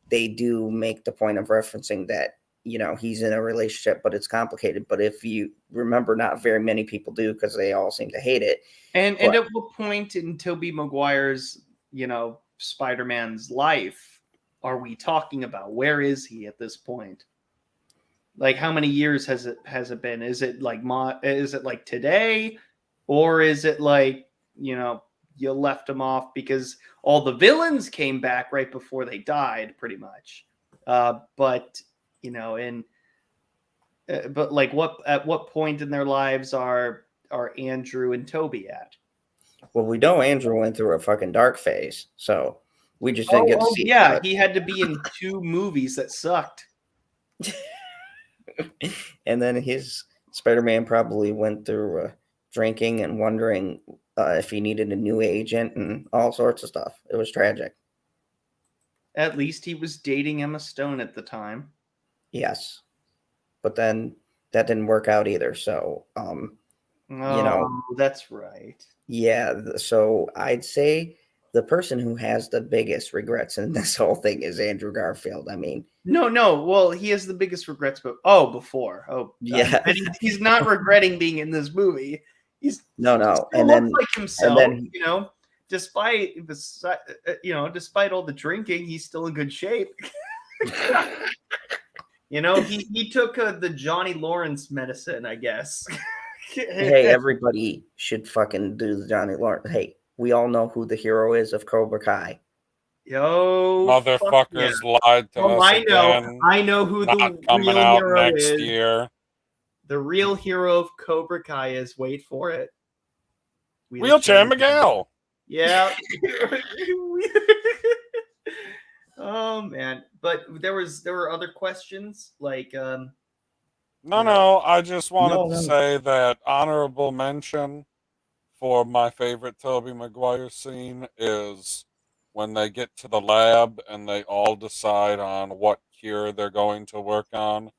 they do make the point of referencing that, he's in a relationship, but it's complicated. But if you remember, not very many people do, because they all seem to hate it. And at what point in Tobey Maguire's Spider-Man's life are we talking about? Where is he at this point? Like, how many years has it been? Is it like today, or is it like, you left him off because all the villains came back right before they died, pretty much. But like, at what point in their lives are Andrew and Toby at? Well, we know Andrew went through a fucking dark phase, so we just didn't get to see yeah, it. he had to be in 2 movies that sucked. And then his Spider-Man probably went through drinking and wondering if he needed a new agent and all sorts of stuff. It was tragic. At least he was dating Emma Stone at the time. Yes. But then that didn't work out either. So, that's right. Yeah. So I'd say the person who has the biggest regrets in this whole thing is Andrew Garfield. I mean, no. Well, he has the biggest regrets, but before. yeah. And he's not regretting being in this movie. He's no. He And looks then like himself, and then, despite all the drinking, he's still in good shape. He took the Johnny Lawrence medicine, I guess. Hey, everybody should fucking do the Johnny Lawrence. Hey, we all know who the hero is of Cobra Kai. Yo, motherfuckers lied to us again. I know who Not the coming real out hero next is. year. The real hero of Cobra Kai is, wait for it, Wheelchair Miguel. Yeah. Oh man, but there were other questions like No, I just wanted to say that honorable mention for my favorite Toby Maguire scene is when they get to the lab and they all decide on what cure they're going to work on.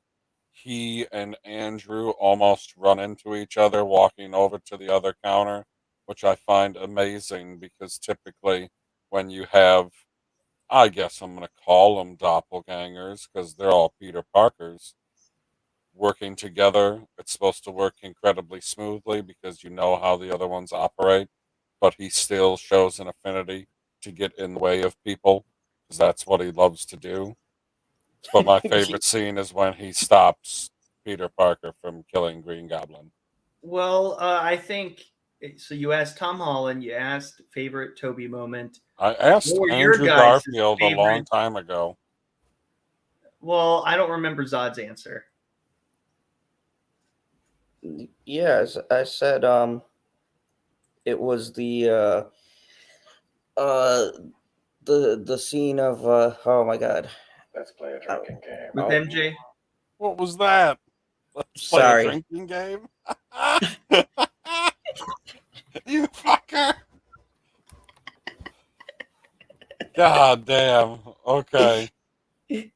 He and Andrew almost run into each other walking over to the other counter, which I find amazing because typically when you have, I guess I'm going to call them doppelgangers because they're all Peter Parkers, working together, it's supposed to work incredibly smoothly because you know how the other ones operate, but he still shows an affinity to get in the way of people because that's what he loves to do. But my favorite scene is when he stops Peter Parker from killing Green Goblin. Well, I think so. You asked Tom Holland. You asked favorite Toby moment. I asked Andrew Garfield a long time ago. Well, I don't remember Zod's answer. Yes, I said it was the scene of oh my god. Let's play a drinking game. With MJ? What was that? Let's play a drinking game? You fucker. God damn. Okay. I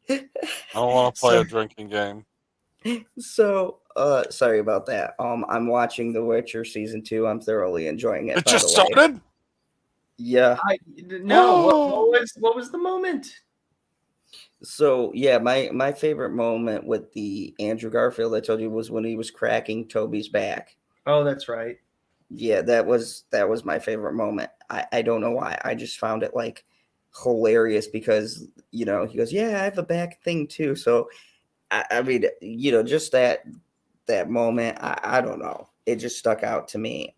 don't want to play a drinking game. So, sorry about that. I'm watching The Witcher season 2. I'm thoroughly enjoying it. It just started? Yeah. What was the moment? So yeah, my favorite moment with the Andrew Garfield I told you was when he was cracking Toby's back. Oh, that's right. Yeah, that was my favorite moment. I don't know why. I just found it like hilarious because he goes, yeah, I have a back thing too. So I mean, just that moment, I don't know. It just stuck out to me.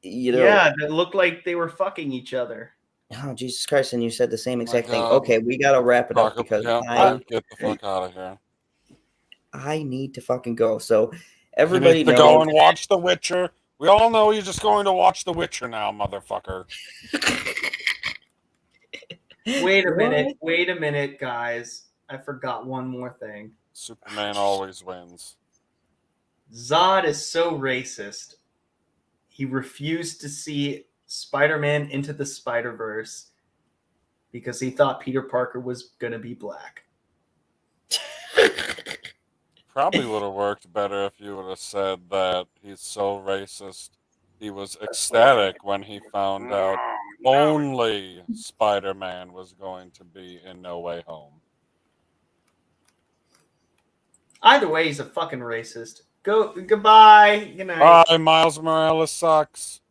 Yeah, that looked like they were fucking each other. Oh, Jesus Christ, and you said the same exact thing. Okay, we got to wrap it up because get the fuck out of here. I need to fucking go. So everybody you need to go and watch The Witcher. We all know you're just going to watch The Witcher now, motherfucker. Wait a minute, guys. I forgot one more thing. Superman always wins. Zod is so racist. He refused to see Spider-Man Into the Spider-Verse because he thought Peter Parker was going to be black. Probably would have worked better if you would have said that he's so racist. He was ecstatic when he found out only Spider-Man was going to be in No Way Home. Either way, he's a fucking racist. Goodbye. Good night. Bye, Miles Morales sucks.